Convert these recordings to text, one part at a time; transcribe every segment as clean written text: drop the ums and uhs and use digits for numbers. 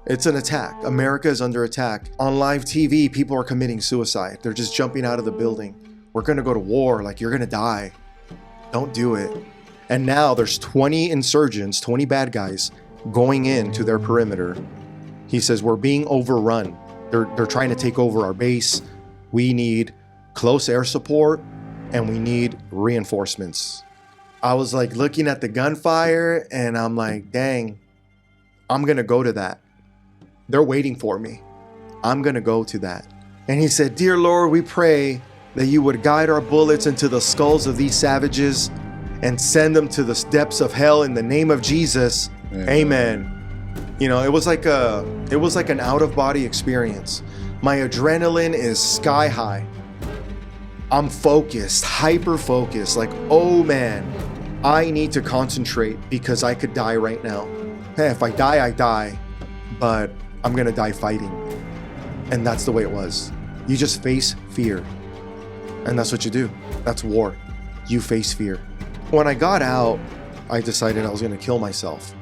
It's an attack. America is under attack. On live TV, people are committing suicide. They're just jumping out of the building. We're going to go to war. Like, you're going to die. Don't do it. And now there's 20 insurgents, 20 bad guys going into their perimeter. He says, we're being overrun. They're trying to take over our base. We need close air support and we need reinforcements. I was like looking at the gunfire and I'm like, dang, I'm going to go to that. They're waiting for me. I'm going to go to that. And he said, dear Lord, we pray that you would guide our bullets into the skulls of these savages and send them to the depths of hell in the name of Jesus. Amen. You know, it was like an out-of-body experience. My adrenaline is sky high. I'm focused, hyper-focused, like, oh man, I need to concentrate because I could die right now. Hey, if I die, I die, but I'm gonna die fighting. And that's the way it was. You just face fear. And that's what you do. That's war. You face fear. When I got out, I decided I was gonna kill myself.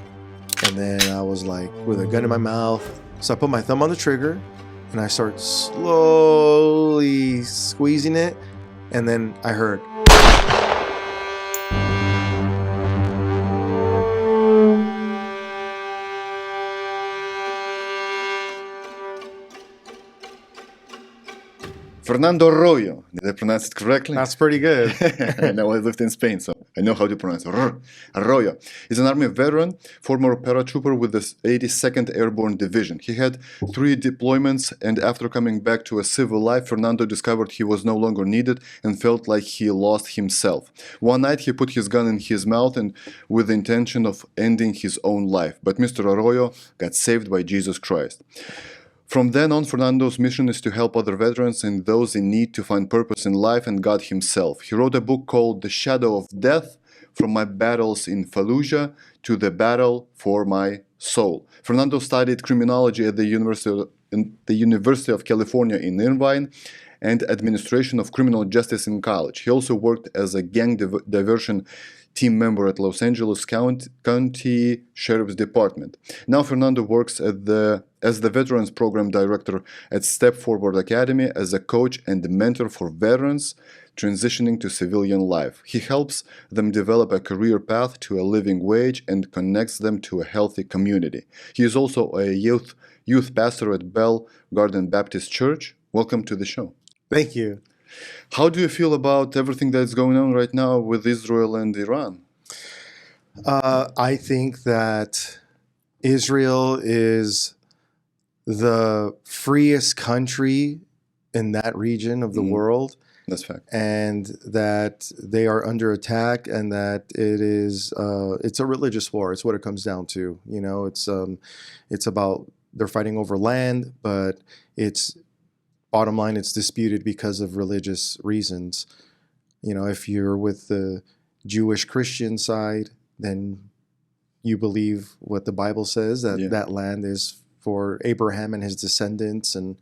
And then I was like, with a gun in my mouth. So I put my thumb on the trigger and I start slowly squeezing it. And then I heard. Fernando Arroyo. Did I pronounce it correctly? That's pretty good. No, I lived in Spain, so I know how to pronounce it. Arroyo is an Army veteran, former paratrooper with the 82nd Airborne Division. He had 3 deployments, and after coming back to a civil life, Fernando discovered he was no longer needed and felt like he lost himself. One night, he put his gun in his mouth and with the intention of ending his own life. But Mr. Arroyo got saved by Jesus Christ. From then on, Fernando's mission is to help other veterans and those in need to find purpose in life and God himself. He wrote a book called The Shadow of Death, From My Battles in Fallujah to the Battle for My Soul. Fernando studied criminology at the University of California in Irvine and administration of criminal justice in college. He also worked as a gang diversion team member at Los Angeles County Sheriff's Department. Now Fernando works as the Veterans Program Director at Step Forward Academy as a coach and mentor for veterans transitioning to civilian life. He helps them develop a career path to a living wage and connects them to a healthy community. He is also a youth pastor at Bell Garden Baptist Church. Welcome to the show. Thank you. How do you feel about everything that's going on right now with Israel and Iran? I think that Israel is the freest country in that region of the world. That's fact. And that they are under attack, and that it's a religious war. It's what it comes down to. You know, it's about they're fighting over land, but bottom line, it's disputed because of religious reasons. You know, if you're with the Jewish Christian side, then you believe what the Bible says, that that land is for Abraham and his descendants, and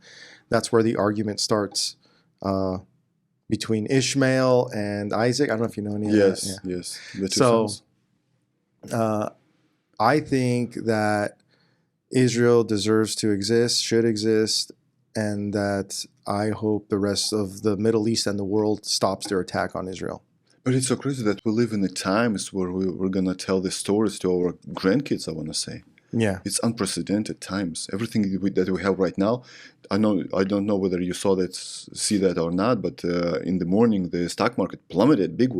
that's where the argument starts between Ishmael and Isaac. I don't know if you know any of that. Yes. So I think that Israel deserves to exist, should exist, and that I hope the rest of the Middle East and the world stops their attack on Israel. But it's so crazy that we live in the times where we're going to tell these stories to our grandkids, I want to say. Yeah. It's unprecedented times. Everything that we have right now, I don't know whether you see that or not, but in the morning, the stock market plummeted big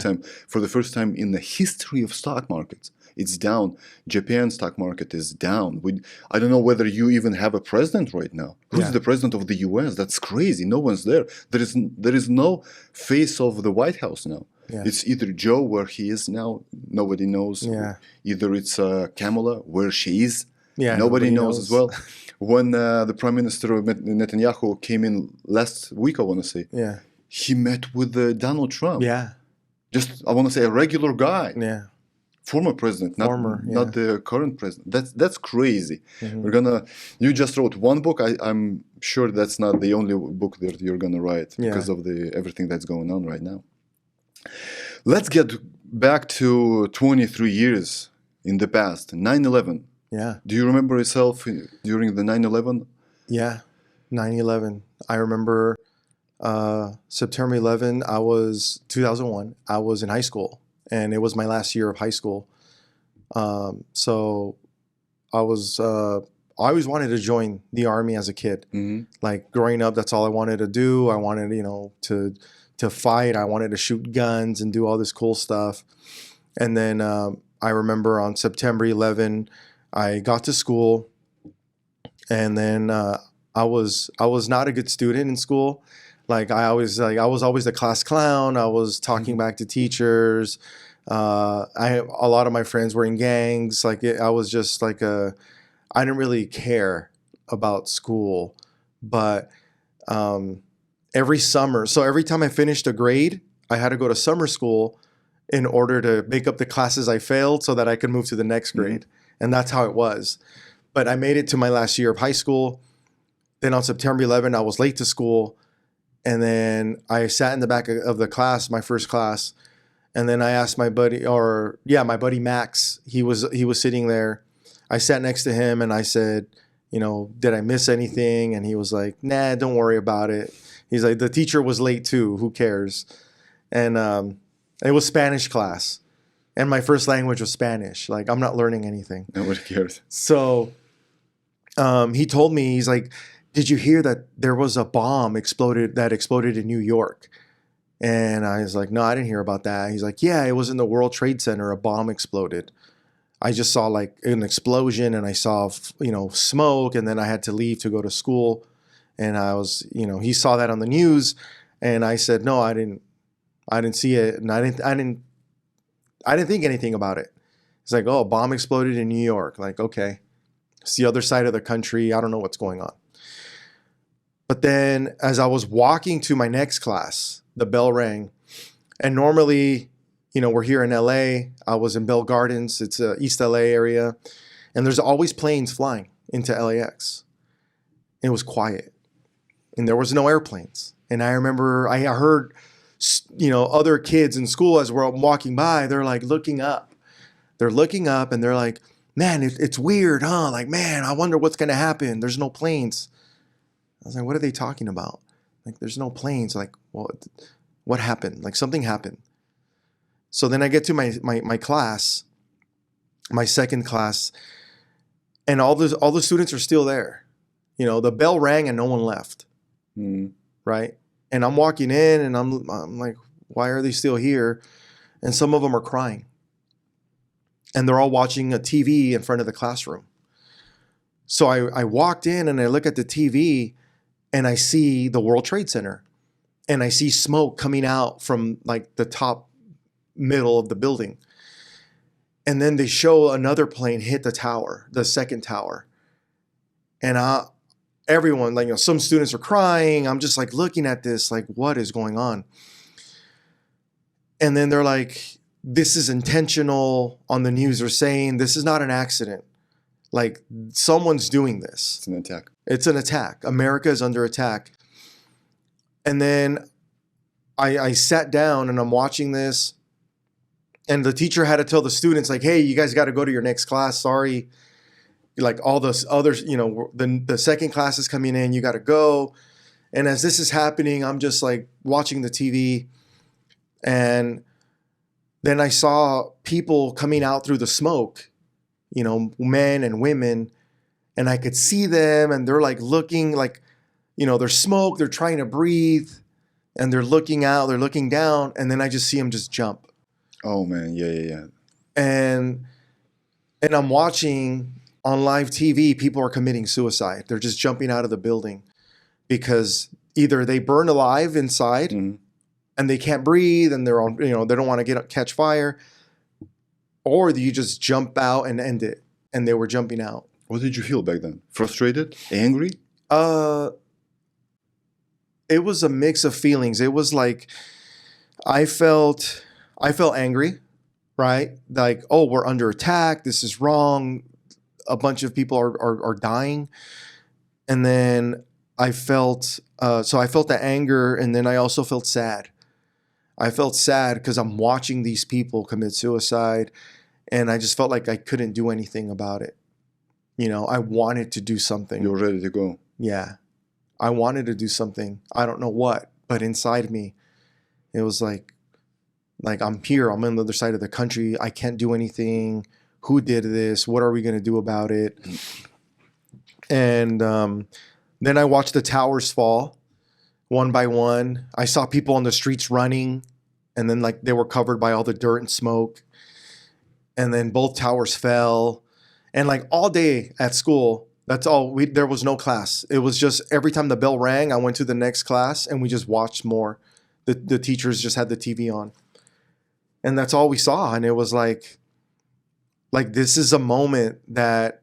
time. For the first time in the history of stock markets. It's down. Japan stock market is down. I don't know whether you even have a president right now. Who's the president of the U.S.? That's crazy. No one's there. There is no face of the White House now. Yeah. It's either Joe, where he is now. Nobody knows. Yeah. Either it's Kamala, where she is. Yeah. Nobody knows as well. When the Prime Minister Netanyahu came in last week, I want to say. Yeah. He met with Donald Trump. Yeah. Just, I want to say, a regular guy. Yeah. Former president, not the current president. That's crazy. Mm-hmm. You just wrote one book. I'm sure that's not the only book that you're gonna write because of everything that's going on right now. Let's get back to 23 years in the past. 9/11. Yeah. Do you remember yourself during the 9/11? Yeah. 9/11. I remember September 11, 2001. I was in high school, and it was my last year of high school. So I was, I always wanted to join the army as a kid. Hmm. Like growing up, that's all I wanted to do. I wanted, to fight. I wanted to shoot guns and do all this cool stuff. And then I remember on September 11, I got to school, and then I was not a good student in school. Like I was always the class clown. I was talking back to teachers. A lot of my friends were in gangs. I was just like I didn't really care about school, but every summer, so every time I finished a grade, I had to go to summer school in order to make up the classes I failed so that I could move to the next grade. And that's how it was. But I made it to my last year of high school. Then on September 11, I was late to school. And then I sat in the back of the class, my first class. And then I asked my buddy, my buddy Max, he was sitting there. I sat next to him and I said, did I miss anything? And he was like, nah, don't worry about it. He's like, the teacher was late too. Who cares? And it was Spanish class. And my first language was Spanish. Like, I'm not learning anything. Nobody cares. So he told me, he's like, did you hear that there was a bomb that exploded in New York? And I was like, no, I didn't hear about that. He's like, yeah, it was in the World Trade Center. A bomb exploded. I just saw like an explosion, and I saw, smoke, and then I had to leave to go to school. And I was, he saw that on the news, and I said, no, I didn't see it. And I didn't think anything about it. It's like, oh, a bomb exploded in New York. Like, okay, it's the other side of the country. I don't know what's going on. But then as I was walking to my next class, the bell rang. And normally, we're here in LA. I was in Bell Gardens. It's a East LA area. And there's always planes flying into LAX. It was quiet. And there was no airplanes. And I remember I heard, other kids in school as we're walking by, they're like looking up. They're looking up and they're like, man, it's weird, huh? Like, man, I wonder what's going to happen. There's no planes. I was like, what are they talking about? Like, there's no planes. Like, well, what happened? Like, something happened. So then I get to my class, my second class, and all the students are still there. The bell rang and no one left. Right? And I'm walking in and I'm like, why are they still here? And some of them are crying. And they're all watching a TV in front of the classroom. So I walked in and I look at the TV and I see the World Trade Center. And I see smoke coming out from like the top middle of the building. And then they show another plane hit the tower, the second tower. And everyone, like, some students are crying. I'm just like looking at this, like, what is going on? And then they're like, this is intentional. On the news, they're saying this is not an accident. Like, someone's doing this. It's an attack. It's an attack. America is under attack. And then I sat down and I'm watching this. And the teacher had to tell the students, like, hey, you guys got to go to your next class. Sorry. Like, all those others, the second class is coming in. You got to go. And as this is happening, I'm just like watching the TV. And then I saw people coming out through the smoke, men and women. And I could see them and they're like looking like, there's smoke. They're trying to breathe and they're looking out. They're looking down. And then I just see them just jump. Oh, man. Yeah. And I'm watching on live TV, people are committing suicide. They're just jumping out of the building because either they burn alive inside and they can't breathe and they're on, they don't want to catch fire, or you just jump out and end it. And they were jumping out. What did you feel back then? Frustrated? Angry? It was a mix of feelings. It was like I felt angry, right? Like, oh, we're under attack. This is wrong. A bunch of people are dying. And then I felt the anger, and then I also felt sad. I felt sad because I'm watching these people commit suicide, and I just felt like I couldn't do anything about it. You know, I wanted to do something. You're ready to go. Yeah. I wanted to do something. I don't know what, but inside me, it was like I'm here. I'm on the other side of the country. I can't do anything. Who did this? What are we going to do about it? And then I watched the towers fall one by one. I saw people on the streets running, and then like they were covered by all the dirt and smoke. And then both towers fell. And like all day at school, that's all there was no class. It was just every time the bell rang, I went to the next class and we just watched more. The teachers just had the TV on. And that's all we saw. And it was like this is a moment that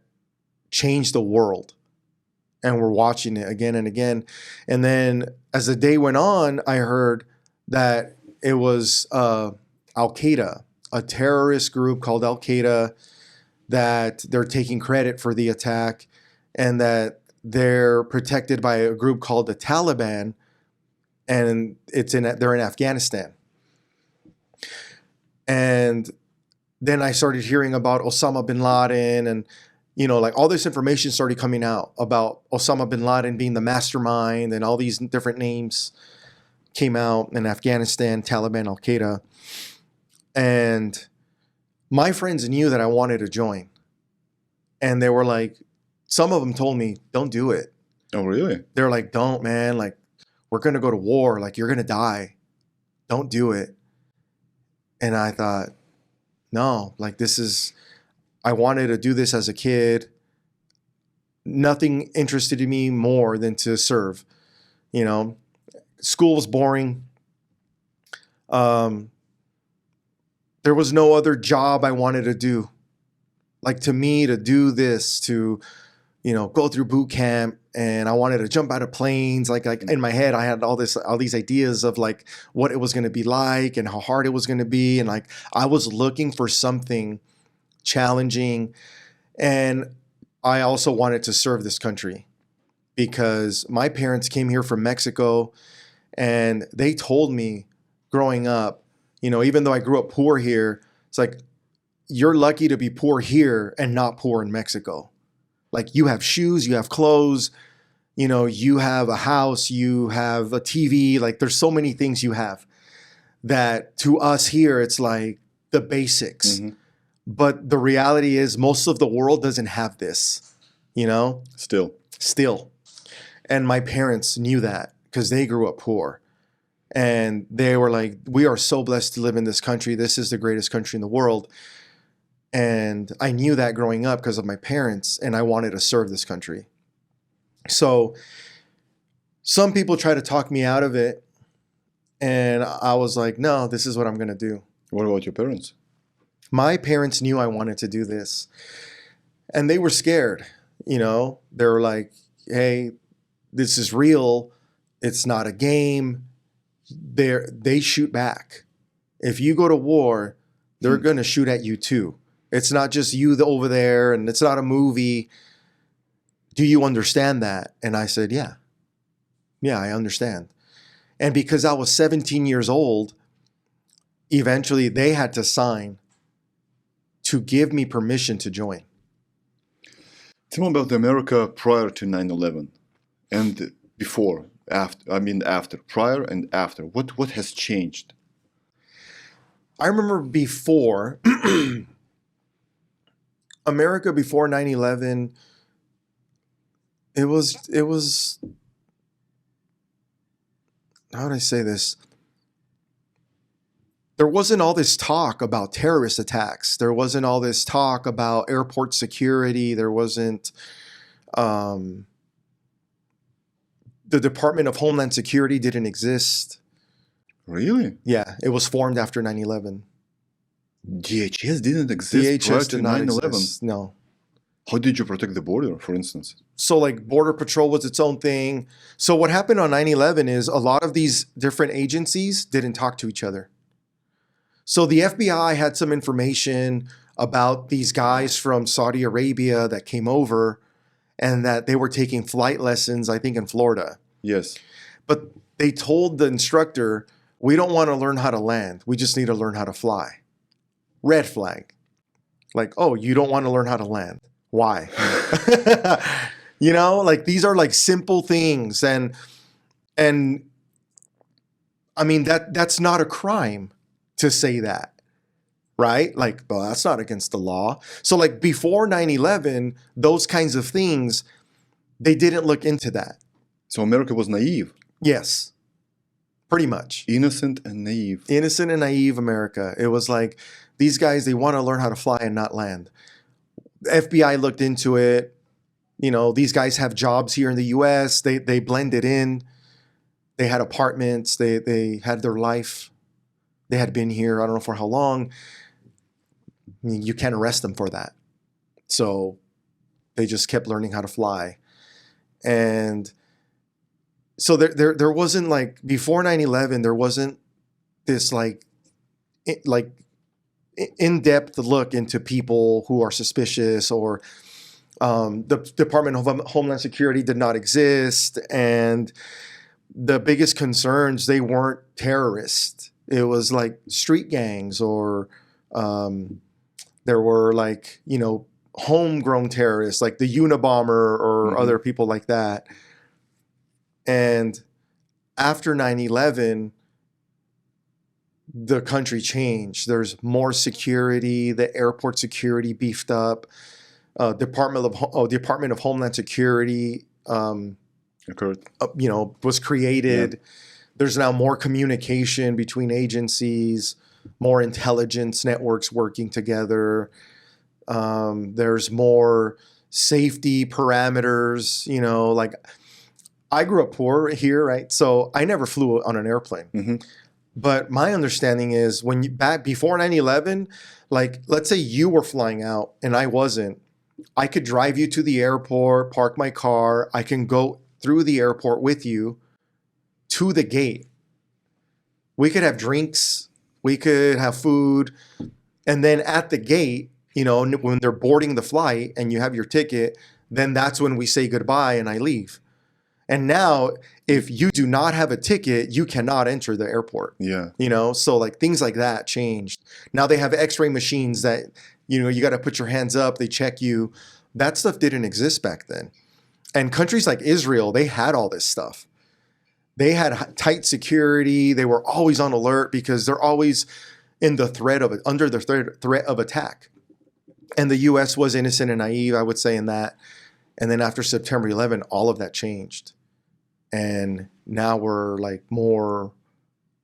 changed the world. And we're watching it again and again. And then as the day went on, I heard that it was Al-Qaeda, a terrorist group called Al-Qaeda, that they're taking credit for the attack, and that they're protected by a group called the Taliban, and they're in Afghanistan. And then I started hearing about Osama bin Laden, and you know, like all this information started coming out about Osama bin Laden being the mastermind, and all these different names came out in Afghanistan, Taliban, Al-Qaeda. And my friends knew that I wanted to join. And they were like, some of them told me, don't do it. Oh, really? They're like, don't, man. Like, we're going to go to war. Like, you're going to die. Don't do it. And I thought, no, like I wanted to do this as a kid. Nothing interested me more than to serve. You know, school was boring. There was no other job I wanted to do. Like to me, to do this, to, you know, go through boot camp, and I wanted to jump out of planes. Like in my head, I had all these ideas of like what it was going to be like and how hard it was going to be. And like, I was looking for something challenging. And I also wanted to serve this country because my parents came here from Mexico, and they told me growing up, you know, even though I grew up poor here, it's like, you're lucky to be poor here and not poor in Mexico. Like you have shoes, you have clothes, you know, you have a house, you have a TV. Like there's so many things you have that to us here, it's like the basics. Mm-hmm. But the reality is most of the world doesn't have this, you know? Still. And my parents knew that because they grew up poor. And they were like, we are so blessed to live in this country. This is the greatest country in the world. And I knew that growing up because of my parents, and I wanted to serve this country. So some people try to talk me out of it. And I was like, no, this is what I'm going to do. What about your parents? My parents knew I wanted to do this. And they were scared. You know, they were like, hey, this is real. It's not a game. They shoot back. If you go to war, they're going to shoot at you too. It's not just you over there, and it's not a movie. Do you understand that? And I said, yeah, I understand. And because I was 17 years old, eventually they had to sign to give me permission to join. Tell me about America prior to 9/11 and before. After, prior and after, what has changed? I remember before, America before 9/11, it was, how would I say this? There wasn't all this talk about terrorist attacks. There wasn't all this talk about airport security. There wasn't, the Department of Homeland Security didn't exist. Really? Yeah, it was formed after 9/11. DHS didn't exist prior to 9/11? No. How did you protect the border, for instance? So like Border Patrol was its own thing. So what happened on 9/11 is a lot of these different agencies didn't talk to each other. So the FBI had some information about these guys from Saudi Arabia that came over, and that they were taking flight lessons, I think in Florida. Yes. But they told the instructor, we don't want to learn how to land. We just need to learn how to fly. Red flag. Like, oh, you don't want to learn how to land. Why? You know, like these are like simple things, and I mean that's not a crime to say that, right? Like, well, that's not against the law. So like before 9/11, those kinds of things, they didn't look into that. So America was naive. Yes, pretty much. Innocent and naive. Innocent and naive America. It was like, these guys, they want to learn how to fly and not land. The FBI looked into it. You know, these guys have jobs here in the US. They blended in. They had apartments. They had their life. They had been here, I don't know for how long. I mean, you can't arrest them for that. So they just kept learning how to fly. And so there wasn't like, before 9/11, there wasn't this like in-depth look into people who are suspicious, or the Department of Homeland Security did not exist. And the biggest concerns, they weren't terrorists. It was like street gangs, or there were like, you know, homegrown terrorists like the Unabomber or other people like that. And after 9/11, the country changed. There's more security. The airport security beefed up. Department of Homeland Security, was created. Yeah. There's now more communication between agencies, more intelligence networks working together. There's more safety parameters. You know, like, I grew up poor here, right? So I never flew on an airplane. But my understanding is, when you back before 9/11, like, let's say you were flying out and I wasn't, I could drive you to the airport, park my car. I can go through the airport with you to the gate. We could have drinks, we could have food, and then at the gate, you know, when they're boarding the flight and you have your ticket, then that's when we say goodbye and I leave. And now, if you do not have a ticket, you cannot enter the airport. Yeah. You know, so like things like that changed. Now they have x-ray machines that, you know, you got to put your hands up, they check you. That stuff didn't exist back then. And countries like Israel, they had all this stuff. They had tight security. They were always on alert because they're always in the threat of it, under the threat of attack. And the US was innocent and naive, I would say, in that. And then after September 11, all of that changed. And now we're like more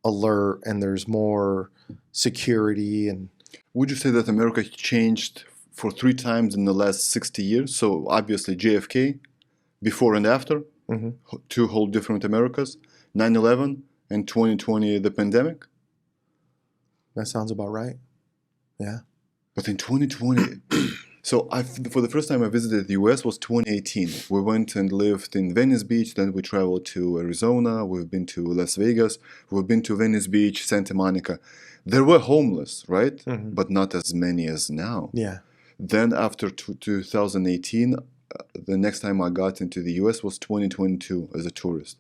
alert, and there's more security. And would you say that America changed for 3 times in the last 60 years? So obviously JFK, before and after, 2 whole different Americas, 9/11 and 2020, the pandemic? That sounds about right. Yeah. But in 2020... So for the first time I visited the US was 2018. We went and lived in Venice Beach, then we traveled to Arizona, we've been to Las Vegas, we've been to Venice Beach, Santa Monica. There were homeless, right? But not as many as now. Yeah. Then after 2018, the next time I got into the US was 2022 as a tourist.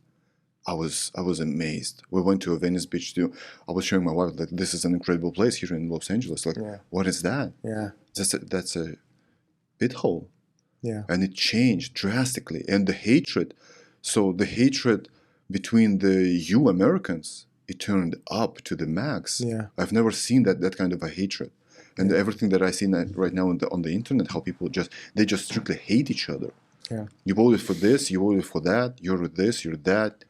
I was amazed. We went to a Venice Beach too. I was showing my wife, like, this is an incredible place here in Los Angeles. Like, what is that? Yeah. That's a hole. Yeah. And it changed drastically. And the hatred between you Americans, it turned up to the max. Yeah. I've never seen that kind of a hatred. And everything that I see right now on the internet, how people just strictly hate each other. Yeah. You voted for this, you voted for that, you're this, you're that.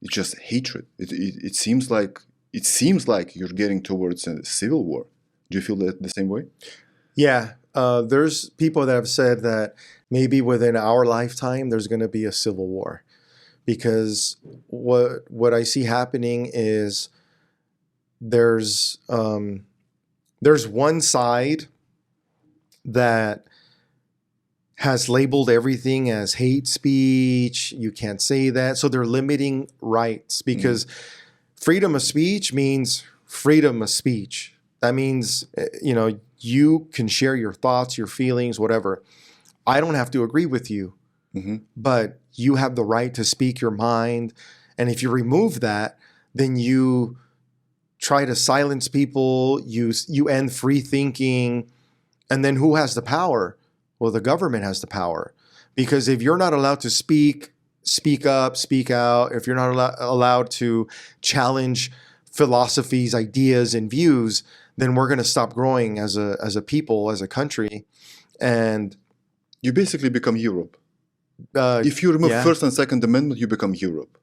It's just hatred. It seems like you're getting towards a civil war. Do you feel that the same way? Yeah. There's people that have said that maybe within our lifetime, there's going to be a civil war, because what I see happening is there's one side that has labeled everything as hate speech. You can't say that. So they're limiting rights, because freedom of speech means freedom of speech. That means, you know, you can share your thoughts, your feelings, whatever. I don't have to agree with you, but you have the right to speak your mind. And if you remove that, then you try to silence people, you end free thinking. And then who has the power? Well, the government has the power, because if you're not allowed to speak up, speak out, if you're not allowed to challenge philosophies, ideas, and views, then we're going to stop growing as a people, as a country. And You basically become Europe. If you remove yeah. First and Second Amendment, you become Europe.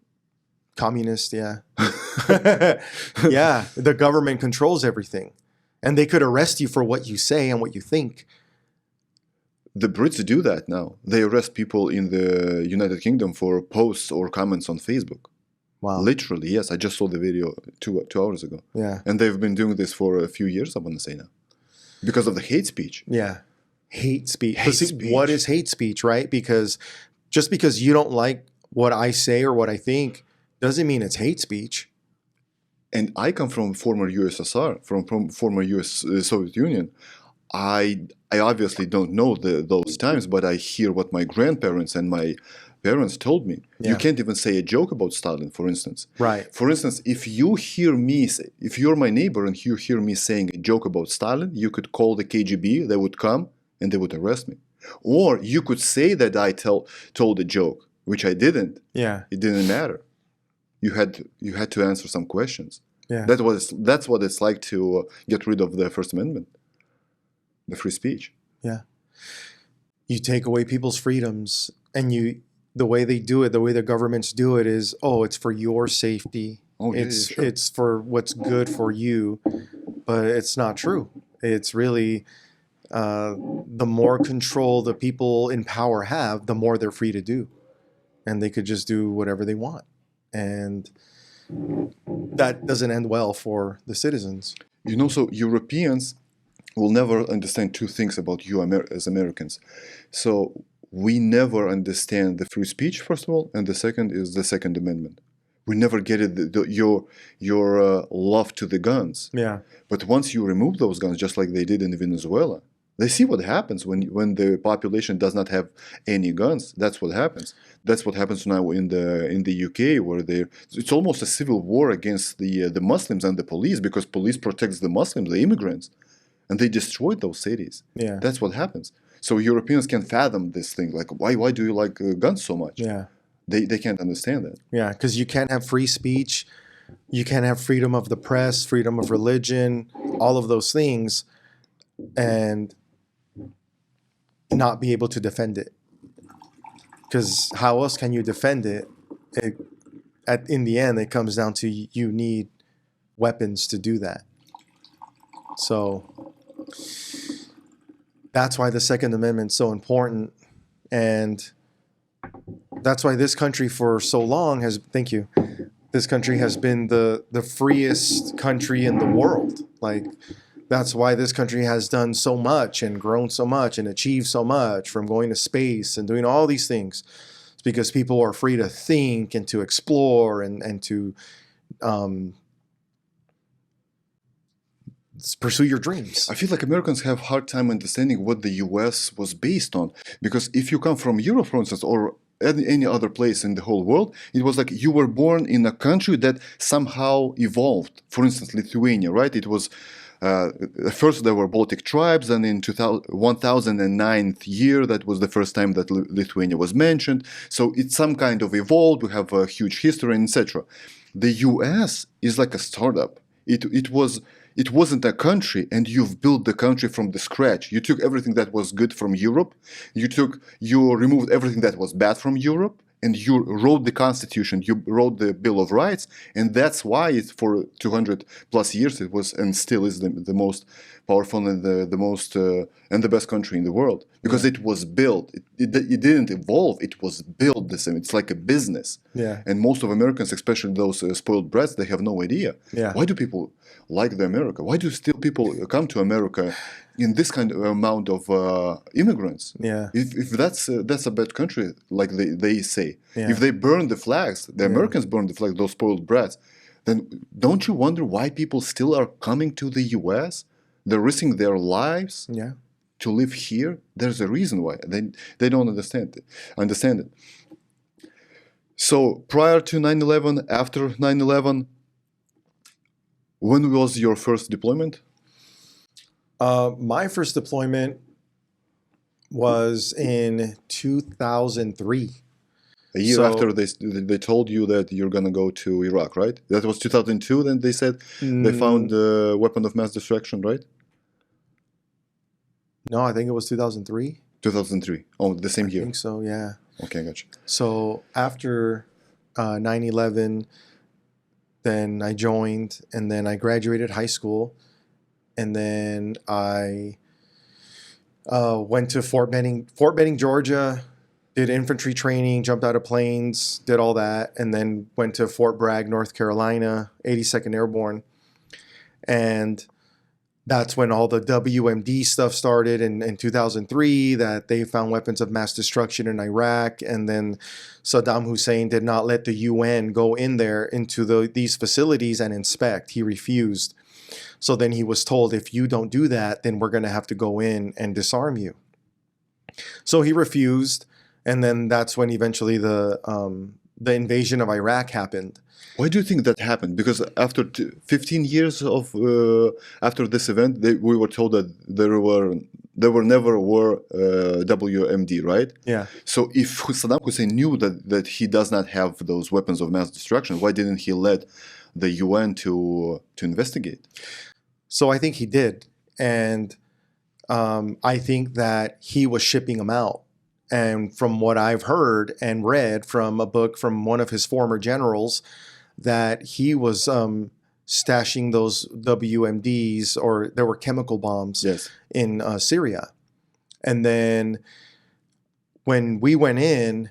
Communist, yeah. Yeah, the government controls everything. And they could arrest you for what you say and what you think. The Brits do that now. They arrest people in the United Kingdom for posts or comments on Facebook. Wow. Literally, yes. I just saw the video two hours ago. Yeah. And they've been doing this for a few years, I want to say now. Because of the hate speech. Yeah. Hate speech. Hate But see, speech. what is hate speech, right? Because just because you don't like what I say or what I think doesn't mean it's hate speech. And I come from former USSR, from former US Soviet Union. I obviously don't know those times, but I hear what my grandparents and my parents told me. Yeah. You can't even say a joke about Stalin, for instance. Right. For instance, if you're my neighbor and you hear me saying a joke about Stalin, you could call the KGB, they would come and they would arrest me. Or you could say that I told a joke, which I didn't. Yeah. It didn't matter. You had to answer some questions. Yeah. That's what it's like to get rid of the First Amendment, the free speech. Yeah. You take away people's freedoms, and the way they do it, the way the governments do it is, it's for your safety. Oh, yeah, sure. It's for what's good for you, but it's not true. It's really the more control the people in power have, the more they're free to do, and they could just do whatever they want, and that doesn't end well for the citizens. So Europeans will never understand two things about you as Americans. So we never understand the free speech, first of all, and the second is the Second Amendment. We never get it, your love to the guns. Yeah. But once you remove those guns, just like they did in Venezuela, they see what happens when the population does not have any guns. That's what happens. That's what happens now in the UK, where it's almost a civil war against the Muslims and the police, because police protects the Muslims, the immigrants, and they destroyed those cities. Yeah. That's what happens. So Europeans can fathom this thing, like why do you like guns so much? Yeah. They can't understand that. Yeah, because you can't have free speech, you can't have freedom of the press, freedom of religion, all of those things, and not be able to defend it. Because how else can you defend it? In the end, it comes down to you need weapons to do that. So that's why the Second Amendment is so important, and that's why this country for so long this country has been the freest country in the world. Like, that's why this country has done so much and grown so much and achieved so much, from going to space and doing all these things. It's because people are free to think and to explore and to pursue your dreams. I feel like Americans have a hard time understanding what the US was based on. Because if you come from Europe, for instance, or any other place in the whole world, it was like you were born in a country that somehow evolved. For instance, Lithuania, right? It was first there were Baltic tribes, and in 1009 year, that was the first time that Lithuania was mentioned. So it's some kind of evolved. We have a huge history, etc. The US is like a startup. It wasn't a country, and you've built the country from the scratch. You took everything that was good from Europe, you removed everything that was bad from Europe, and you wrote the Constitution, you wrote the Bill of Rights, and that's why for 200 plus years it was and still is the most powerful and the most and the best country in the world, because it was built. It didn't evolve. It was built the same. It's like a business. Yeah. And most of Americans, especially those spoiled brats, they have no idea. Yeah. Why do people like America? Why do still people come to America in this kind of amount of immigrants? Yeah. If that's a bad country, like they say. Yeah. If they burn the flags, the Americans burn the flags, those spoiled brats, then don't you wonder why people still are coming to the U.S.? They're risking their lives to live here. There's a reason why. They don't understand it. So prior to 9/11, after 9/11, when was your first deployment? My first deployment was in 2003. A year So- after they told you that you're gonna go to Iraq, right? That was 2002. Then they said they found the weapon of mass destruction, right? No, I think it was 2003. 2003. Oh, the same I year. think so, yeah. Okay, gotcha. So after 9/11, then I joined, and then I graduated high school, and then I went to Fort Benning, Georgia, did infantry training, jumped out of planes, did all that, and then went to Fort Bragg, North Carolina, 82nd Airborne. And that's when all the WMD stuff started in 2003, that they found weapons of mass destruction in Iraq. And then Saddam Hussein did not let the UN go in there into these facilities and inspect. He refused. So then he was told, if you don't do that, then we're going to have to go in and disarm you. So he refused. And then that's when eventually the invasion of Iraq happened. Why do you think that happened? Because after 15 years of after this event, we were told that there never were WMD, right? Yeah. So if Saddam Hussein knew that he does not have those weapons of mass destruction, why didn't he let the UN to investigate? So I think he did. And I think that he was shipping them out. And from what I've heard and read from a book from one of his former generals, that he was stashing those WMDs, or there were chemical bombs, Yes. in Syria. And then when we went in,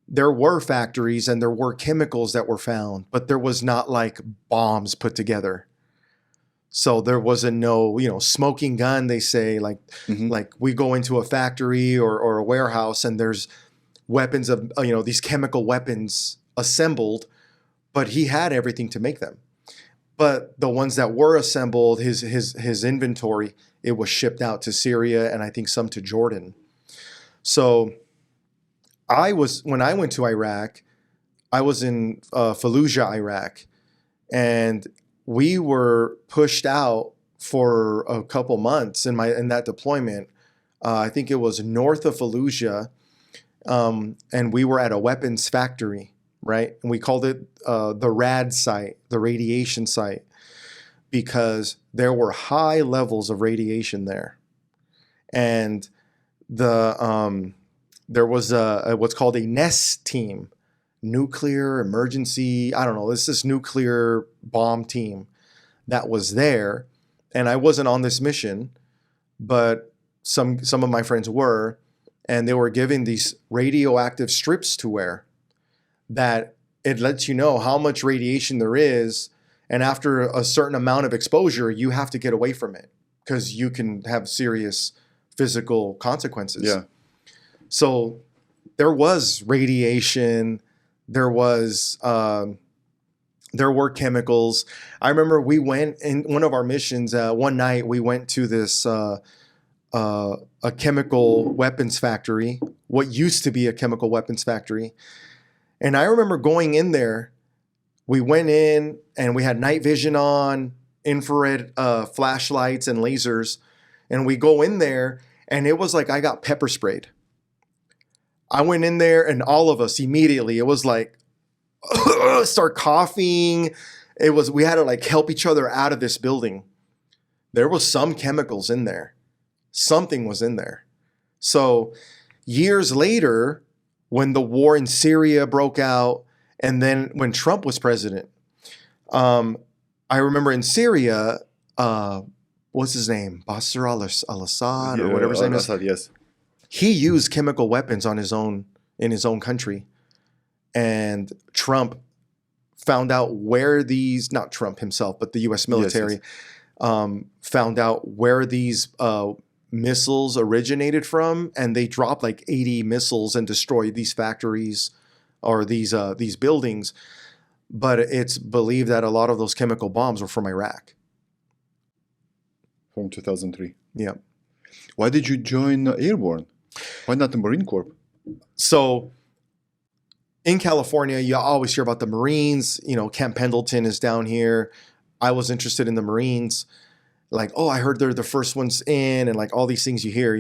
there were factories and there were chemicals that were found, but there was not like bombs put together. So there wasn't no, smoking gun, they say, like we go into a factory or a warehouse and there's weapons of, these chemical weapons assembled, but he had everything to make them. But the ones that were assembled, his inventory, it was shipped out to Syria and I think some to Jordan. So when I went to Iraq, I was in Fallujah, Iraq, and we were pushed out for a couple months in that deployment. I think it was north of Fallujah, and we were at a weapons factory, right? And we called it the RAD site, the radiation site, because there were high levels of radiation there. And there was what's called a NEST team, nuclear emergency, I don't know, this nuclear bomb team that was there. And I wasn't on this mission, but some of my friends were, and they were given these radioactive strips to wear that it lets you know how much radiation there is. And after a certain amount of exposure, you have to get away from it because you can have serious physical consequences. Yeah. So there was radiation, there were chemicals. I remember we went in one of our missions, one night we went to this a chemical weapons factory, what used to be a chemical weapons factory. And I remember going in there, we went in and we had night vision on, infrared flashlights and lasers. And we go in there and it was like I got pepper sprayed. I went in there and all of us immediately, it was like, start coughing. We had to like help each other out of this building. There was some chemicals in there. Something was in there. So years later, when the war in Syria broke out, and then when Trump was president, I remember in Syria, what's his name? Bashar al-Assad or whatever his name is. Assad, yes. He used chemical weapons in his own country. And Trump found out where these, not Trump himself, but the U.S. military, found out where these missiles originated from. And they dropped like 80 missiles and destroyed these factories or these buildings. But it's believed that a lot of those chemical bombs were from Iraq. From 2003. Yeah. Why did you join Airborne? Why not the Marine Corps? So in California, you always hear about the Marines. Camp Pendleton is down here. I was interested in the Marines. Like, oh, I heard they're the first ones in, and like all these things you hear,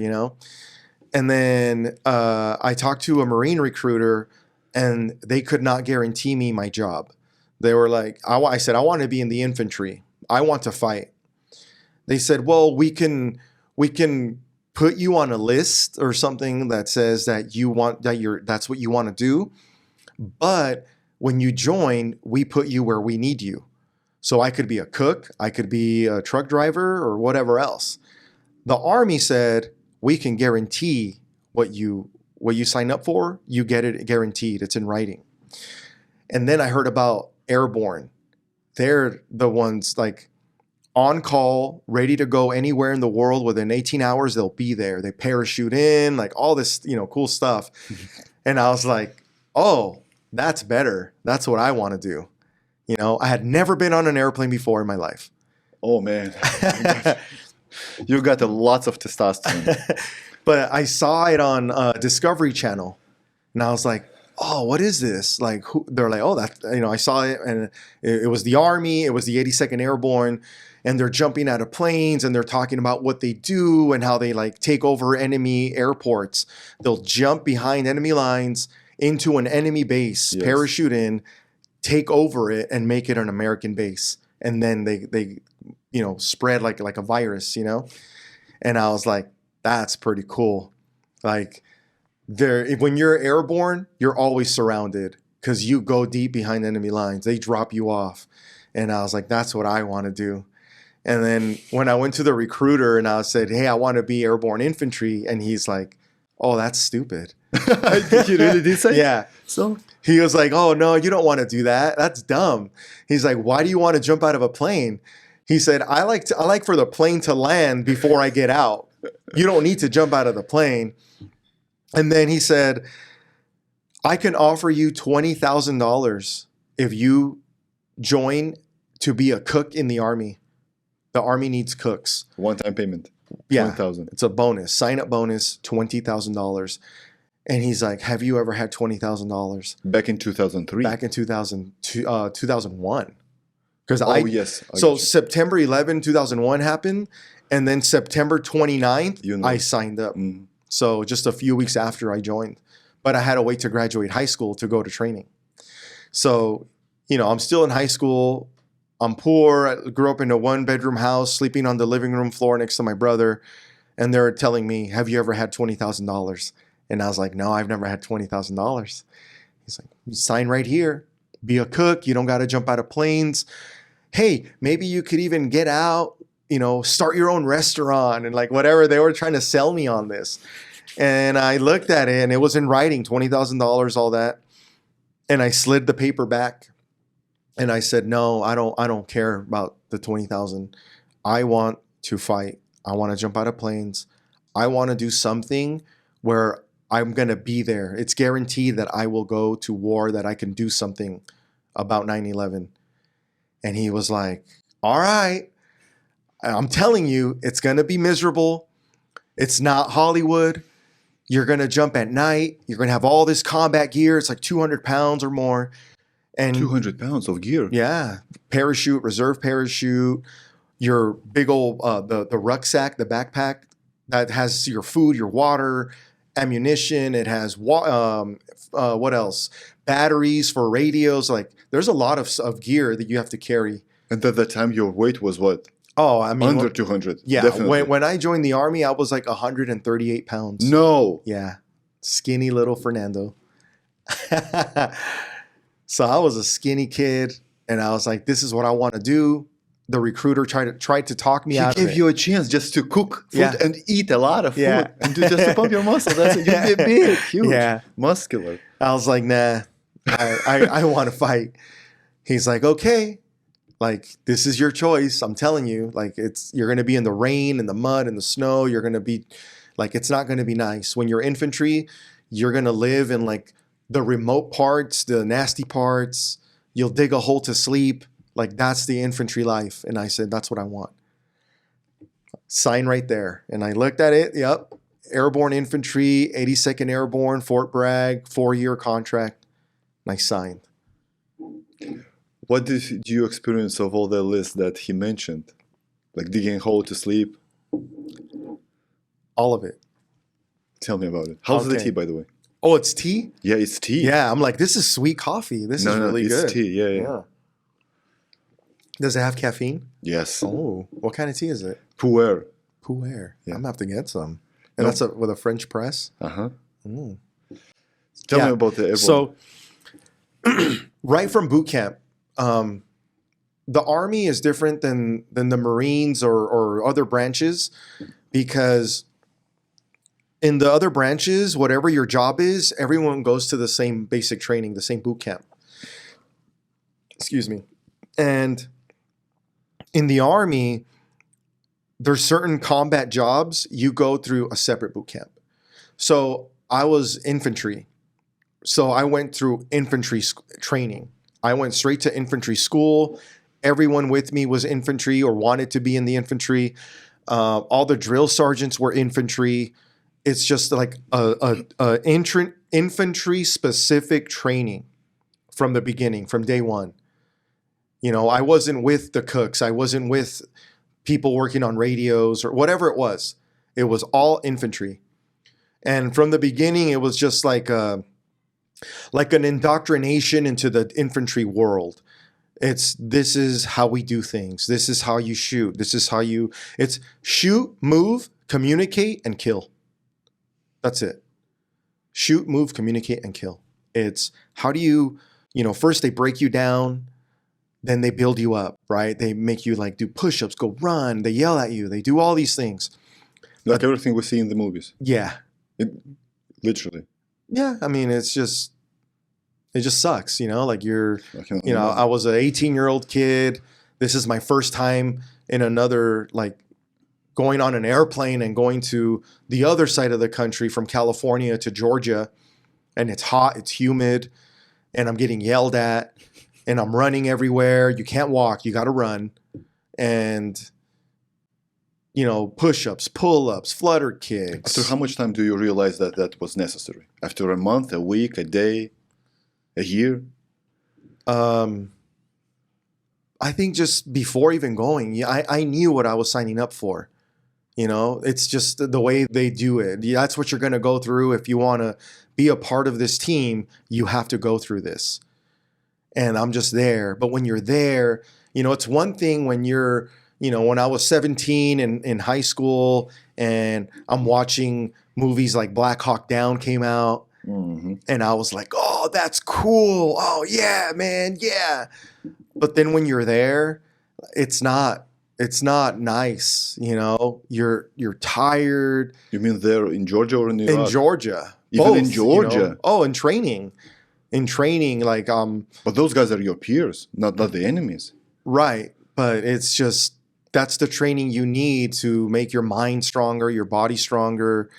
And then I talked to a Marine recruiter, and they could not guarantee me my job. They were like, I said, I want to be in the infantry. I want to fight. They said, well, we can put you on a list or something that says that that's what you want to do. But when you join, we put you where we need you. So I could be a cook, I could be a truck driver, or whatever else. The Army said, we can guarantee what you sign up for, you get it guaranteed. It's in writing. And then I heard about Airborne. They're the ones like on call, ready to go anywhere in the world. Within 18 hours, they'll be there. They parachute in, like all this, cool stuff. And I was like, oh, that's better. That's what I want to do. I had never been on an airplane before in my life. Oh, man. You got lots of testosterone. But I saw it on Discovery Channel. And I was like, oh, what is this? Like, they're like, oh, that, I saw it. And it was the Army. It was the 82nd Airborne. And they're jumping out of planes, and they're talking about what they do and how they like take over enemy airports. They'll jump behind enemy lines into an enemy base, yes, parachute in, take over it, and make it an American base. And then they spread like a virus, And I was like, that's pretty cool. Like, when you're airborne, you're always surrounded because you go deep behind enemy lines. They drop you off. And I was like, that's what I want to do. And then when I went to the recruiter and I said, hey, I want to be airborne infantry. And he's like, oh, that's stupid. You really did say? Yeah. So he was like, oh, no, you don't want to do that. That's dumb. He's like, why do you want to jump out of a plane? He said, I like for the plane to land before I get out. You don't need to jump out of the plane. And then he said, I can offer you $20,000 if you join to be a cook in the Army. The Army needs cooks. One-time payment. Yeah, 20,000. It's a bonus. Sign-up bonus, $20,000. And he's like, have you ever had $20,000? Back in 2003? Back in 2001. Because yes. So September 11, 2001 happened. And then September 29th, I signed up. Mm. So just a few weeks after I joined. But I had to wait to graduate high school to go to training. So, I'm still in high school. I'm poor. I grew up in a one-bedroom house, sleeping on the living room floor next to my brother. And they're telling me, have you ever had $20,000? And I was like, no, I've never had $20,000. He's like, you sign right here. Be a cook. You don't got to jump out of planes. Hey, maybe you could even get out, start your own restaurant and like whatever. They were trying to sell me on this. And I looked at it and it was in writing, $20,000, all that. And I slid the paper back. And I said, no, I don't care about the 20,000. I want to fight. I want to jump out of planes. I want to do something where I'm going to be there. It's guaranteed that I will go to war, that I can do something about 9/11. And he was like, all right, I'm telling you, it's going to be miserable. It's not Hollywood. You're going to jump at night. You're going to have all this combat gear. It's like 200 pounds or more. And 200 pounds of gear. Yeah. Parachute, reserve parachute, your big old, the rucksack, the backpack that has your food, your water, ammunition. It has, what else? Batteries for radios. Like there's a lot of gear that you have to carry. And at that time, your weight was what? Oh, I mean. Under 200. Yeah. Definitely. When I joined the Army, I was like 138 pounds. No. Yeah. Skinny little Fernando. So I was a skinny kid, and I was like, this is what I want to do. The recruiter tried to talk me out of it. He gave you a chance just to cook food and eat a lot of food and just to pump your muscle. That's it. You'd be big, huge, muscular. I was like, nah, I want to fight. He's like, okay, like this is your choice. I'm telling you, like you're going to be in the rain, in the mud, in the snow. You're going to be like, it's not going to be nice. When you're infantry, you're going to live in like the remote parts, the nasty parts. You'll dig a hole to sleep. Like that's the infantry life. And I said, that's what I want. Sign right there. And I looked at it. Yep. Airborne Infantry, 82nd Airborne, Fort Bragg, 4-year contract. And I signed. What did you experience of all the list that he mentioned? Like digging a hole to sleep? All of it. Tell me about it. How's the Okay. tea, by the way? Oh, it's tea? Yeah, it's tea. Yeah, I'm like, this is sweet coffee. This is really it's good. tea. Yeah. Yeah. Does it have caffeine? Yes. Oh, what kind of tea is it? Pu'er. Pu'er. Yeah. I'm gonna have to get some. And No. that's with a French press? Uh-huh. Mm. Tell Yeah. me about the Airborne. So, right from boot camp, the Army is different than the Marines or other branches, because in the other branches, whatever your job is, everyone goes to the same basic training, the same boot camp. Excuse me. And in the Army, there's certain combat jobs you go through a separate boot camp. So I was infantry. So I went through infantry training. I went straight to infantry school. Everyone with me was infantry or wanted to be in the infantry. All the drill sergeants were infantry. It's just like a infantry specific training from the beginning, from day one. You know, I wasn't with the cooks. I wasn't with people working on radios or whatever it was. It was all infantry. And from the beginning, it was just like an indoctrination into the infantry world. This is how we do things. This is how you shoot. It's shoot, move, communicate, and kill. That's it. Shoot, move, communicate, and kill. It's how do you, first they break you down, then they build you up, right? They make you like do push-ups, go run, they yell at you, they do all these things. Like everything we see in the movies. Yeah. Literally. Yeah, I mean, it just sucks, like I I was an 18-year-old kid. This is my first time in another, like, going on an airplane and going to the other side of the country from California to Georgia, and it's hot, it's humid, and I'm getting yelled at, and I'm running everywhere. You can't walk, you got to run. And, push-ups, pull-ups, flutter kicks. After how much time do you realize that was necessary? After a month, a week, a day, a year? I think just before even going, I knew what I was signing up for. It's just the way they do it. That's what you're going to go through. If you want to be a part of this team, you have to go through this. And I'm just there. But when you're there, it's one thing when you're, when I was 17 in high school and I'm watching movies like Black Hawk Down came out. Mm-hmm. And I was like, oh, that's cool. Oh, yeah, man. Yeah. But then when you're there, it's not nice. You're tired. You mean there in Georgia or in Iraq? In Georgia. Even both, in Georgia? Oh, in training. Like, But those guys are your peers, not the enemies. Right. But it's just, that's the training you need to make your mind stronger, your body stronger.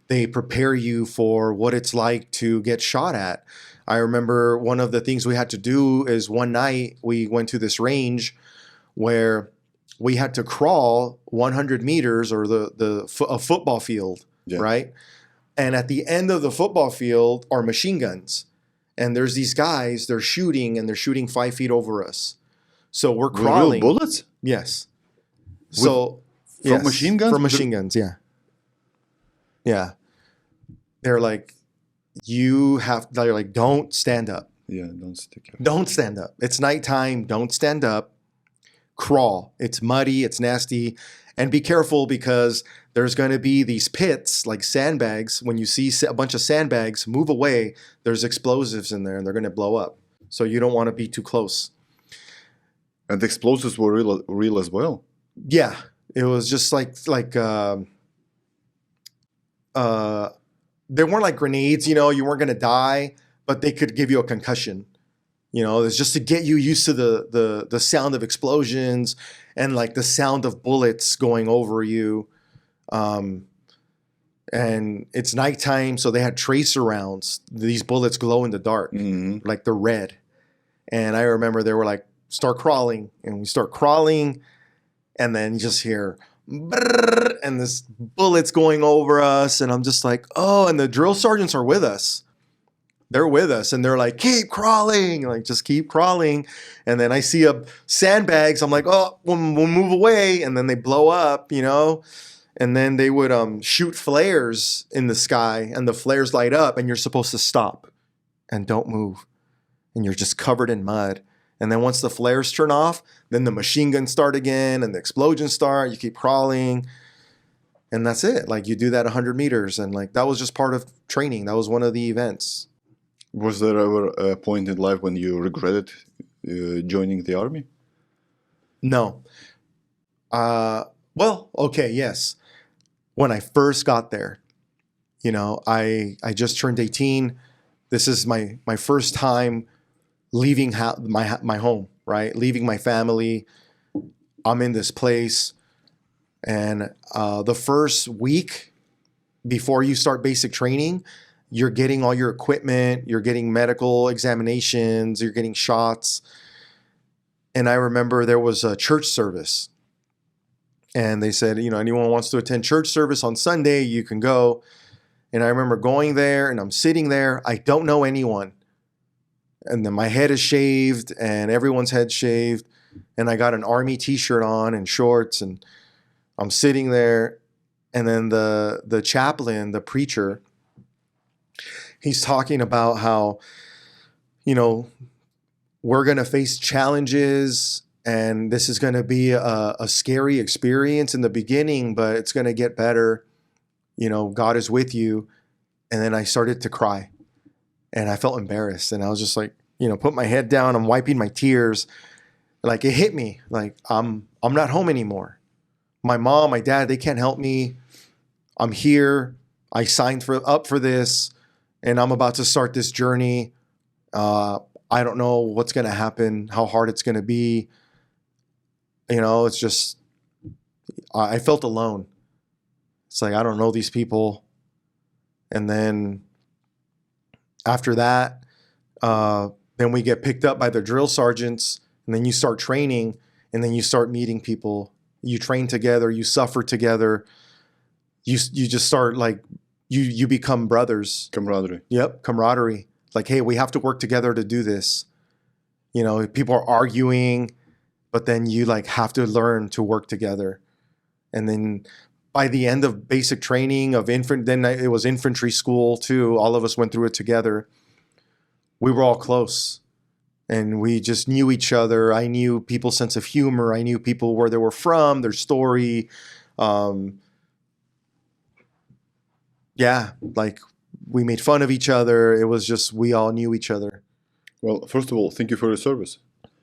They prepare you for what it's like to get shot at. I remember one of the things we had to do is one night we went to this range where we had to crawl 100 meters or a football field, Yeah. right? And at the end of the football field are machine guns. And there's these guys, they're shooting 5 feet over us. So we're With crawling. real bullets? Yes. So from machine guns? From machine guns, yeah. Yeah. They're like, don't stand up. Yeah, don't stick your... Don't stand up. It's nighttime. Don't stand up. Crawl. It's muddy. It's nasty. And be careful because there's going to be these pits, like sandbags. When you see a bunch of sandbags, move away. There's explosives in there and they're going to blow up. So you don't want to be too close. And the explosives were real as well? Yeah. It was just they weren't like grenades, you weren't going to die, but they could give you a concussion. It's just to get you used to the sound of explosions and like the sound of bullets going over you. And it's nighttime, so they had tracer rounds. These bullets glow in the dark, Mm-hmm. like they're red. And I remember they were like, start crawling. And we start crawling, and then you just hear, brrr, and this bullet's going over us. And I'm just like, oh, and the drill sergeants are with us. They're with us, and they're like, keep crawling, like just keep crawling. And then I see sandbags. I'm like, oh, we'll move away. And then they blow up, And then they would shoot flares in the sky, and the flares light up, and you're supposed to stop and don't move. And you're just covered in mud. And then once the flares turn off, then the machine guns start again, and the explosions start. You keep crawling, and that's it. Like, you do that 100 meters, and like that was just part of training. That was one of the events. Was there ever a point in life when you regretted joining the army? No. Well, okay, yes. When I first got there, I just turned 18. This is my first time leaving my home, right? Leaving my family. I'm in this place. And the first week before you start basic training, you're getting all your equipment, you're getting medical examinations, you're getting shots. And I remember there was a church service. And they said, anyone wants to attend church service on Sunday, you can go. And I remember going there, and I'm sitting there. I don't know anyone. And then my head is shaved, and everyone's head shaved. And I got an army t-shirt on and shorts, and I'm sitting there. And then the chaplain, the preacher, he's talking about how, we're going to face challenges, and this is going to be a scary experience in the beginning, but it's going to get better. God is with you. And then I started to cry, and I felt embarrassed. And I was just like, put my head down. I'm wiping my tears. Like, it hit me. Like, I'm not home anymore. My mom, my dad, they can't help me. I'm here. I signed up for this, and I'm about to start this journey. I don't know what's going to happen, how hard it's going to be. It's just, I felt alone. It's like, I don't know these people. And then after that, then we get picked up by the drill sergeants, and then you start training, and then you start meeting people. You train together, you suffer together. You just start, like, you become brothers. Camaraderie. Yep, camaraderie. Like, hey, we have to work together to do this. People are arguing, but then you like have to learn to work together. And then by the end of basic training of then it was infantry school too. All of us went through it together. We were all close, and we just knew each other. I knew people's sense of humor. I knew people where they were from, their story. Like, we made fun of each other. It was just, we all knew each other. Well, first of all, thank you for your service.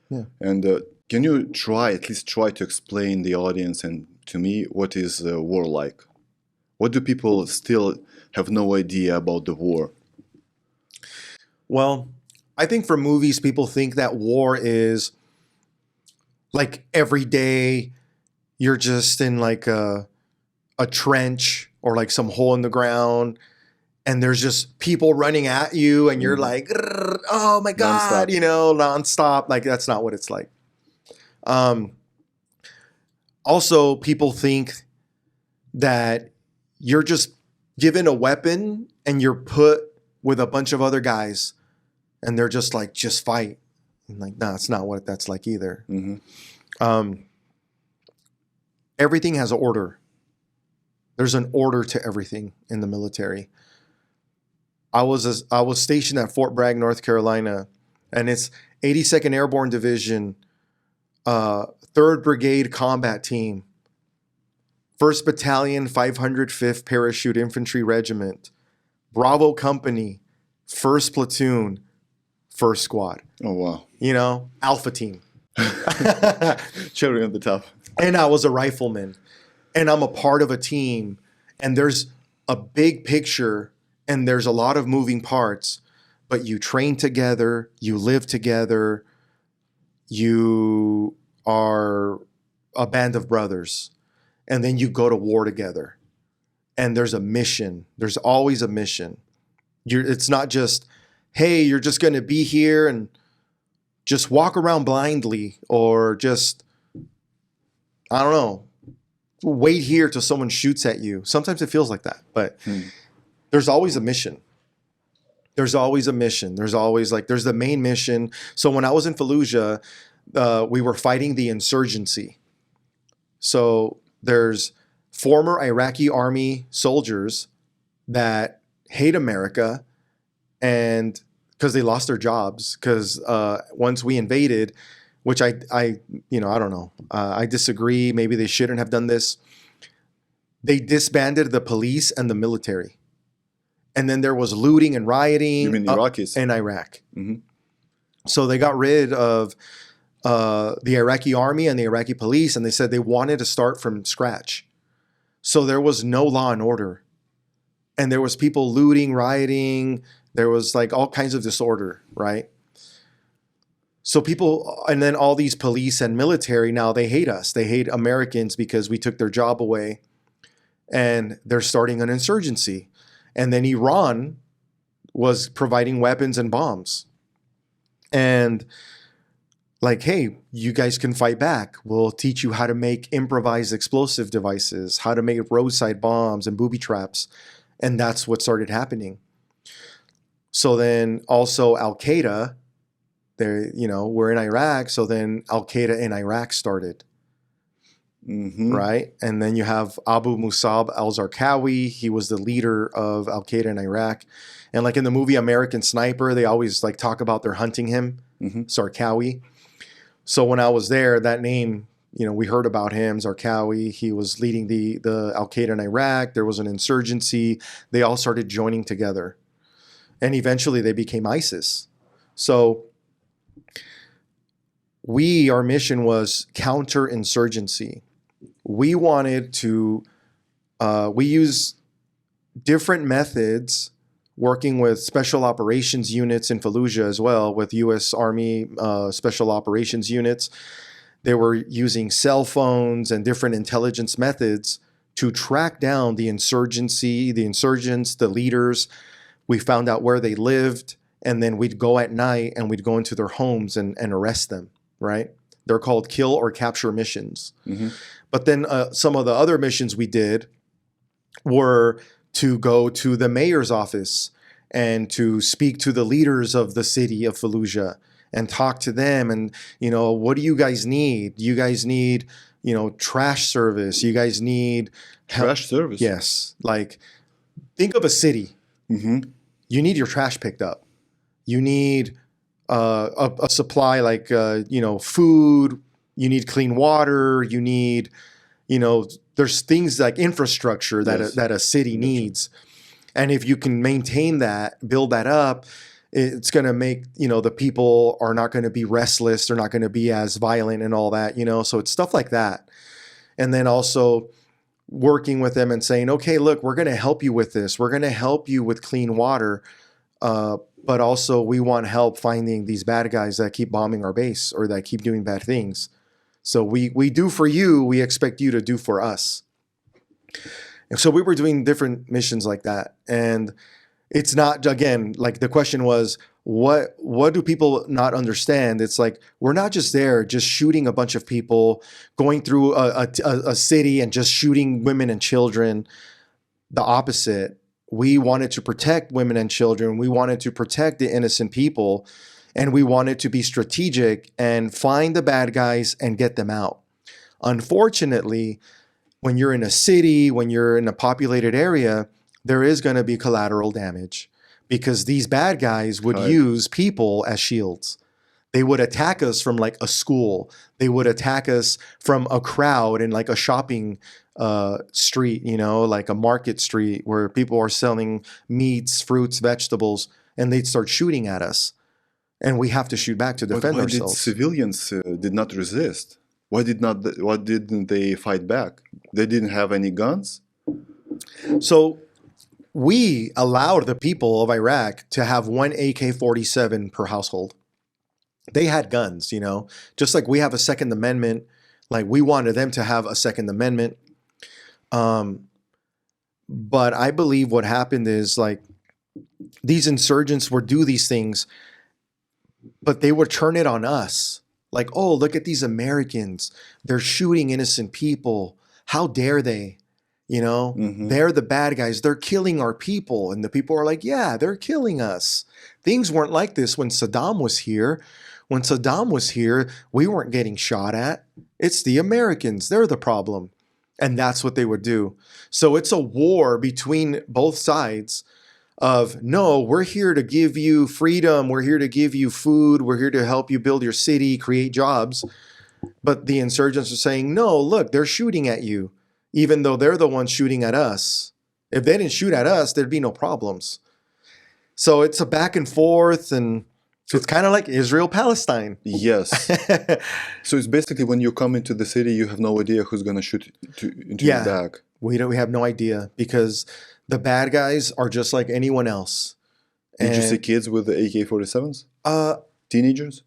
Yeah. And can you at least try to explain the audience and to me what is war like? What do people still have no idea about the war? Well, I think for movies, people think that war is like every day you're just in like a trench or like some hole in the ground, and there's just people running at you, and you're like, oh my God, nonstop. Like, that's not what it's like. Also, people think that you're just given a weapon and you're put with a bunch of other guys, and they're just like, just fight. And like, no, it's not what that's like either. Mm-hmm. Everything has order. There's an order to everything in the military. I was stationed at Fort Bragg, North Carolina, and it's 82nd Airborne Division, 3rd Brigade Combat Team, 1st Battalion, 505th Parachute Infantry Regiment, Bravo Company, 1st Platoon, 1st Squad. Oh, wow. Alpha Team. Cherry on the top. And I was a rifleman, and I'm a part of a team, and there's a big picture, and there's a lot of moving parts, but you train together, you live together, you are a band of brothers, and then you go to war together. And there's a mission. There's always a mission. It's not just, hey, you're just going to be here and just walk around blindly, or just, I don't know, wait here till someone shoots at you. Sometimes it feels like that, but there's always a mission. There's always a mission. There's always there's the main mission. So when I was in Fallujah, we were fighting the insurgency. So there's former Iraqi army soldiers that hate America, and because they lost their jobs, because once we invaded, which I don't know, I disagree. Maybe they shouldn't have done this. They disbanded the police and the military, and then there was looting and rioting. You mean Iraqis? In Iraq. Mm-hmm. So they got rid of the Iraqi army and the Iraqi police, and they said they wanted to start from scratch. So there was no law and order, and there was people looting, rioting. There was like all kinds of disorder, right? So people, and then all these police and military, now they hate us. They hate Americans because we took their job away, and they're starting an insurgency. And then Iran was providing weapons and bombs. And like, hey, you guys can fight back. We'll teach you how to make improvised explosive devices, how to make roadside bombs and booby traps. And that's what started happening. So then also Al-Qaeda, we're in Iraq. So then Al-Qaeda in Iraq started. Mm-hmm. Right? And then you have Abu Musab al-Zarqawi. He was the leader of Al-Qaeda in Iraq. And like in the movie American Sniper, they always like talk about they're hunting him, Zarqawi. So when I was there, that name, we heard about him, Zarqawi. He was leading the Al-Qaeda in Iraq. There was an insurgency. They all started joining together. And eventually they became ISIS. So our mission was counterinsurgency. We wanted to, we use different methods working with special operations units in Fallujah as well, with U.S. Army special operations units. They were using cell phones and different intelligence methods to track down the insurgency, the insurgents, the leaders. We found out where they lived, and then we'd go at night and we'd go into their homes and arrest them, right? They're called kill or capture missions. Mm-hmm. But then some of the other missions we did were to go to the mayor's office and to speak to the leaders of the city of Fallujah and talk to them. And, what do you guys need? You guys need, trash service. You guys need help. Trash service? Yes. Like, think of a city. Mm-hmm. You need your trash picked up. You need a supply like, food. You need clean water. You need, there's things like infrastructure that a city needs. And if you can maintain that, build that up, it's going to make, the people are not going to be restless. They're not going to be as violent and all that, so it's stuff like that. And then also working with them and saying, okay, look, we're going to help you with this. We're going to help you with clean water. But also we want help finding these bad guys that keep bombing our base or that keep doing bad things. So we do for you, we expect you to do for us. And so we were doing different missions like that. And it's not, again, like the question was, what do people not understand? It's like, we're not just there just shooting a bunch of people, going through a city and just shooting women and children. The opposite. We wanted to protect women and children. We wanted to protect the innocent people. And we wanted to be strategic and find the bad guys and get them out. Unfortunately, when you're in a city, when you're in a populated area, there is going to be collateral damage because these bad guys would use people as shields. They would attack us from like a school. They would attack us from a crowd in like a shopping street, like a market street where people are selling meats, fruits, vegetables, and they'd start shooting at us. And we have to shoot back to defend ourselves. Why did civilians did not resist? Why didn't they fight back? They didn't have any guns? So we allowed the people of Iraq to have one AK-47 per household. They had guns, just like we have a Second Amendment. Like we wanted them to have a Second Amendment. But I believe what happened is like these insurgents would do these things, but they would turn it on us. Like, oh, look at these Americans. They're shooting innocent people. How dare they? They're the bad guys. They're killing our people. And the people are like, yeah, they're killing us. Things weren't like this when Saddam was here. When Saddam was here, we weren't getting shot at. It's the Americans. They're the problem. And that's what they would do. So it's a war between both sides of, no, we're here to give you freedom. We're here to give you food. We're here to help you build your city, create jobs. But the insurgents are saying, no, look, they're shooting at you, even though they're the ones shooting at us. If they didn't shoot at us, there'd be no problems. So it's a back and forth, and it's kind of like Israel-Palestine. Yes. So it's basically when you come into the city, you have no idea who's going to shoot into your back. We have no idea, because the bad guys are just like anyone else. Did you see kids with the AK-47s? Teenagers?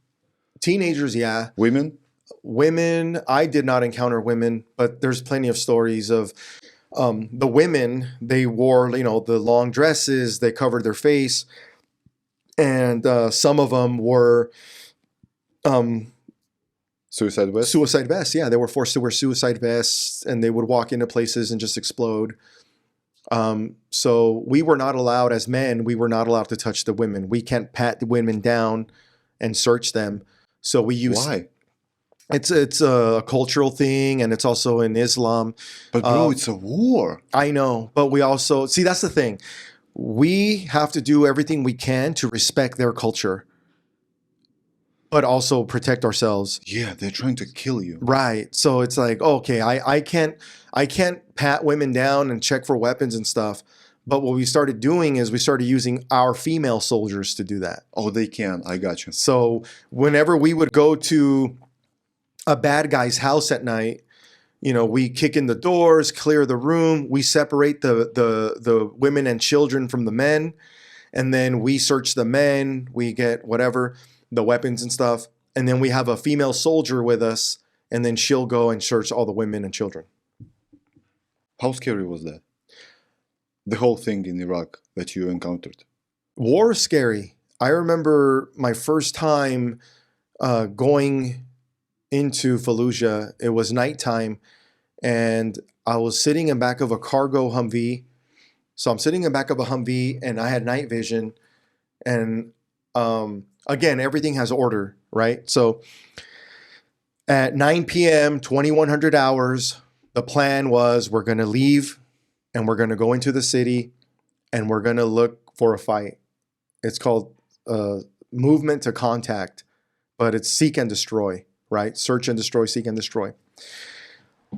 Teenagers, yeah. Women? I did not encounter women, but there's plenty of stories of the women. They wore, the long dresses. They covered their face. And some of them were suicide vests? Suicide vests, yeah. They were forced to wear suicide vests, and they would walk into places and just explode. So we were not allowed, as men, we were not allowed to touch the women. We can't pat the women down and search them. So we use... Why? It's a cultural thing, and it's also in Islam. But bro, it's a war. I know, but we also... See, that's the thing. We have to do everything we can to respect their culture, but also protect ourselves. Yeah, they're trying to kill you. Right. So it's like, okay, I can't pat women down and check for weapons and stuff. But what we started doing is we started using our female soldiers to do that. Oh, they can. I got you. So whenever we would go to a bad guy's house at night, we kick in the doors, clear the room, we separate the women and children from the men, and then we search the men, we get whatever, the weapons and stuff, and then we have a female soldier with us, and then she'll go and search all the women and children. How scary was that? The whole thing in Iraq that you encountered? War is scary. I remember my first time going into Fallujah. It was nighttime, and I was sitting in back of a cargo Humvee. So I'm sitting in back of a Humvee, and I had night vision. And again, everything has order, right? So at 9 p.m., 2100 hours, the plan was we're going to leave, and we're going to go into the city, and we're going to look for a fight. It's called movement to contact, but it's seek and destroy. Right? Search and destroy, seek and destroy.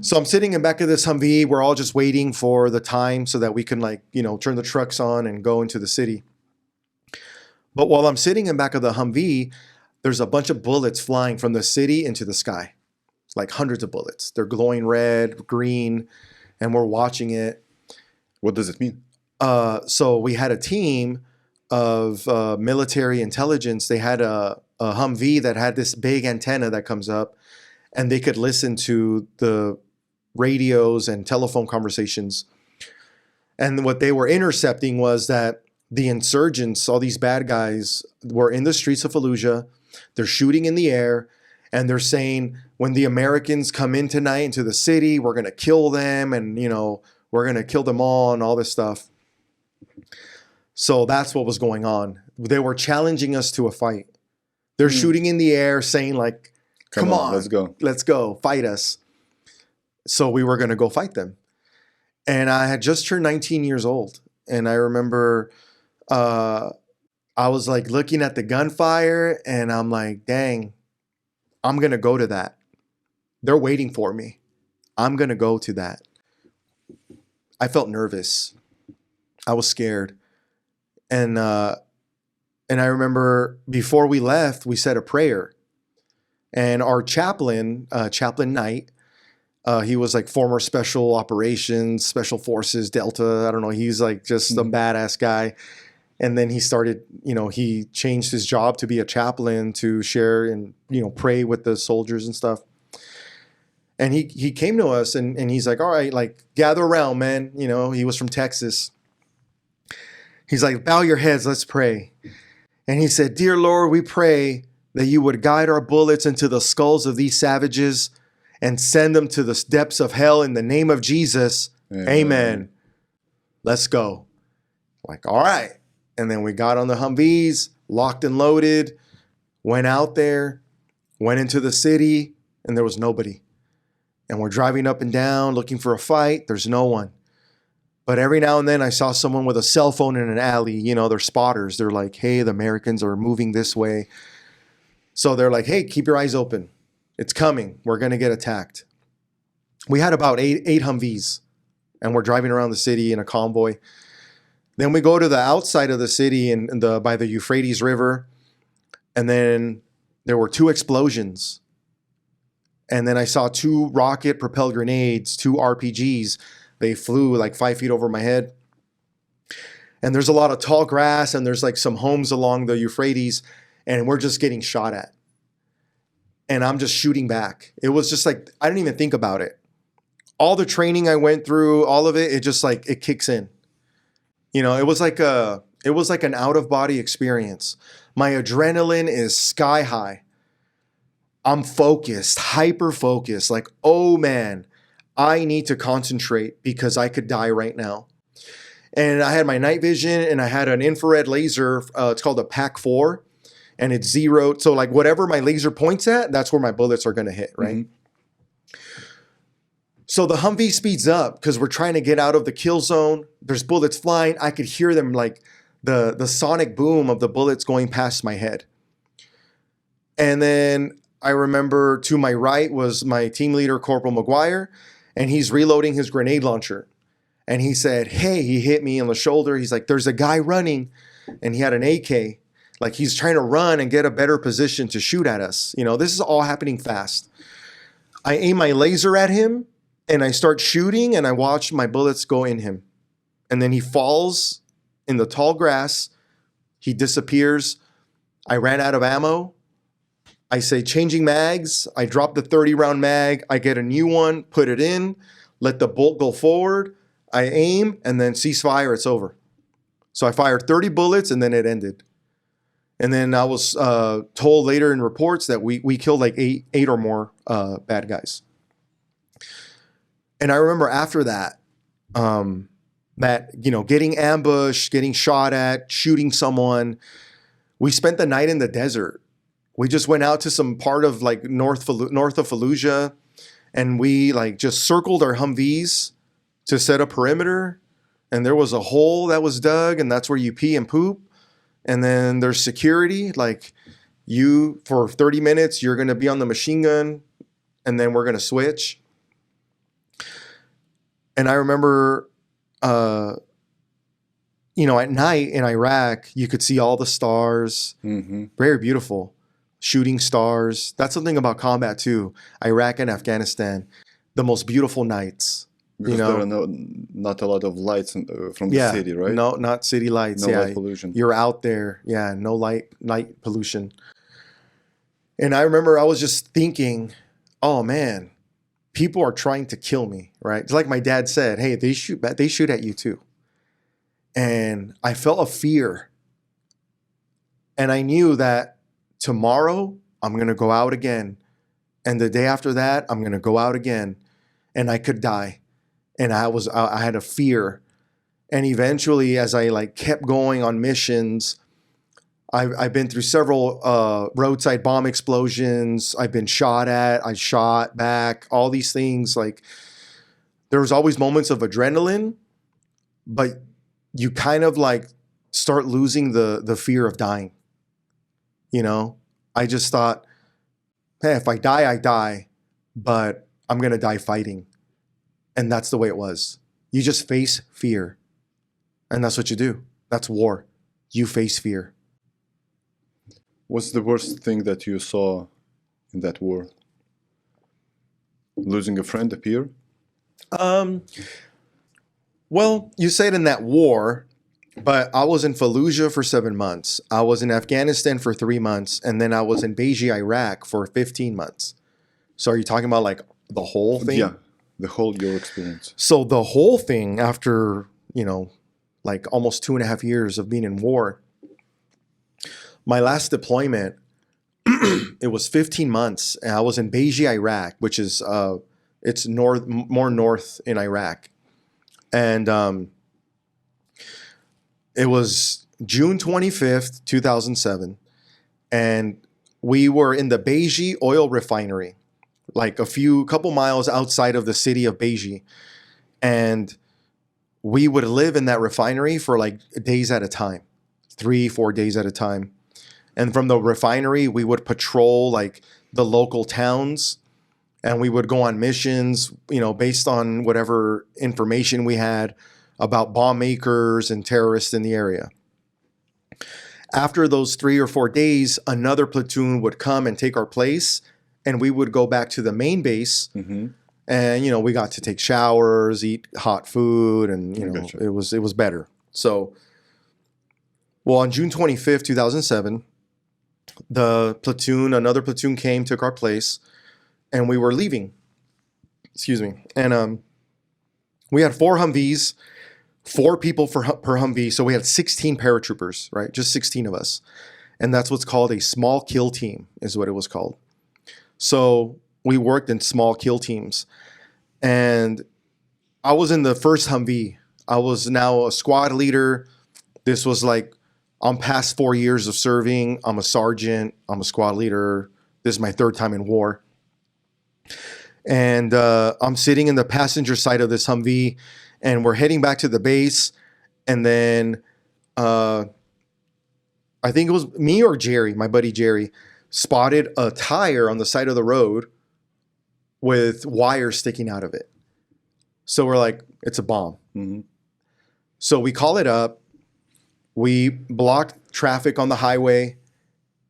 So I'm sitting in back of this Humvee. We're all just waiting for the time so that we can turn the trucks on and go into the city. But while I'm sitting in back of the Humvee, there's a bunch of bullets flying from the city into the sky, like hundreds of bullets. They're glowing red, green, and we're watching it. What does it mean? So we had a team of military intelligence. They had a Humvee that had this big antenna that comes up, and they could listen to the radios and telephone conversations. And what they were intercepting was that the insurgents, all these bad guys, were in the streets of Fallujah. They're shooting in the air, and they're saying, when the Americans come in tonight into the city, we're going to kill them, and we're going to kill them all, and all this stuff. So that's what was going on. They were challenging us to a fight. They're shooting in the air, saying like, come on, let's go, fight us. So we were going to go fight them. And I had just turned 19 years old. And I remember I was like looking at the gunfire, and I'm like, dang, I'm going to go to that. They're waiting for me. I'm going to go to that. I felt nervous. I was scared. And I remember before we left, we said a prayer. And our chaplain, Chaplain Knight, he was like former special operations, special forces, Delta. I don't know. He's like just a badass guy. And then he started, he changed his job to be a chaplain to share and, pray with the soldiers and stuff. And he came to us and he's like, all right, like gather around, man. He was from Texas. He's like, bow your heads, let's pray. And he said, dear Lord, we pray that you would guide our bullets into the skulls of these savages and send them to the depths of hell in the name of Jesus. Amen. Let's go. Like, all right. And then we got on the Humvees, locked and loaded, went out there, went into the city, and there was nobody. And we're driving up and down looking for a fight. There's no one. But every now and then I saw someone with a cell phone in an alley. You know, they're spotters. They're like, hey, the Americans are moving this way. So they're like, hey, keep your eyes open. It's coming. We're going to get attacked. We had about eight Humvees, and we're driving around the city in a convoy. Then we go to the outside of the city by the Euphrates River, and then there were 2 explosions. And then I saw 2 rocket-propelled grenades, 2 RPGs. They flew like 5 feet over my head. And there's a lot of tall grass, and there's like some homes along the Euphrates, and we're just getting shot at. And I'm just shooting back. It was just like, I didn't even think about it. All the training I went through, all of it, it just like, it kicks in. You know, it was like an out-of-body experience. My adrenaline is sky high. I'm focused, hyper-focused, like, oh man, I need to concentrate because I could die right now. And I had my night vision, and I had an infrared laser. It's called a PAC-4, and it's zeroed. So like whatever my laser points at, that's where my bullets are going to hit, right? Mm-hmm. So the Humvee speeds up because we're trying to get out of the kill zone. There's bullets flying. I could hear them, like the sonic boom of the bullets going past my head. And then I remember to my right was my team leader, Corporal McGuire, and he's reloading his grenade launcher. And he said, hey, he hit me in the shoulder. He's like, there's a guy running, and he had an AK. Like, he's trying to run and get a better position to shoot at us. You know, this is all happening fast. I aim my laser at him, and I start shooting, and I watch my bullets go in him. And then he falls in the tall grass. He disappears. I ran out of ammo. I say, changing mags. I drop the 30-round mag. I get a new one, put it in, let the bolt go forward. I aim, and then ceasefire, it's over. So I fired 30 bullets, and then it ended. And then I was told later in reports that we killed like eight or more bad guys. And I remember after that, getting ambushed, getting shot at, shooting someone. We spent the night in the desert. We just went out to some part of like north of Fallujah, and we like just circled our Humvees to set a perimeter. And there was a hole that was dug, and that's where you pee and poop. And then there's security, like you for 30 minutes, you're going to be on the machine gun, and then we're going to switch. And I remember, at night in Iraq, you could see all the stars. Mm-hmm. Very beautiful. Shooting stars. That's something about combat too. Iraq and Afghanistan, the most beautiful nights. Because there are not a lot of lights from the city, right? No, not city lights. No light pollution. You're out there. Yeah, no light pollution. And I remember I was just thinking, oh man, people are trying to kill me, right? It's like my dad said, hey, they shoot at you too. And I felt a fear. And I knew that tomorrow I'm going to go out again. And the day after that, I'm going to go out again. And I could die. And I had a fear. And eventually, as I kept going on missions, I've been through several roadside bomb explosions. I've been shot at. I shot back. All these things. Like, there was always moments of adrenaline, but you kind of start losing the fear of dying. I just thought, hey, if I die, I die, but I'm gonna die fighting. And that's the way it was. You just face fear. And that's what you do. That's war. You face fear. What's the worst thing that you saw in that war? Losing a friend, a peer? Well, you said in that war, but I was in Fallujah for 7 months. I was in Afghanistan for 3 months. And then I was in Benghazi, Iraq for 15 months. So are you talking about the whole thing? Yeah. The whole your experience. So the whole thing after, almost 2.5 years of being in war, my last deployment, it was 15 months. And I was in Benghazi, Iraq, which is, it's more north in Iraq. And it was June 25th, 2007. And we were in the Benghazi oil refinery. like couple miles outside of the city of Beiji. And we would live in that refinery for like days at a time, 3-4 days at a time. And from the refinery, we would patrol like the local towns, and we would go on missions, based on whatever information we had about bomb makers and terrorists in the area. After those 3 or 4 days, another platoon would come and take our place, and we would go back to the main base. Mm-hmm. And we got to take showers, eat hot food, and Gotcha. it was better. So, well, on June 25th, 2007, another platoon came, took our place, and we were leaving. Excuse me. And we had 4 Humvees, 4 people per Humvee, so we had 16 paratroopers, right? Just 16 of us. And that's what's called a small kill team, is what it was called. So we worked in small kill teams. And I was in the first Humvee. I was now a squad leader. This was like, I'm past 4 years of serving. I'm a sergeant. I'm a squad leader. This is my 3rd time in war. And I'm sitting in the passenger side of this Humvee, and we're heading back to the base. And then I think it was me or Jerry, my buddy Jerry, spotted a tire on the side of the road with wires sticking out of it. So we're like, it's a bomb. Mm-hmm. So we call it up. We blocked traffic on the highway.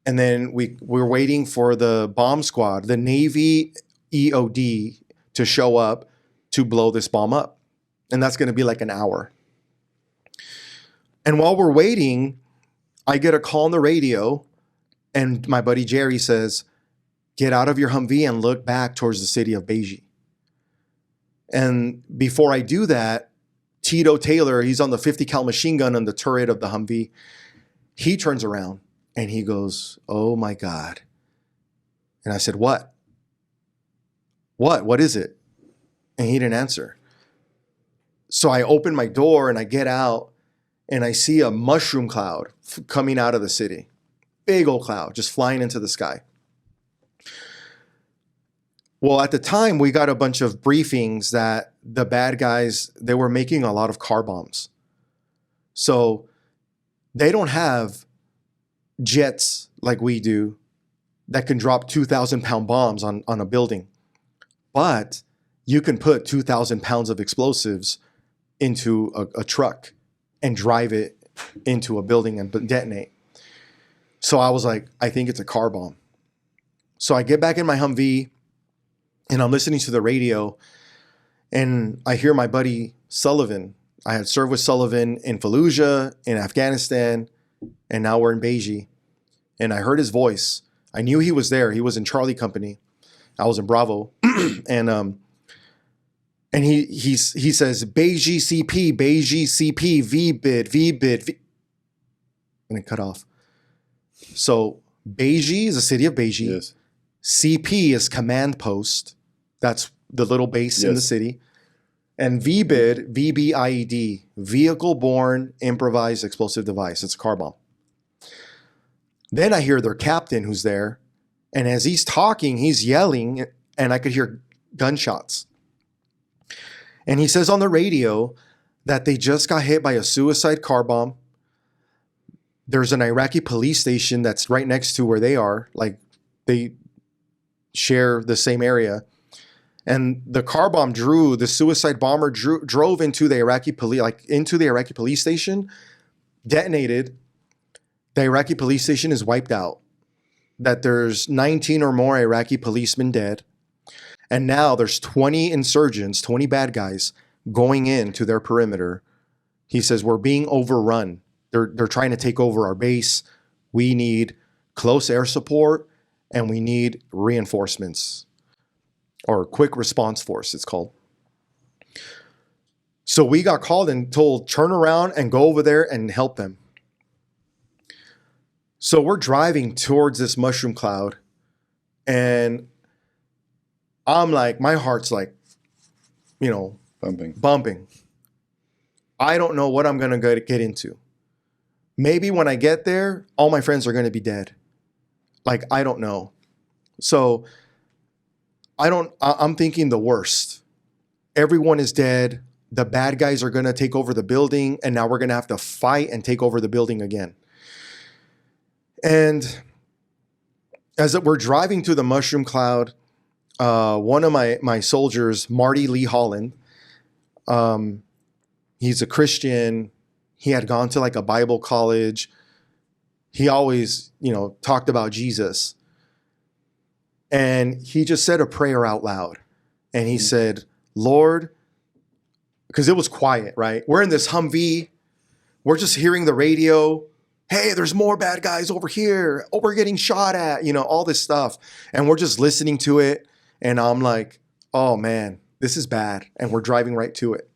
And then we're waiting for the bomb squad, the Navy EOD, to show up to blow this bomb up. And that's going to be like an hour. And while we're waiting, I get a call on the radio, and my buddy Jerry says, get out of your Humvee and look back towards the city of Beiji. And before I do that, Tito Taylor, he's on the 50 cal machine gun on the turret of the Humvee. He turns around and he goes, oh my God. And I said, what? What is it? And he didn't answer. So I open my door and I get out, and I see a mushroom cloud coming out of the city. Big old cloud just flying into the sky. Well, at the time, we got a bunch of briefings that the bad guys, they were making a lot of car bombs. So they don't have jets like we do that can drop 2,000-pound bombs on a building. But you can put 2,000 pounds of explosives into a truck and drive it into a building and detonate. So I was like, I think it's a car bomb. So I get back in my Humvee, and I'm listening to the radio, and I hear my buddy Sullivan. I had served with Sullivan in Fallujah, in Afghanistan, and now we're in Beiji. And I heard his voice. I knew he was there. He was in Charlie Company. I was in Bravo. And he says, Beiji CP, VBID. And it cut off. So Beiji is the city of Beiji. Yes. CP is command post. That's the little base in the Yes. city. And VBID, VBIED, vehicle borne improvised explosive device. It's a car bomb. Then I hear their captain who's there. And as he's talking, he's yelling, and I could hear gunshots. And he says on the radio that they just got hit by a suicide car bomb. There's an Iraqi police station that's right next to where they are. Like, they share the same area. And the car bomb the suicide bomber drove into the Iraqi police station, detonated. The Iraqi police station is wiped out. That there's 19 or more Iraqi policemen dead. And now there's 20 insurgents, 20 bad guys going into their perimeter. He says, we're being overrun. They're trying to take over our base. We need close air support, and we need reinforcements, or quick response force, it's called. So we got called and told, turn around and go over there and help them. So we're driving towards this mushroom cloud, and I'm like, my heart's like, bumping. I don't know what I'm going to get into. Maybe when I get there, all my friends are going to be dead. Like, I don't know. So I'm thinking the worst. Everyone is dead. The bad guys are going to take over the building, and now we're going to have to fight and take over the building again. And as we're driving through the mushroom cloud, one of my soldiers, Marty Lee Holland, he's a Christian. He had gone to like a Bible college. He always, talked about Jesus. And he just said a prayer out loud. And he said, Lord, because it was quiet, right? We're in this Humvee. We're just hearing the radio. Hey, there's more bad guys over here. Oh, we're getting shot at, all this stuff. And we're just listening to it. And I'm like, oh man, this is bad. And we're driving right to it.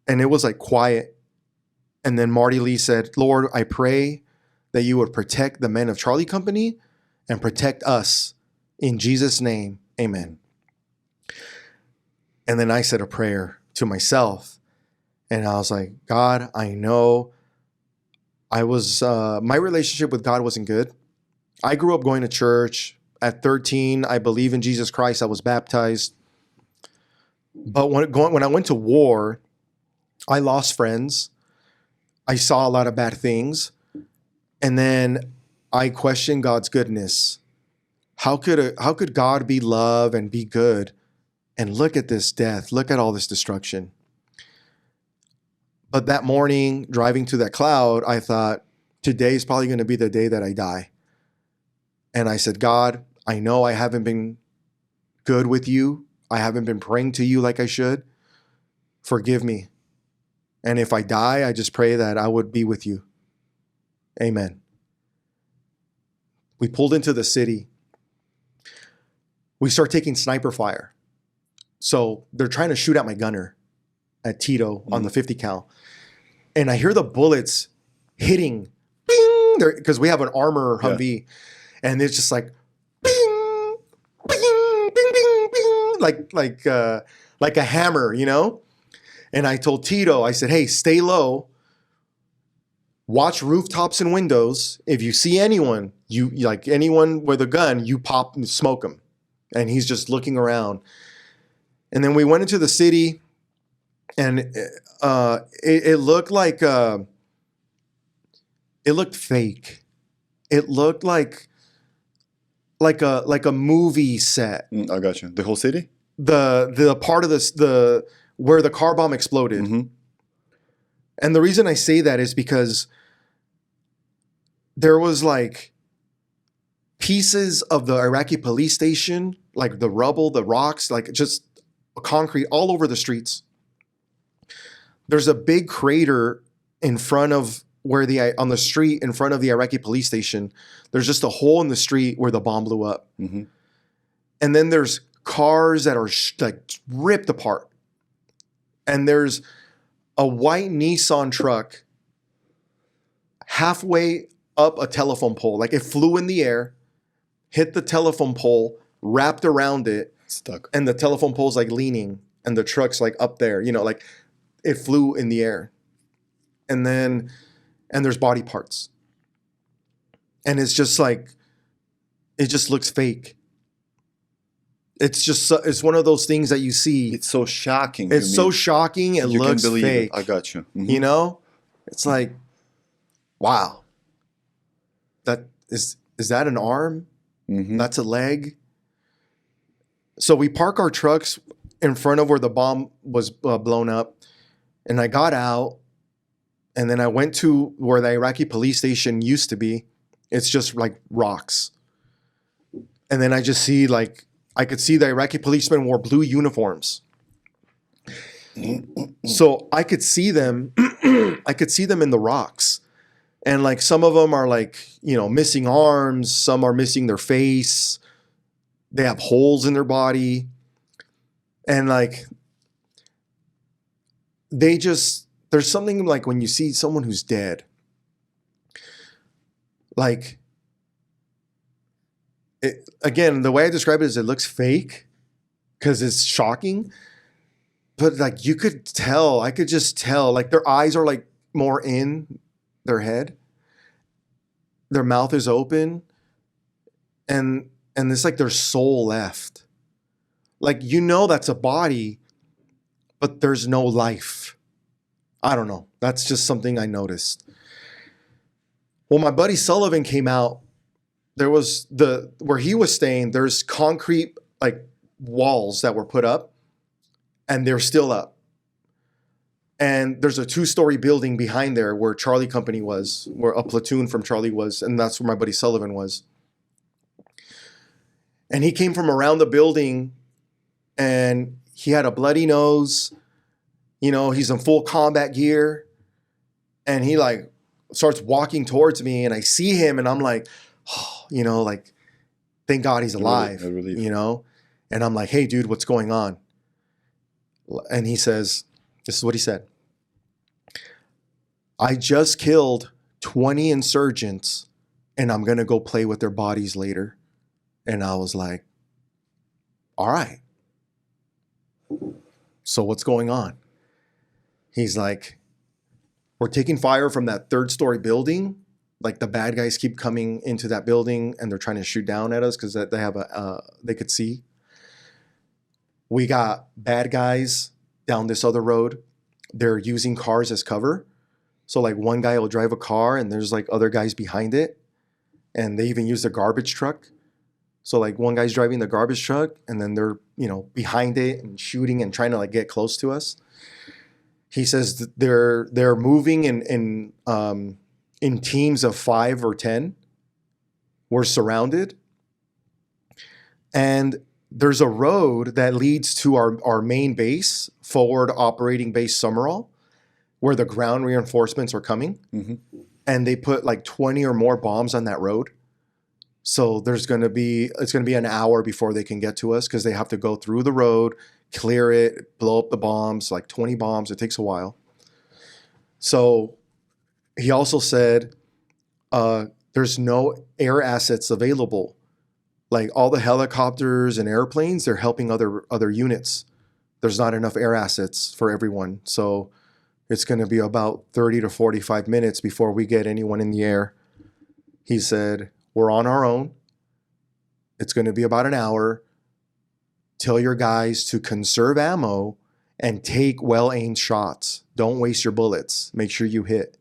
And it was like quiet. And then Marty Lee said, Lord, I pray that you would protect the men of Charlie Company and protect us. In Jesus' name, amen. And then I said a prayer to myself. And I was like, God, I know my relationship with God wasn't good. I grew up going to church. At 13, I believe in Jesus Christ. I was baptized. But when I went to war, I lost friends. I saw a lot of bad things. And then I questioned God's goodness. How could God be love and be good? And look at this death. Look at all this destruction. But that morning, driving to that cloud, I thought, today's probably going to be the day that I die. And I said, God, I know I haven't been good with you. I haven't been praying to you like I should. Forgive me. And if I die, I just pray that I would be with you. Amen. We pulled into the city. We start taking sniper fire. So they're trying to shoot at my gunner at Tito on the 50 cal. And I hear the bullets hitting, bing, because we have an armor Humvee. Yeah. And it's just like, bing, bing, bing, bing, bing, like a hammer, And I told Tito, I said, hey, stay low. Watch rooftops and windows. If you see anyone, anyone with a gun, you pop and smoke them. And he's just looking around. And then we went into the city, and it looked like it looked fake. It looked like a movie set. I got you. The whole city? The part of the where the car bomb exploded. Mm-hmm. And the reason I say that is because there was like pieces of the Iraqi police station, like the rubble, the rocks, like just concrete all over the streets. There's a big crater in front of on the street in front of the Iraqi police station. There's just a hole in the street where the bomb blew up. Mm-hmm. And then there's cars that are like ripped apart. And there's a white Nissan truck halfway up a telephone pole. Like it flew in the air, hit the telephone pole, wrapped around it, stuck. And the telephone pole's like leaning and the truck's like up there, like it flew in the air. And there's body parts. And it's just like, it just looks fake. It's one of those things that you see. It's so shocking. It's so shocking. It looks fake. I got you. Mm-hmm. It's like, wow. That is that an arm? Mm-hmm. That's a leg. So we park our trucks in front of where the bomb was blown up. And I got out. And then I went to where the Iraqi police station used to be. It's just like rocks. And then I just see I could see the Iraqi policemen wore blue uniforms. So I could see them. I could see them in the rocks. And like some of them are missing arms. Some are missing their face. They have holes in their body. And there's something like when you see someone who's dead, again, the way I describe it is it looks fake because it's shocking, but you could tell, I could just tell, their eyes are more in their head. Their mouth is open and and it's like there's soul left. Like, you know, that's a body, but there's no life. I don't know. That's just something I noticed. Well, my buddy Sullivan came out. There was where he was staying, there's concrete like walls that were put up, and they're still up. And there's a 2-story building behind there where Charlie Company was, where a platoon from Charlie was, and that's where my buddy Sullivan was. And he came from around the building, and he had a bloody nose. You know, he's in full combat gear, and he like starts walking towards me, and I see him, and I'm like, oh, you know, like, thank God he's alive, you know? And I'm like, hey, dude, what's going on? And he says, this is what he said. I just killed 20 insurgents, and I'm going to go play with their bodies later. And I was like, all right. So what's going on? He's like, we're taking fire from that 3rd-story building. Like, the bad guys keep coming into that building, and they're trying to shoot down at us because they have they could see. We got bad guys down this other road. They're using cars as cover. So like, one guy will drive a car, and there's like other guys behind it, and they even use the garbage truck. So like, one guy's driving the garbage truck, and then they're, you know, behind it and shooting and trying to like get close to us. He says they're moving in teams of 5 or 10. We're surrounded, and there's a road that leads to our main base, forward operating base Summerall, where the ground reinforcements are coming. Mm-hmm. And they put like 20 or more bombs on that road. So it's going to be an hour before they can get to us, because they have to go through the road, clear it, blow up the bombs, like 20 bombs. It takes a while. So he also said there's no air assets available. Like, all the helicopters and airplanes, they're helping other units. There's not enough air assets for everyone. So it's going to be about 30 to 45 minutes before we get anyone in the air. He said, we're on our own. It's going to be about an hour. Tell your guys to conserve ammo and take well-aimed shots. Don't waste your bullets. Make sure you hit.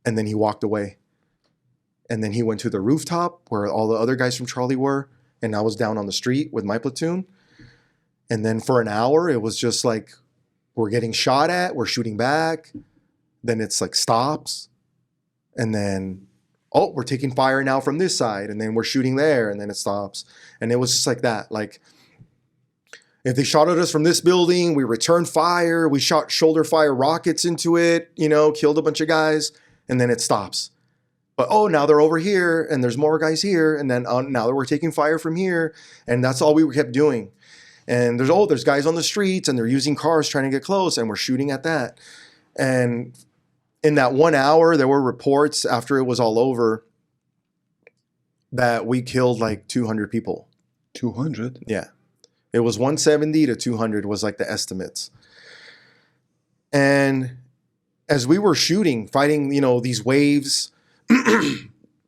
And then he walked away. And then he went to the rooftop where all the other guys from Charlie were, and I was down on the street with my platoon. And then for an hour, it was just like, we're getting shot at, we're shooting back. Then it's like stops. And then, oh, we're taking fire now from this side. And then we're shooting there, and then it stops. And it was just like that. Like, if they shot at us from this building, we returned fire. We shot shoulder fire rockets into it, you know, killed a bunch of guys, and then it stops. But, oh, now they're over here, and there's more guys here, and then now that we're taking fire from here, and that's all we kept doing. And there's guys on the streets, and they're using cars trying to get close, and we're shooting at that. And in that 1 hour, there were reports after it was all over that we killed like 200 people. 200? Yeah. It was 170 to 200 was like the estimates. And as we were shooting, fighting, you know, these waves,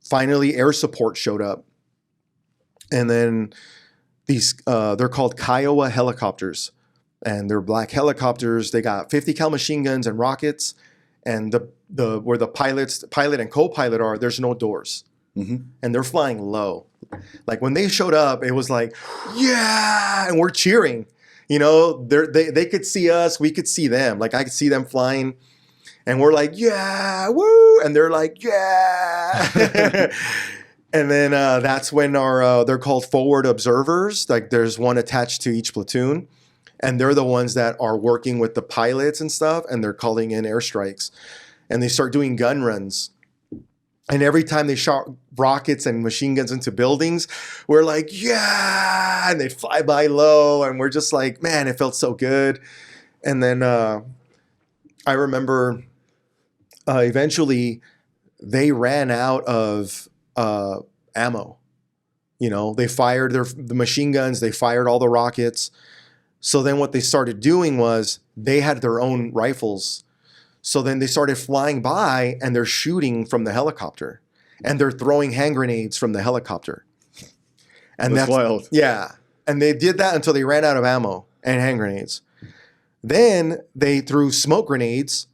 finally air support showed up. And then these, they're called Kiowa helicopters. And they're black helicopters. They got 50 cal machine guns and rockets. And where the pilot and co-pilot are, there's no doors. Mm-hmm. And they're flying low. Like, when they showed up, it was like, yeah, and we're cheering. You know, they could see us, we could see them. Like, I could see them flying, and we're like, yeah, woo, and they're like, yeah. And then that's when they're called forward observers. Like, there's one attached to each platoon, and they're the ones that are working with the pilots and stuff, and they're calling in airstrikes, and they start doing gun runs. And every time they shot rockets and machine guns into buildings, we're like, yeah, and they fly by low, and we're just like, man, it felt so good. And then I remember eventually they ran out of ammo. You know, they fired the machine guns, they fired all the rockets. So then what they started doing was they had their own rifles. So then they started flying by, and they're shooting from the helicopter, and they're throwing hand grenades from the helicopter. And That's wild. Yeah. And they did that until they ran out of ammo and hand grenades. Then they threw smoke grenades,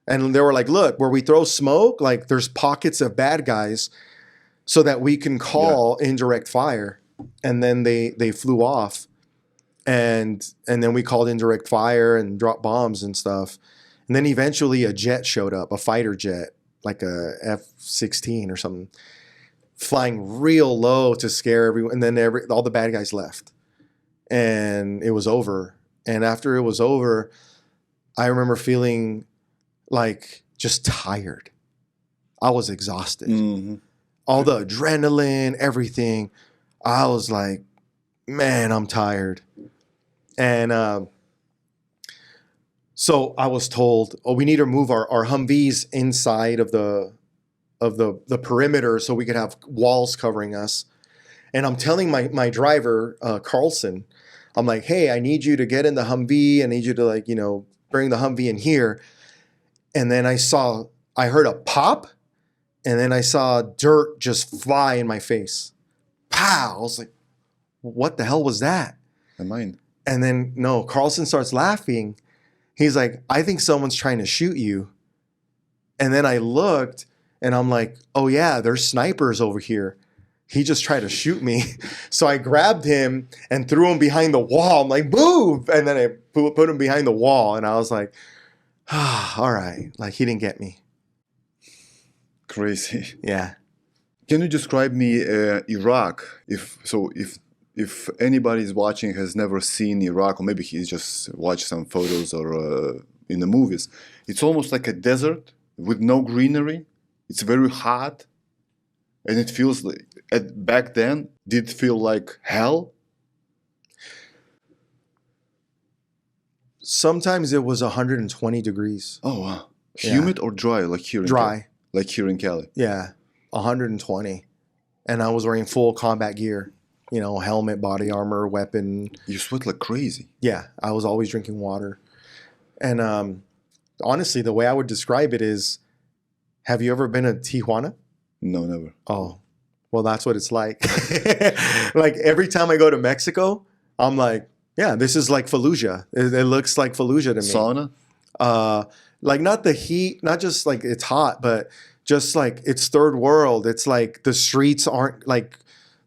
and they were like, look, where we throw smoke, like there's pockets of bad guys so that we can call indirect fire. And then they flew off. And then we called indirect fire and dropped bombs and stuff. And then eventually a jet showed up, a fighter jet, like a F-16 or something, flying real low to scare everyone. And then all the bad guys left. And it was over. And after it was over, I remember feeling like just tired. I was exhausted. Mm-hmm. All the adrenaline, everything. I was like, man, I'm tired. And so I was told, oh, we need to move our Humvees inside of the perimeter so we could have walls covering us. And I'm telling my driver, Carlson, I'm like, hey, I need you to get in the Humvee. I need you to bring the Humvee in here. And then I heard a pop, and then I saw dirt just fly in my face. Pow! I was like, what the hell was that? Mine. And then, no, Carlson starts laughing. He's like, I think someone's trying to shoot you. And then I looked, and I'm like, oh yeah, there's snipers over here. He just tried to shoot me. So I grabbed him and threw him behind the wall. I'm like, move! And then I put him behind the wall. And I was like, all right. Like, he didn't get me. Crazy. Yeah. Can you describe me Iraq? If anybody's watching has never seen Iraq, or maybe he's just watched some photos or in the movies, it's almost like a desert with no greenery. It's very hot. And it feels like, back then, did it feel like hell? Sometimes it was 120 degrees. Oh, wow. Humid or dry, like here in Dry. Cali? Like here in Cali? Yeah, 120. And I was wearing full combat gear. Helmet, body armor, weapon. You sweat like crazy. Yeah, I was always drinking water. And honestly, the way I would describe it is, have you ever been to Tijuana? No, never. Oh, well, that's what it's like. Like every time I go to Mexico, I'm like, yeah, this is like Fallujah. It looks like Fallujah to me. Sauna? Like not the heat, not just like it's hot, but just like it's third world. It's like the streets aren't like,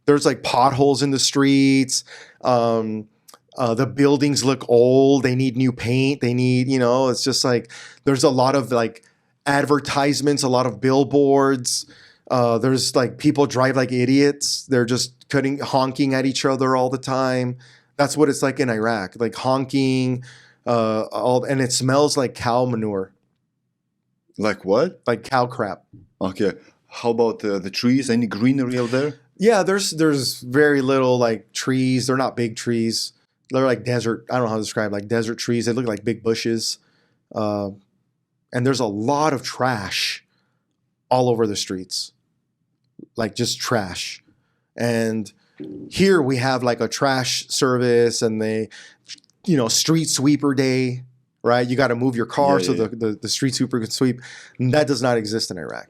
there's like potholes in the streets. The buildings look old. They need new paint. They need, it's just like, there's a lot of like advertisements, a lot of billboards. There's like people drive like idiots. They're just honking at each other all the time. That's what it's like in Iraq, like honking, and it smells like cow manure. Like what? Like cow crap. Okay. How about the trees? Any greenery out there? Yeah, there's very little like trees. They're not big trees. They're like desert. I don't know how to describe like desert trees. They look like big bushes. And there's a lot of trash all over the streets. Like just trash. And here we have like a trash service and street sweeper day, right? You got to move your car the street sweeper can sweep. And that does not exist in Iraq.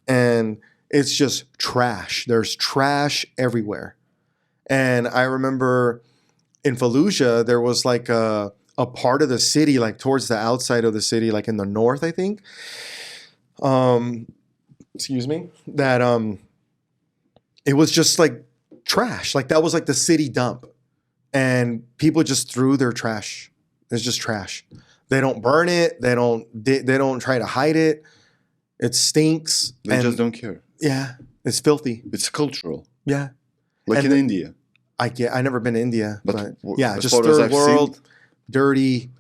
And it's just trash. There's trash everywhere. And I remember in Fallujah, there was like a part of the city, like towards the outside of the city, like in the north, I think. Excuse me. That it was just like trash. Like that was like the city dump. And people just threw their trash. It's just trash. They don't burn it. They don't try to hide it. It stinks. They just don't care. Yeah, it's filthy. It's cultural. Yeah. Like in India. I never been to India, but yeah, just far as third I've world, seen, dirty,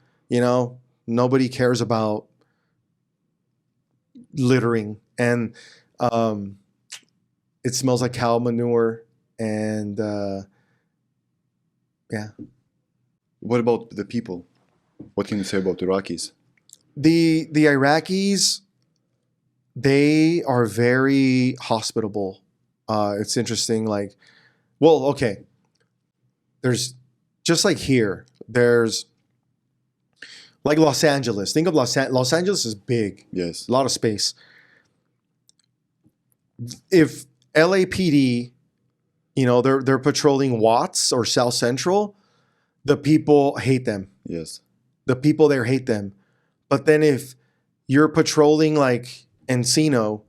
nobody cares about littering. And it smells like cow manure. And yeah. What about the people? What can you say about Iraqis? The Iraqis, they are very hospitable. It's interesting. Like, well, okay. There's just like here, there's like Los Angeles. Think of Los Angeles is big. Yes. A lot of space. If LAPD You know, they're patrolling Watts or South Central. The people hate them. Yes. The people there hate them. But then if you're patrolling like Encino,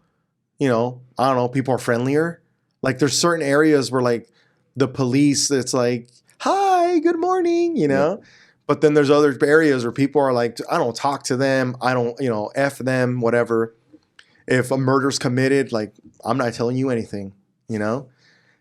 you know, I don't know, people are friendlier. Like there's certain areas where like the police, it's like, hi, good morning, you know. Yeah. But then there's other areas where people are like, I don't talk to them. I don't, you know, F them, whatever. If a murder's committed, like, I'm not telling you anything, you know?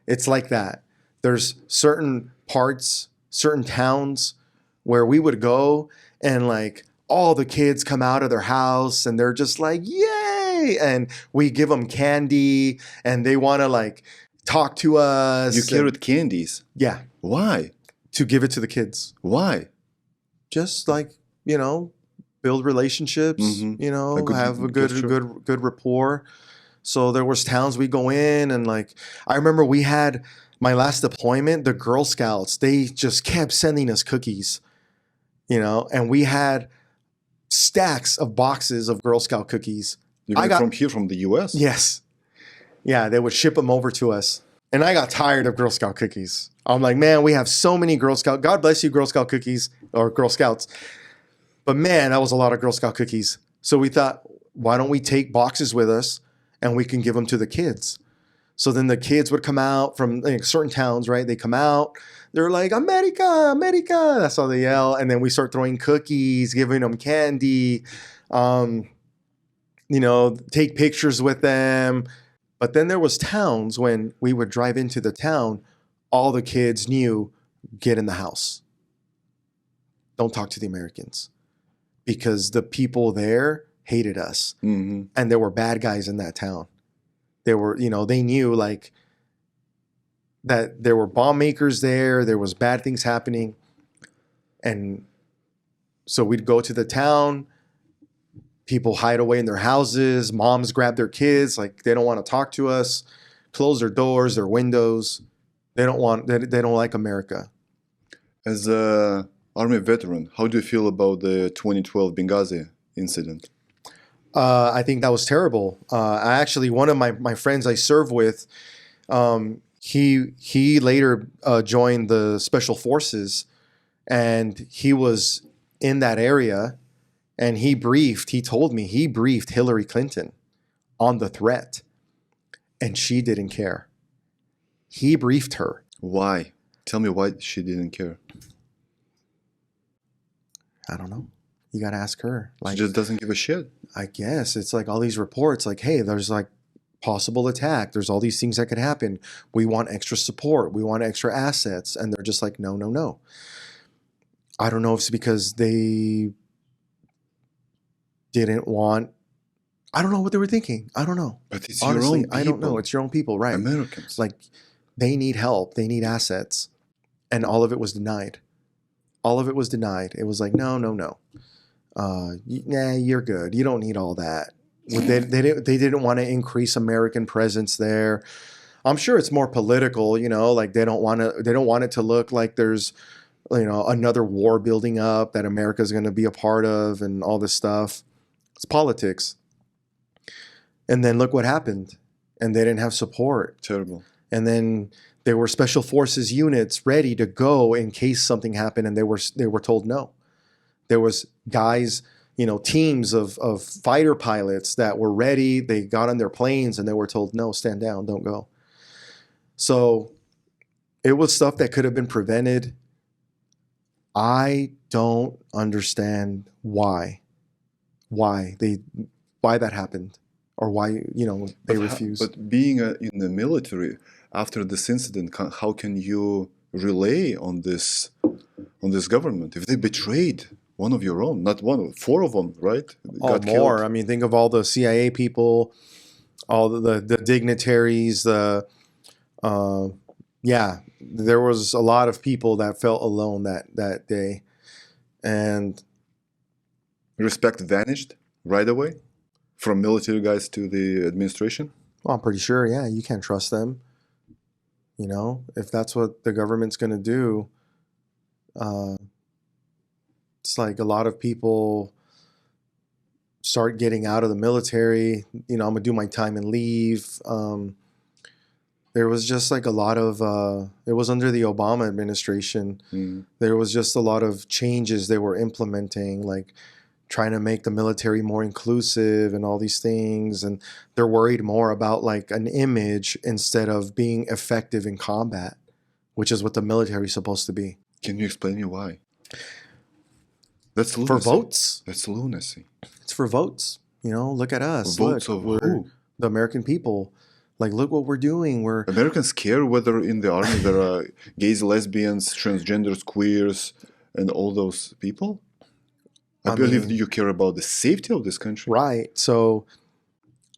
It's like that. There's certain parts, certain towns where we would go and like all the kids come out of their house and they're just like, yay! And we give them candy and they want to like talk to us. You carried candies? Yeah. Why? To give it to the kids. Why? Just like, you know, build relationships, you know, have a good rapport. So there was towns we go in and like, I remember we had my last deployment, the Girl Scouts, they just kept sending us cookies, you know, and we had stacks of boxes of Girl Scout cookies. You got from here, from the US? Yes. Yeah, they would ship them over to us. And I got tired of Girl Scout cookies. I'm like, man, we have so many Girl Scout. God bless you, Girl Scout cookies or Girl Scouts. But man, that was a lot of Girl Scout cookies. So we thought, why don't we take boxes with us and we can give them to the kids? So then the kids would come out from like, certain towns, right? They come out. They're like, America, America. That's how they yell. And then we start throwing cookies, giving them candy, you know, take pictures with them. But then there was towns when we would drive into the town, all the kids knew, get in the house. Don't talk to the Americans. Because the people there hated us. And there were bad guys in that town. There were, you know, they knew like that there were bomb makers there. There was bad things happening. And so we'd go to the town. People hide away in their houses. Moms grab their kids. Like they don't want to talk to us. Close their doors, their windows. They don't like America. As a Army veteran, how do you feel about the 2012 Benghazi incident? I think that was terrible. I actually, one of my friends I served with, he later joined the special forces, and he was in that area, and he told me he briefed Hillary Clinton on the threat, and she didn't care. He briefed her. Why? Tell me why she didn't care. I don't know. You got to ask her. Like, she just doesn't give a shit. I guess it's like all these reports like, hey, there's like possible attack. There's all these things that could happen. We want extra support. We want extra assets. And they're just like, no, no, no. I don't know if it's because they didn't want, I don't know what they were thinking. I don't know. But it's honestly, your own people. I don't know. It's your own people, right? Americans. Like they need help. They need assets. And all of it was denied. All of it was denied. It was like, no, no, no. Nah, you're good. You don't need all that. They didn't want to increase American presence there. I'm sure it's more political, you know, like they don't want it to look like there's, you know, another war building up that America's going to be a part of and all this stuff. It's politics. And then look what happened. And they didn't have support. Terrible. And then there were special forces units ready to go in case something happened, and they were told no. There was guys, you know, teams of fighter pilots that were ready. They got on their planes and they were told, no, stand down, don't go. So it was stuff that could have been prevented. I don't understand why that happened, or why, you know, they refused. But being in the military after this incident, how can you rely on this government if they betrayed one of your own? Not one, 4 of them, right? Oh, got more. killed. I mean, think of all the CIA people, all the dignitaries. Yeah, there was a lot of people that felt alone that day, and Respect vanished right away from military guys to the administration. well, I'm pretty sure. Yeah, you can't trust them. You know, if that's what the government's going to do, it's like a lot of people start getting out of the military. You know, I'm gonna do my time and leave. There was just like a lot of, it was under the Obama administration. Mm. There was just a lot of changes they were implementing, like trying to make the military more inclusive and all these things. And they're worried more about like an image instead of being effective in combat, which is what the military is supposed to be. Can you explain me why? That's lunacy. For votes. That's lunacy. It's for votes. You know, look at us. Votes Look, of we're who? the American people. Like, look what we're doing. We're Americans care whether in the army there are gays, lesbians, transgenders, queers, and all those people? I believe mean, you care about the safety of this country. right. So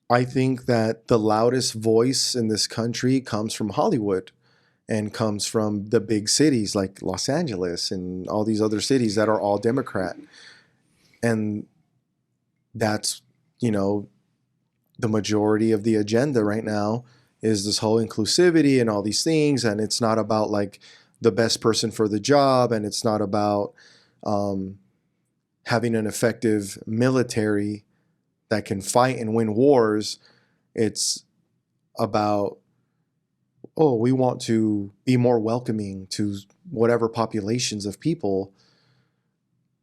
I think that the loudest voice in this country comes from Hollywood and comes from the big cities like Los Angeles and all these other cities that are all Democrat. And that's, you know, the majority of the agenda right now is this whole inclusivity and all these things. And it's not about like the best person for the job. And it's not about having an effective military that can fight and win wars. It's about, oh, we want to be more welcoming to whatever populations of people.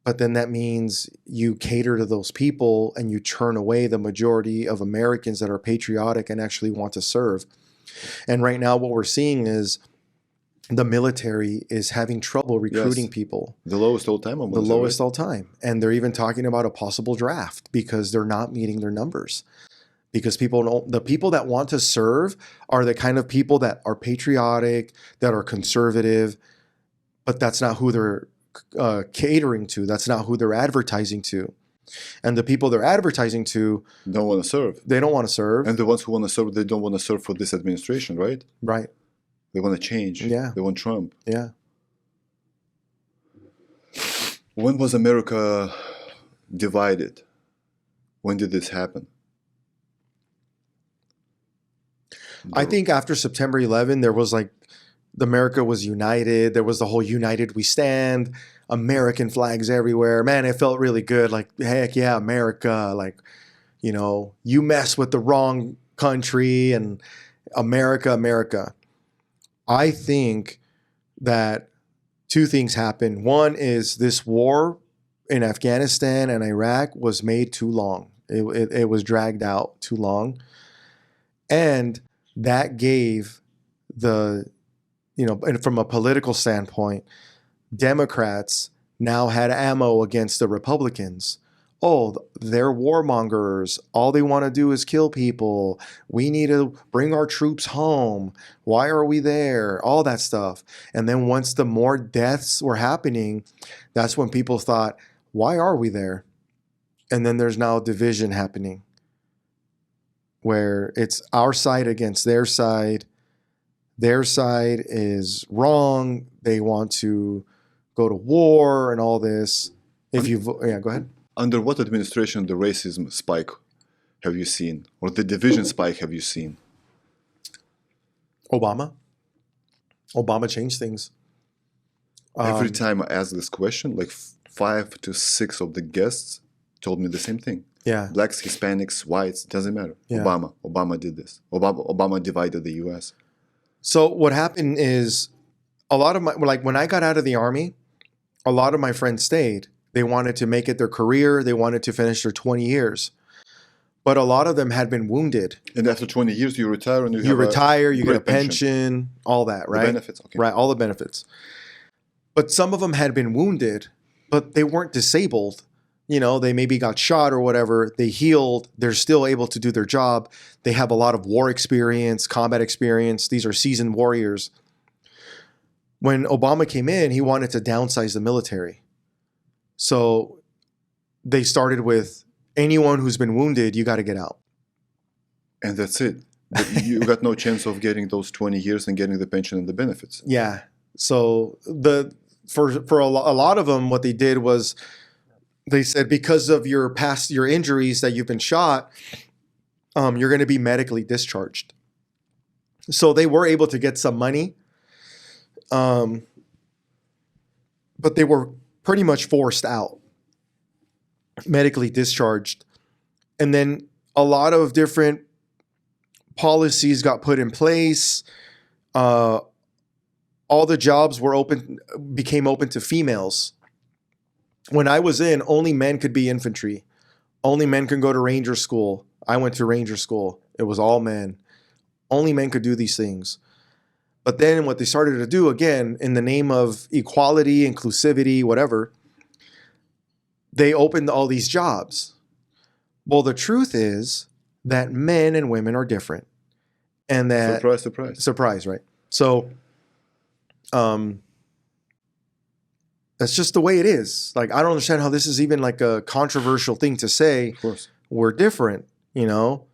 But then that means you cater to those people and you turn away the majority of Americans that are patriotic and actually want to serve. And right now what we're seeing is the military is having trouble recruiting people. The lowest all time. The lowest all time. And they're even talking about a possible draft because they're not meeting their numbers. Because people don't, the people that want to serve are the kind of people that are patriotic, that are conservative, but that's not who they're catering to. That's not who they're advertising to. And the people they're advertising to don't want to serve. They don't want to serve. And the ones who want to serve, they don't want to serve for this administration, right? Right. They want to change. Yeah. They want Trump. Yeah. When was America divided? When did this happen? I think after September 11, there was like, America was united. There was the whole United We Stand, American flags everywhere. Man, it felt really good. Like, heck yeah, America. Like, you know, you mess with the wrong country and America, America. I think that two things happened. One is this war in Afghanistan and Iraq was made too long. It was dragged out too long. And that gave the, you know, and from a political standpoint, Democrats now had ammo against the Republicans. Oh, they're warmongers. All they want to do is kill people. We need to bring our troops home. Why are we there? All that stuff. And then once the more deaths were happening, that's when people thought, why are we there? And then there's now division happening where it's our side against their side. Their side is wrong. They want to go to war and all this. If you, yeah, go ahead. Under what administration the racism spike have you seen? Or the division spike have you seen? Obama. Obama changed things. Every time I ask this question, like 5 to 6 of the guests told me the same thing. Yeah. Blacks, Hispanics, whites, doesn't matter. Yeah. Obama did this. Obama divided the U.S. So what happened is a lot of my, like when I got out of the army, a lot of my friends stayed. They wanted to make it their career. They wanted to finish their 20 years. But a lot of them had been wounded. And after 20 years, you retire and you retire, you get a pension, all that, right? The benefits, okay. Right, all the benefits. But some of them had been wounded, but they weren't disabled. You know, they maybe got shot or whatever. They healed. They're still able to do their job. They have a lot of war experience, combat experience. These are seasoned warriors. When Obama came in, he wanted to downsize the military. So they started with anyone who's been wounded, you got to get out. And that's it. But you got no chance of getting those 20 years and getting the pension and the benefits. Yeah. So for a lot of them, what they did was they said, because of your injuries that you've been shot, you're going to be medically discharged. So they were able to get some money, but they were pretty much forced out, medically discharged. And then a lot of different policies got put in place. All the jobs became open to females. When I was in, only men could be infantry. Only men could go to ranger school. I went to ranger school. It was all men. Only men could do these things. But then what they started to do, again, in the name of equality, inclusivity, whatever, they opened all these jobs. Well, the truth is that men and women are different. And that... Surprise, surprise. Surprise, right? So, that's just the way it is. Like, I don't understand how this is even like a controversial thing to say. Of course. We're different, you know?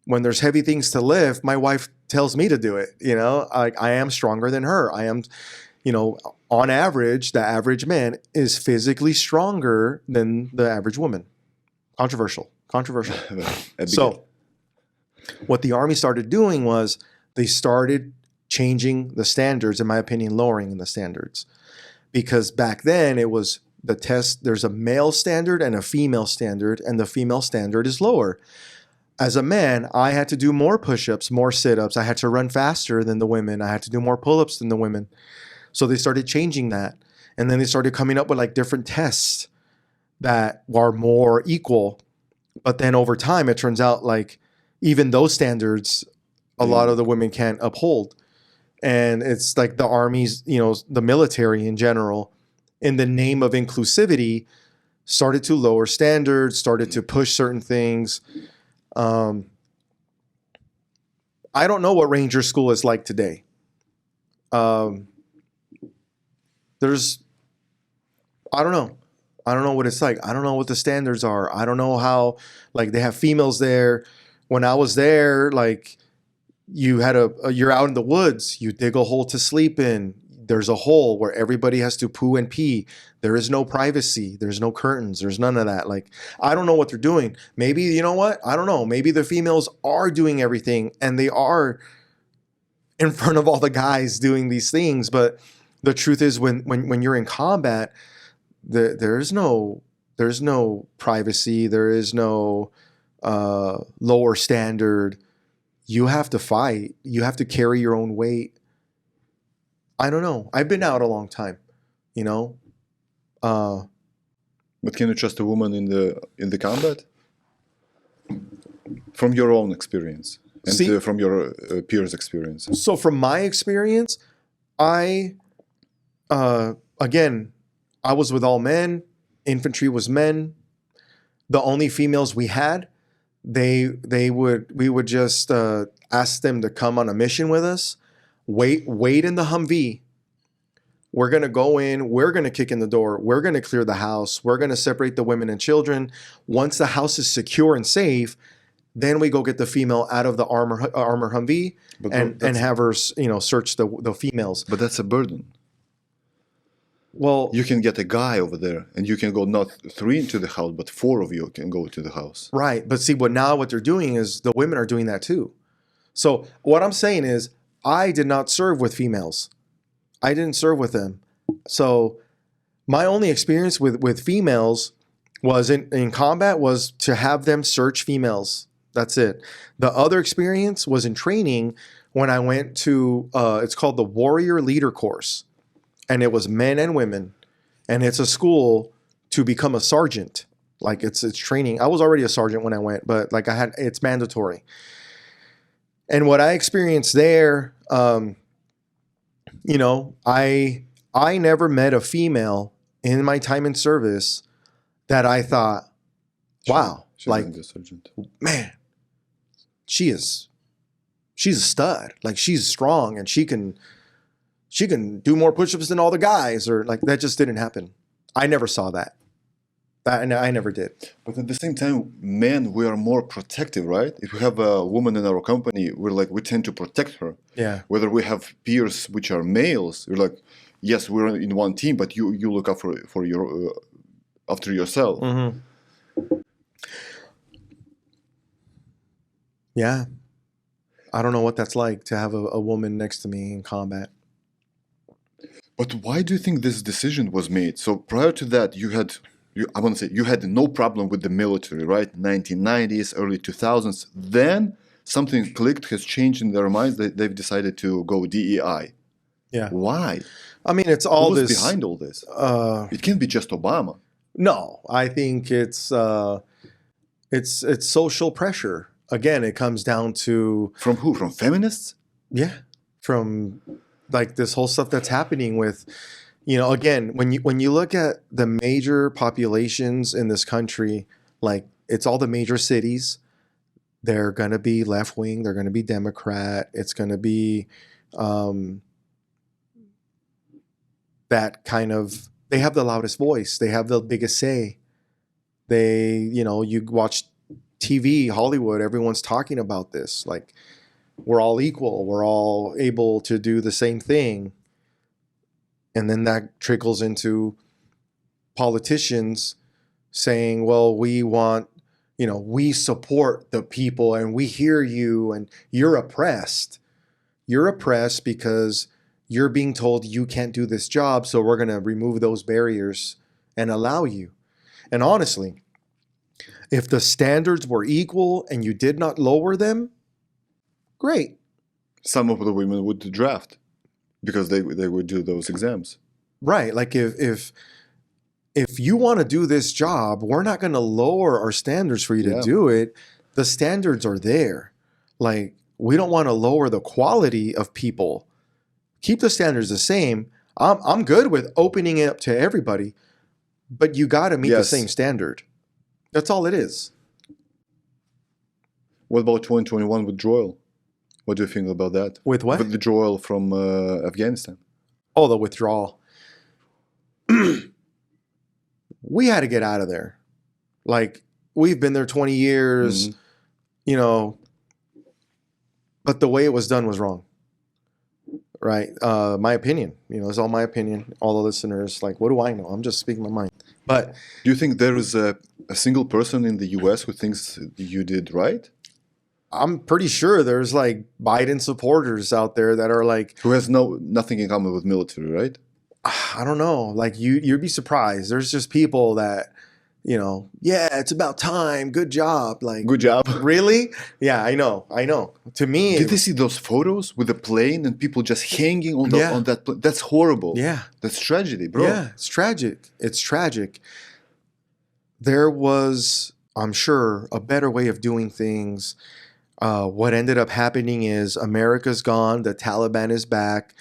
When there's heavy things to lift, my wife tells me to do it, you know? I am stronger than her. I am, you know, on average, the average man is physically stronger than the average woman. Controversial. So, what the Army started doing was they started changing the standards, in my opinion, lowering the standards. Because back then it was the test, there's a male standard and a female standard, and the female standard is lower. As a man, I had to do more push-ups, more sit-ups. I had to run faster than the women. I had to do more pull-ups than the women. So they started changing that. And then they started coming up with like different tests that are more equal. But then over time, it turns out like even those standards, a lot of the women can't uphold. And it's like the Army's, you know, the military in general, in the name of inclusivity, started to lower standards, started to push certain things. I don't know what Ranger School is like today. I don't know. I don't know what it's like. I don't know what the standards are. I don't know how, like, they have females there. When I was there, like, you're out in the woods, you dig a hole to sleep in. There's a hole where everybody has to poo and pee. There is no privacy. There's no curtains. There's none of that. Like, I don't know what they're doing. Maybe, you know what? I don't know. Maybe the females are doing everything and they are in front of all the guys doing these things. But the truth is when you're in combat, there's no privacy. There is no lower standard. You have to fight. You have to carry your own weight. I don't know. I've been out a long time, you know. But can you trust a woman in the combat? From your own experience and from your peers' experience. So from my experience, I was with all men. Infantry was men. The only females we had, we would just ask them to come on a mission with us. Wait in the Humvee. We're going to go in. We're going to kick in the door. We're going to clear the house. We're going to separate the women and children. Once the house is secure and safe, then we go get the female out of the armor Humvee and have her, you know, search the females. But that's a burden. Well, you can get a guy over there and you can go not 3 into the house, but 4 of you can go to the house. Right. But see, what they're doing is the women are doing that too. So what I'm saying is I did not serve with females. I didn't serve with them. So my only experience with females was in combat was to have them search females. That's it. The other experience was in training when I went to, it's called the Warrior Leader Course. And it was men and women. And it's a school to become a sergeant. Like it's training. I was already a sergeant when I went, but like it's mandatory. And what I experienced there, you know, I never met a female in my time in service that I thought, wow, like, man, she's a stud. Like she's strong and she can do more push-ups than all the guys, or like that just didn't happen. I never saw that. I never did. But at the same time, men, we are more protective, right? If we have a woman in our company, we tend to protect her. Yeah. Whether we have peers which are males, you're like, yes, we're in one team, but you look out for your after yourself. Mm-hmm. Yeah. I don't know what that's like to have a woman next to me in combat. But why do you think this decision was made? So prior to that, you had no problem with the military, right? 1990s, early 2000s. Then something clicked, has changed in their minds. They've decided to go DEI. Yeah. Why? I mean, it's all Who was this behind all this? It can't be just Obama. No, I think it's social pressure. Again, it comes down to From who? From feminists? from like this whole stuff that's happening with, again, when you look at the major populations in this country, like it's all the major cities, they're going to be left wing, they're going to be Democrat, it's going to be that kind of, they have the loudest voice, they have the biggest say. They, you watch TV, Hollywood, everyone's talking about this, like we're all equal, we're all able to do the same thing. And then that trickles into politicians saying, well, we want, we support the people and we hear you and you're oppressed. You're oppressed because you're being told you can't do this job, so we're going to remove those barriers and allow you. And honestly, if the standards were equal and you did not lower them, great. Some of the women would draft because they would do those exams. Right. Like if you want to do this job, we're not going to lower our standards for you to do it. The standards are there. Like we don't want to lower the quality of people. Keep the standards the same. I'm good with opening it up to everybody, but you got to meet the same standard. That's all it is. What about 2021 withdrawal? What do you think about that? With what? Withdrawal from Afghanistan. Oh, the withdrawal. We had to get out of there. Like, we've been there 20 years, but the way it was done was wrong. Right? My opinion. It's all my opinion. All the listeners, like, what do I know? I'm just speaking my mind. But do you think there is a single person in the U.S. who thinks you did right? I'm pretty sure there's like Biden supporters out there that are like, who has nothing in common with military, right? I don't know. Like you'd be surprised. There's just people that, it's about time. Good job. Like, good job. Really? Yeah, I know. To me, did they see those photos with the plane and people just hanging on that plane? That's horrible. Yeah, that's tragedy, bro. Yeah, it's tragic. It's tragic. There was, I'm sure, a better way of doing things. What ended up happening is America's gone. The Taliban is back.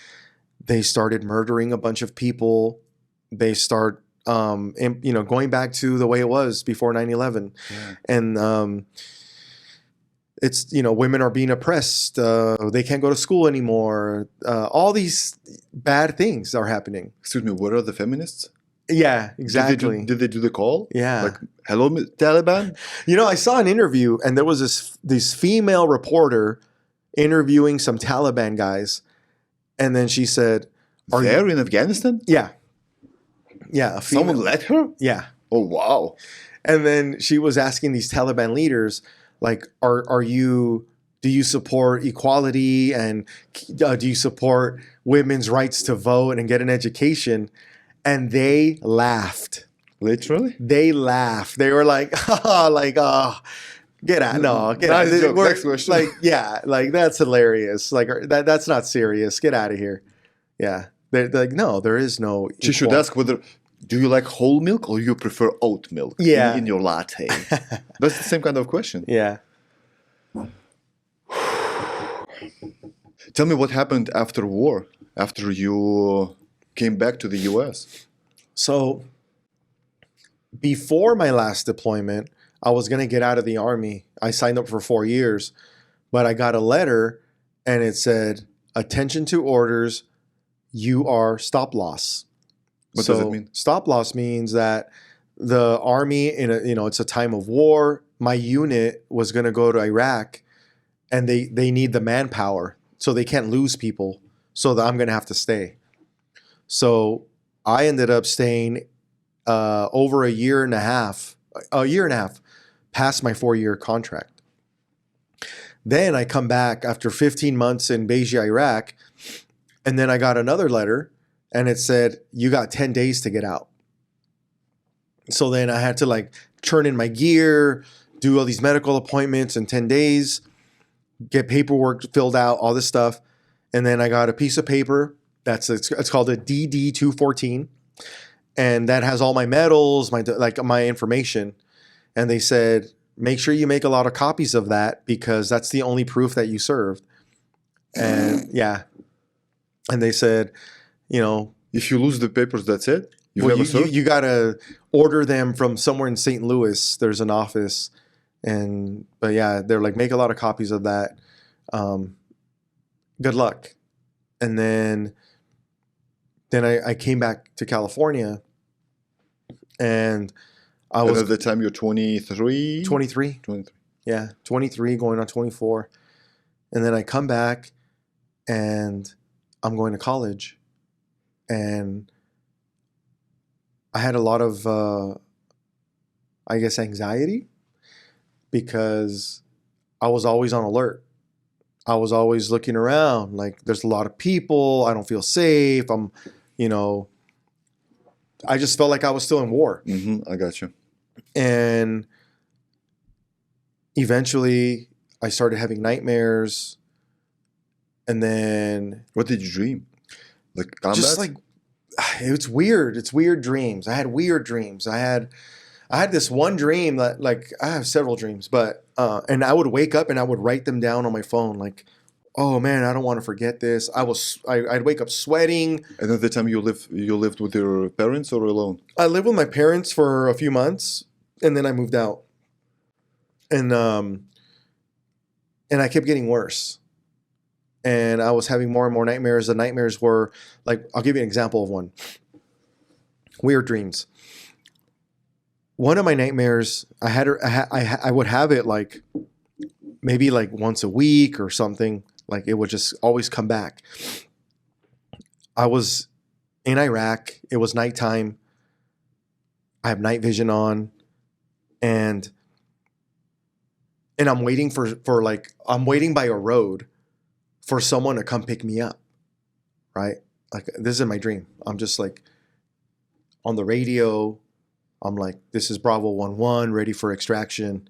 They started murdering a bunch of people. They start, going back to the way it was before 9/11. Yeah. And it's, women are being oppressed. They can't go to school anymore. All these bad things are happening. Excuse me, what are the feminists? Yeah, exactly. Did they do the call? Yeah. Like, hello, Taliban? I saw an interview and there was this female reporter interviewing some Taliban guys. And then she said, "Are you in Afghanistan?" Yeah. Yeah. Someone let her? Yeah. Oh, wow. And then she was asking these Taliban leaders, like, do you support equality and do you support women's rights to vote and get an education? And they laughed. Literally? They laughed. They were like, get out. No, get out. Next question. Like, yeah, like that's hilarious. Like that's not serious. Get out of here. Yeah. They're like, no, there is no. She should ask whether, do you like whole milk or you prefer oat milk in your latte? That's the same kind of question. Yeah. Tell me what happened after war, after you came back to the U.S. So before my last deployment, I was going to get out of the Army. I signed up for 4 years, but I got a letter and it said, attention to orders, you are stop loss. What does it mean? Stop loss means that the Army, it's a time of war. My unit was going to go to Iraq and they need the manpower, so they can't lose people. So I'm going to have to stay. So I ended up staying over a year and a half past my 4-year contract. Then I come back after 15 months in Benghazi, Iraq, and then I got another letter and it said, you got 10 days to get out. So then I had to like turn in my gear, do all these medical appointments in 10 days. get paperwork filled out, all this stuff. And then I got a piece of paper it's called a DD-214. And that has all my medals, my information. And they said, make sure you make a lot of copies of that because that's the only proof that you served. And yeah. And they said, if you lose the papers, that's it? You got to order them from somewhere in St. Louis. There's an office. But yeah, they're like, make a lot of copies of that. Good luck. And then I came back to California, and I was at the time you're 23? 23. 23. Yeah, 23 going on 24. And then I come back and I'm going to college. And I had a lot of, anxiety because I was always on alert. I was always looking around like there's a lot of people. I don't feel safe. I just felt like I was still in war. I got you. And eventually I started having nightmares. And then what did you dream? Like combat? Just like, it's weird. It's weird dreams. I had weird dreams. I had this one dream that, like, I have several dreams, but and I would wake up and I would write them down on my phone, like, oh man, I don't want to forget this. I'd wake up sweating. And at the time you lived with your parents or alone? I lived with my parents for a few months, and then I moved out. And I kept getting worse. And I was having more and more nightmares. The nightmares were like, I'll give you an example of one. Weird dreams. One of my nightmares, I would have it like maybe like once a week or something. Like it would just always come back. I was in Iraq. It was nighttime. I have night vision on, and I'm waiting I'm waiting by a road for someone to come pick me up, right? Like this is my dream. I'm just like on the radio. I'm like, this is Bravo 11, ready for extraction.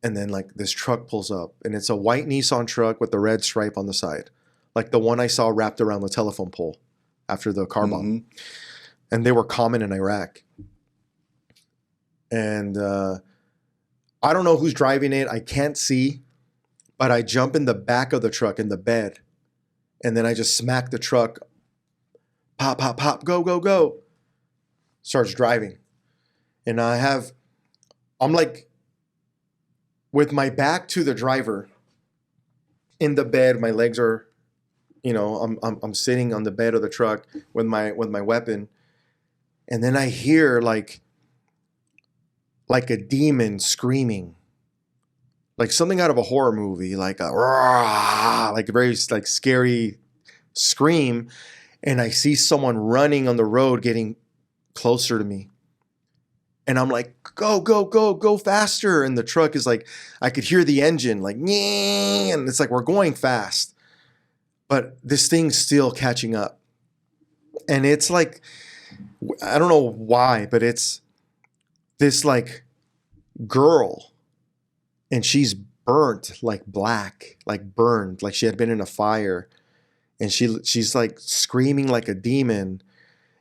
And then like this truck pulls up, and it's a white Nissan truck with the red stripe on the side. Like the one I saw wrapped around the telephone pole after the car bomb. And they were common in Iraq. And I don't know who's driving it. I can't see. But I jump in the back of the truck in the bed. And then I just smack the truck. Pop, pop, pop. Go, go, go. Starts driving. And I'm like with my back to the driver in the bed. My legs are, I'm sitting on the bed of the truck with my weapon. And then I hear like a demon screaming. Like something out of a horror movie, like a very like scary scream. And I see someone running on the road getting closer to me. And I'm like, go, go, go, go faster. And the truck is like, I could hear the engine like, and it's like, we're going fast. But this thing's still catching up. And it's like, I don't know why, but it's this like girl. And she's burnt like black, like burned, like she had been in a fire. And she's like screaming like a demon.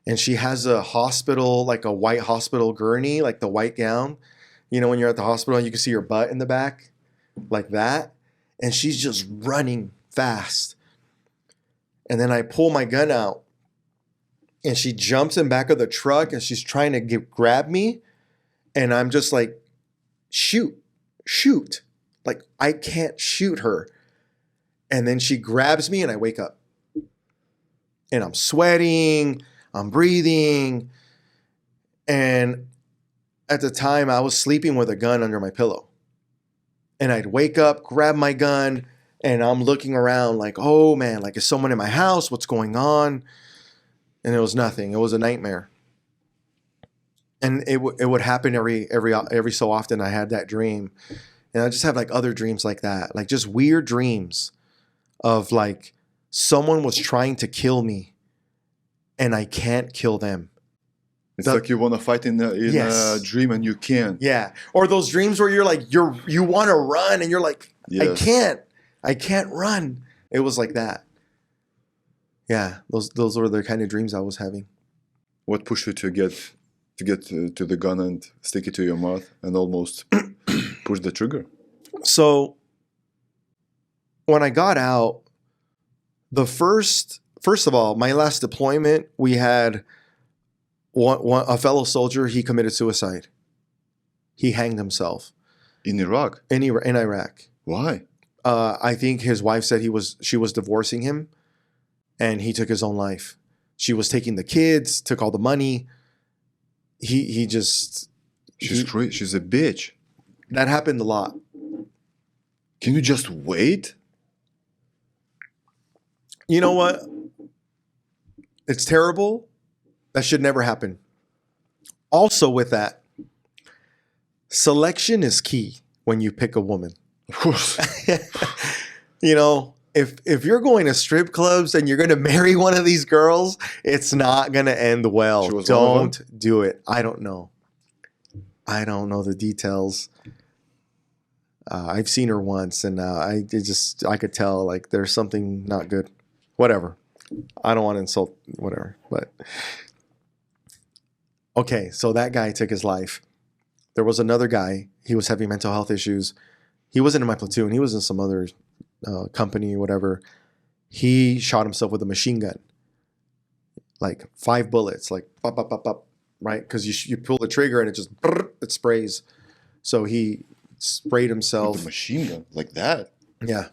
And she has a hospital, like a white hospital gurney, like the white gown. When you're at the hospital and you can see her butt in the back, like that. And she's just running fast. And then I pull my gun out. And she jumps in back of the truck and she's trying to grab me. And I'm just like, shoot. Like I can't shoot her. And then she grabs me and I wake up. And I'm sweating, I'm breathing. And at the time I was sleeping with a gun under my pillow. And I'd wake up, grab my gun, and I'm looking around like, oh man, like is someone in my house? What's going on? And it was nothing. It was a nightmare. And it would happen every so often. I had that dream. And I just have like other dreams like that, like just weird dreams of like someone was trying to kill me and I can't kill them. It's like you want to fight in a dream and you can't. Yeah. Or those dreams where you're like, you want to run and you're like, I can't. I can't run. It was like that. Yeah, those were the kind of dreams I was having. What pushed you to get to the gun and stick it to your mouth and almost push the trigger? So when I got out, first of all, my last deployment, we had a fellow soldier. He committed suicide. He hanged himself In Iraq? in Iraq. Why? I think his wife said she was divorcing him, and he took his own life. She was taking the kids, took all the money. He just She's crazy. She's a bitch. that happened a lot. Can you just wait? You know what? It's terrible. That should never happen. Also, with that, selection is key when you pick a woman. Of course. You know, if you're going to strip clubs and you're going to marry one of these girls, it's not going to end well. She was one of them? Don't do it. I don't know. I don't know the details. I've seen her once, and I could tell like there's something not good. Whatever. I don't want to insult whatever, but okay. So that guy took his life. There was another guy. He was having mental health issues. He wasn't in my platoon. He was in some other company or whatever. He shot himself with a machine gun, like 5 bullets, like pop, pop, pop, pop, right? Because you pull the trigger and it just it sprays. So he sprayed himself. With a machine gun like that? Yeah.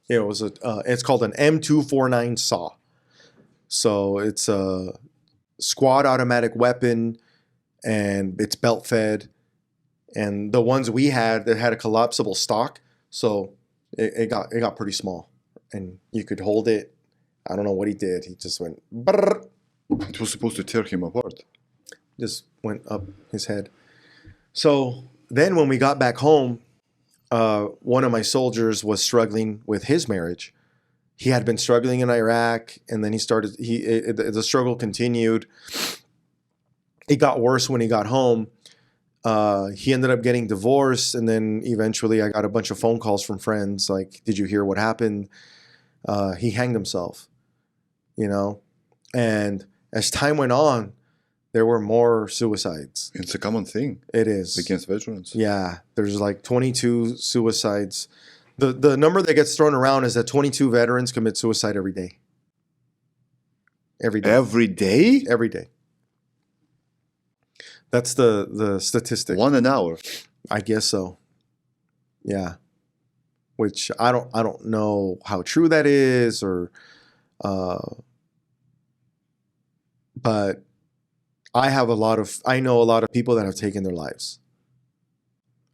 It was it's called an M249 saw. So it's a squad automatic weapon, and it's belt fed. And the ones we had that had a collapsible stock, so it got pretty small, and you could hold it. I don't know what he did. He just went brrr, It was supposed to tear him apart. just went up his head. So then when we got back home, one of my soldiers was struggling with his marriage. He had been struggling in Iraq, and then the struggle continued. It got worse when he got home. He ended up getting divorced, and then eventually I got a bunch of phone calls from friends like, did you hear what happened? He hanged himself, you know? And as time went on, there were more suicides. It's a common thing It is. against veterans. Yeah, there's like 22 suicides. The number that gets thrown around is that 22 veterans commit suicide every day. Every day. Every day? Every day. That's the statistic. 1 an hour. I guess so. Yeah. Which I don't know how true that is, or but I know a lot of people that have taken their lives.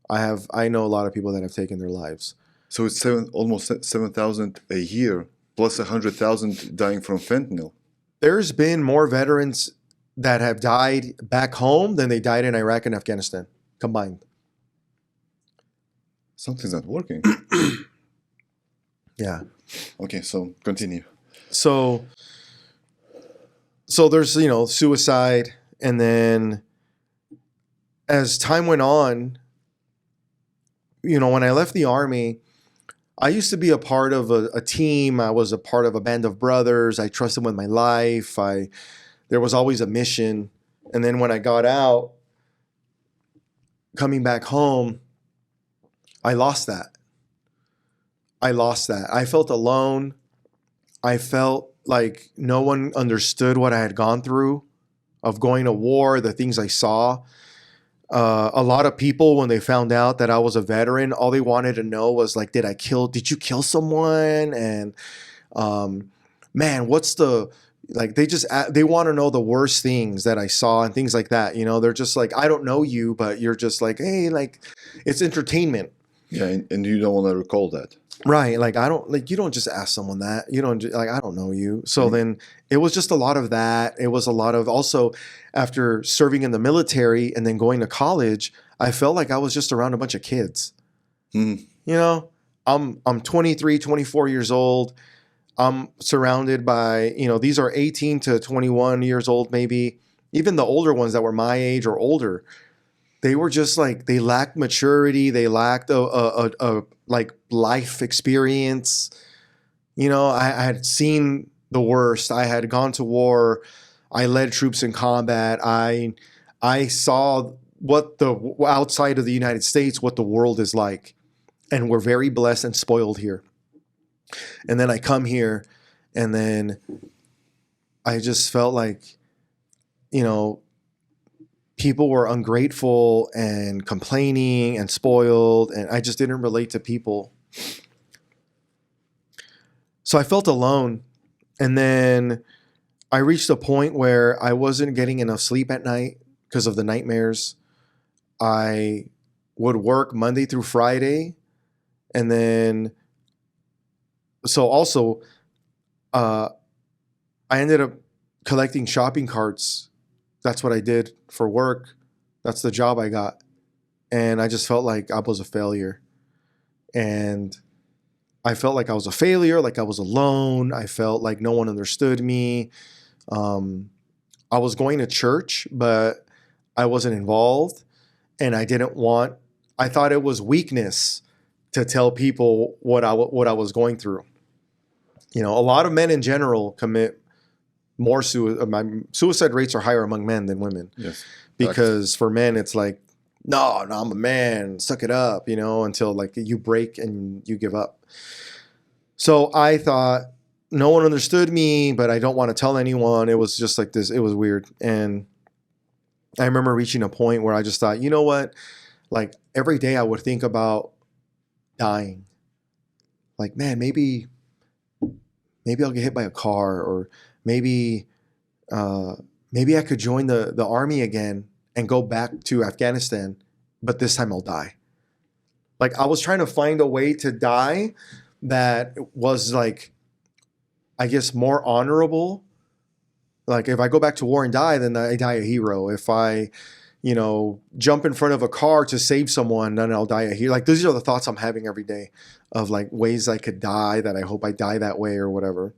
I know a lot of people that have taken their lives. So it's almost 7,000 a year, plus 100,000 dying from fentanyl. There's been more veterans that have died back home than they died in Iraq and Afghanistan combined. Something's not working. Yeah. Okay, so continue. So there's, suicide. And then as time went on, when I left the Army, I used to be a part of a team. I was a part of a band of brothers. I trusted with my life. There was always a mission. And then when I got out, coming back home, I lost that. I felt alone. I felt like no one understood what I had gone through, of going to war, the things I saw. A lot of people, when they found out that I was a veteran, all they wanted to know was like, did you kill someone? And man, they want to know the worst things that I saw and things like that. They're just like, I don't know you, but you're just like, hey, like, it's entertainment. Yeah, and you don't want to recall that. Right. Like, you don't just ask someone that. You don't, like, I don't know you. So then it was just a lot of that. It was a lot of, also after serving in the military and then going to college, I felt like I was just around a bunch of kids. Mm. I'm 23, 24 years old. I'm surrounded by, these are 18 to 21 years old, maybe. Even the older ones that were my age or older, they were just like, they lacked maturity. They lacked life experience. I had seen the worst. I had gone to war. I led troops in combat. I saw what the outside of the United States, what the world is like. And we're very blessed and spoiled here. And then I come here, and then I just felt like, people were ungrateful and complaining and spoiled, and I just didn't relate to people. So I felt alone. And then I reached a point where I wasn't getting enough sleep at night because of the nightmares. I would work Monday through Friday. And then, so also, I ended up collecting shopping carts. That's what I did for work. That's the job I got. And I just felt like I was a failure. And I felt like I was a failure, like I was alone. I felt like no one understood me. I was going to church, but I wasn't involved. And I thought it was weakness to tell people what I was going through. A lot of men in general commit more suicide rates are higher among men than women. Yes. Because for men, it's like, no, I'm a man, suck it up, until like you break and you give up. So I thought no one understood me, but I don't want to tell anyone. It was just like this. It was weird. And I remember reaching a point where I just thought, you know what? Like every day I would think about dying. Like, man, maybe I'll get hit by a car, or maybe I could join the army again and go back to Afghanistan, but this time I'll die. Like I was trying to find a way to die that was like, I guess, more honorable. Like if I go back to war and die, then I die a hero. If I, jump in front of a car to save someone, then I'll die a hero. Like these are the thoughts I'm having every day of like ways I could die, that I hope I die that way or whatever.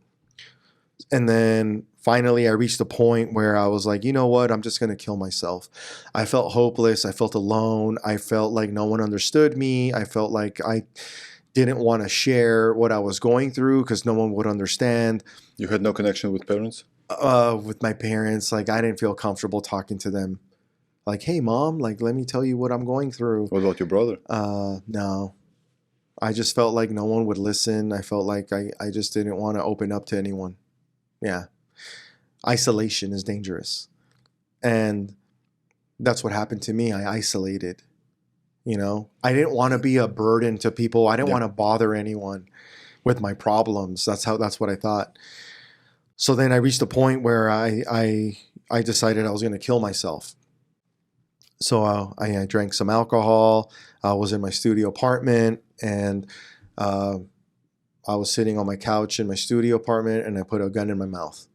And then finally I reached a point where I was like, you know what? I'm just going to kill myself. I felt hopeless. I felt alone. I felt like no one understood me. I felt like I didn't want to share what I was going through because no one would understand. You had no connection with parents? With my parents, like I didn't feel comfortable talking to them. Like, hey, mom, like, let me tell you what I'm going through. What about your brother? No. I just felt like no one would listen. I felt like I just didn't want to open up to anyone. Yeah. Isolation is dangerous. And that's what happened to me. I isolated. I didn't want to be a burden to people. I didn't want to bother anyone with my problems. That's what I thought. So then I reached a point where I decided I was going to kill myself. So I drank some alcohol. I was in my studio apartment, and I was sitting on my couch in my studio apartment, and I put a gun in my mouth.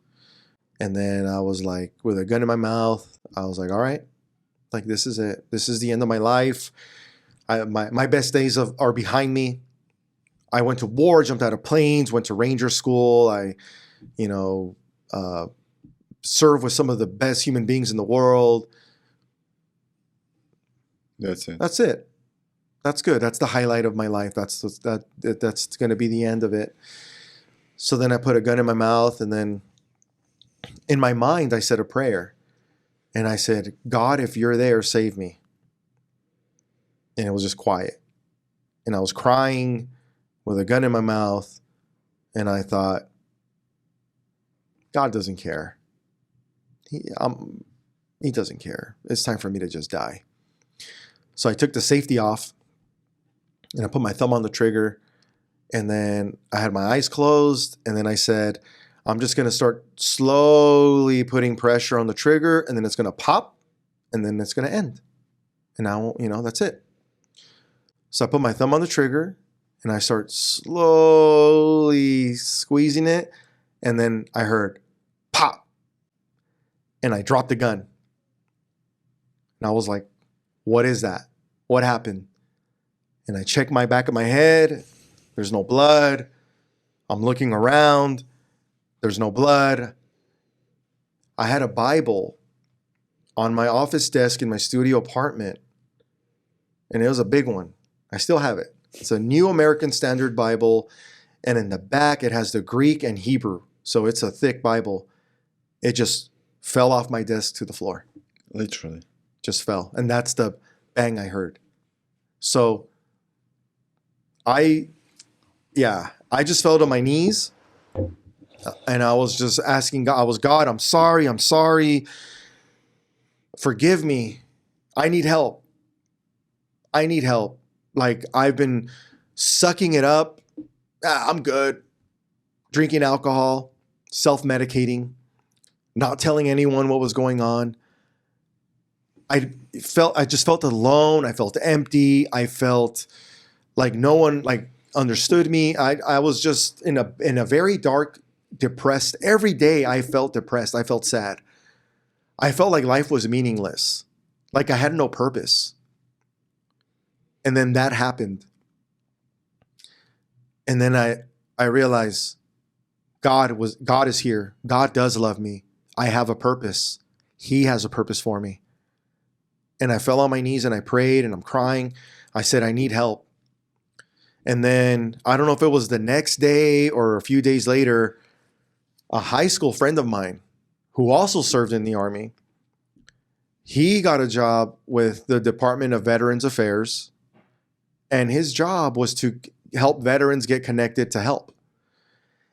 And then I was like, with a gun in my mouth, I was like, all right, like this is it. This is the end of my life. My best days are behind me. I went to war, jumped out of planes, went to Ranger School. I served with some of the best human beings in the world. That's it. That's it. That's good. That's the highlight of my life. That's going to be the end of it. So then I put a gun in my mouth, and then in my mind, I said a prayer. And I said, God, if you're there, save me. And it was just quiet. And I was crying with a gun in my mouth. And I thought, God doesn't care. He doesn't care. It's time for me to just die. So I took the safety off, and I put my thumb on the trigger, and then I had my eyes closed, and then I said, I'm just going to start slowly putting pressure on the trigger, and then it's going to pop, and then it's going to end. And now, that's it. So I put my thumb on the trigger, and I start slowly squeezing it, and then I heard pop, and I dropped the gun. And I was like, what is that? What happened? And I check my back of my head. There's no blood. I'm looking around. There's no blood. I had a Bible on my office desk in my studio apartment, and it was a big one. I still have it. It's a New American Standard Bible. And in the back, it has the Greek and Hebrew. So it's a thick Bible. It just fell off my desk to the floor. Literally. Just fell. And that's the bang I heard. So I just fell to my knees. And I was just asking God, God, I'm sorry. Forgive me. I need help. Like, I've been sucking it up. I'm good. Drinking alcohol, self-medicating, not telling anyone what was going on. I just felt alone. I felt empty. I felt like no one understood me. I was just in a very dark, depressed. Every day I felt depressed. I felt sad. I felt like life was meaningless. Like I had no purpose. And then that happened. And then I realized God is here. God does love me. I have a purpose. He has a purpose for me. And I fell on my knees and I prayed and I'm crying. I said, I need help. And then I don't know if it was the next day or a few days later, a high school friend of mine who also served in the Army, he got a job with the Department of Veterans Affairs. And his job was to help veterans get connected to help.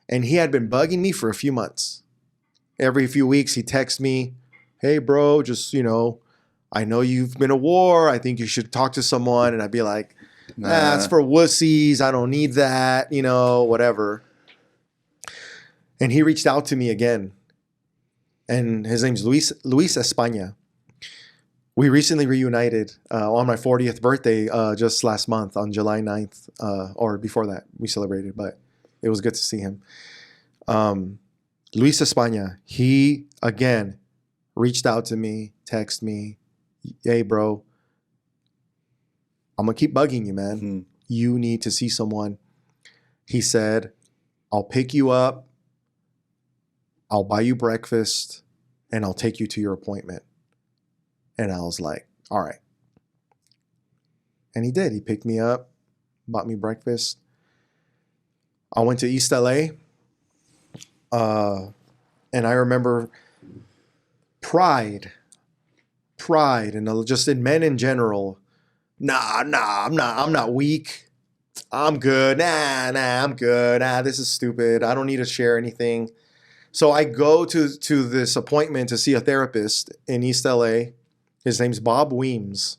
And he had been bugging me for a few months. Every few weeks, he texts me, hey, bro, just, I know you've been a war. I think you should talk to someone. And I'd be like, nah, that's for wussies. I don't need that, whatever. And he reached out to me again. And his name's Luis España. We recently reunited on my 40th birthday just last month on July 9th, or before that we celebrated, but it was good to see him. Luis España, he again reached out to me, texted me, hey bro, I'm gonna keep bugging you, man. Mm-hmm. You need to see someone. He said, I'll pick you up, I'll buy you breakfast, and I'll take you to your appointment. And I was like, all right. And he did. He picked me up, bought me breakfast. I went to East LA. And I remember pride, and just in men in general. Nah, I'm not weak. I'm good. Nah, I'm good. This is stupid. I don't need to share anything. So I go to this appointment to see a therapist in East LA. His name's Bob Weems.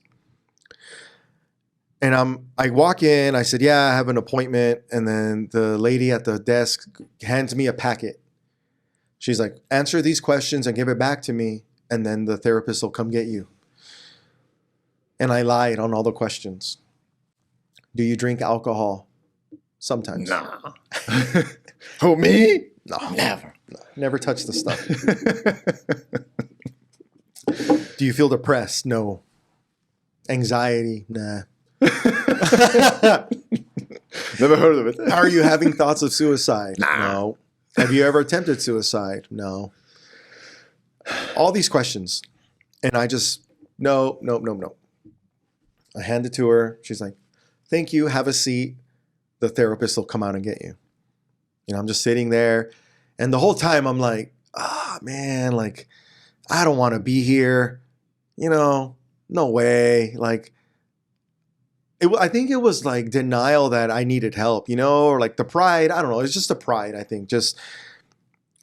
And I walk in, I said, yeah, I have an appointment. And then the lady at the desk hands me a packet. She's like, answer these questions and give it back to me. And then the therapist will come get you. And I lied on all the questions. Do you drink alcohol? Sometimes. Nah. Who, me? No. Never touch the stuff. Do you feel depressed? No. Anxiety? Nah. Never heard of it. Are you having thoughts of suicide? Nah. No. Have you ever attempted suicide? No. All these questions. And I just, no. I hand it to her. She's like, thank you. Have a seat. The therapist will come out and get you. I'm just sitting there. And the whole time I'm like, man, like, I don't want to be here. No way. Like, I think it was like denial that I needed help, or like the pride. I don't know. It's just the pride, I think. Just,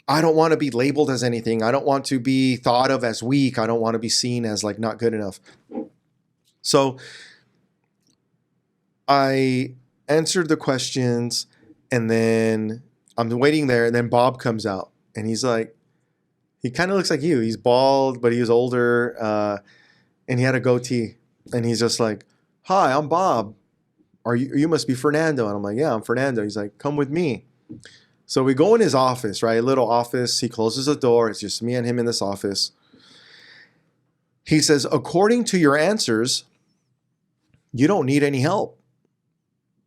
I don't want to be labeled as anything. I don't want to be thought of as weak. I don't want to be seen as like not good enough. So I answered the questions and then I'm waiting there. And then Bob comes out and he's like, he kind of looks like you. He's bald, but he was older. And he had a goatee. And he's just like, hi, I'm Bob. You must be Fernando. And I'm like, yeah, I'm Fernando. He's like, come with me. So we go in his office, right? A little office. He closes the door. It's just me and him in this office. He says, according to your answers, you don't need any help.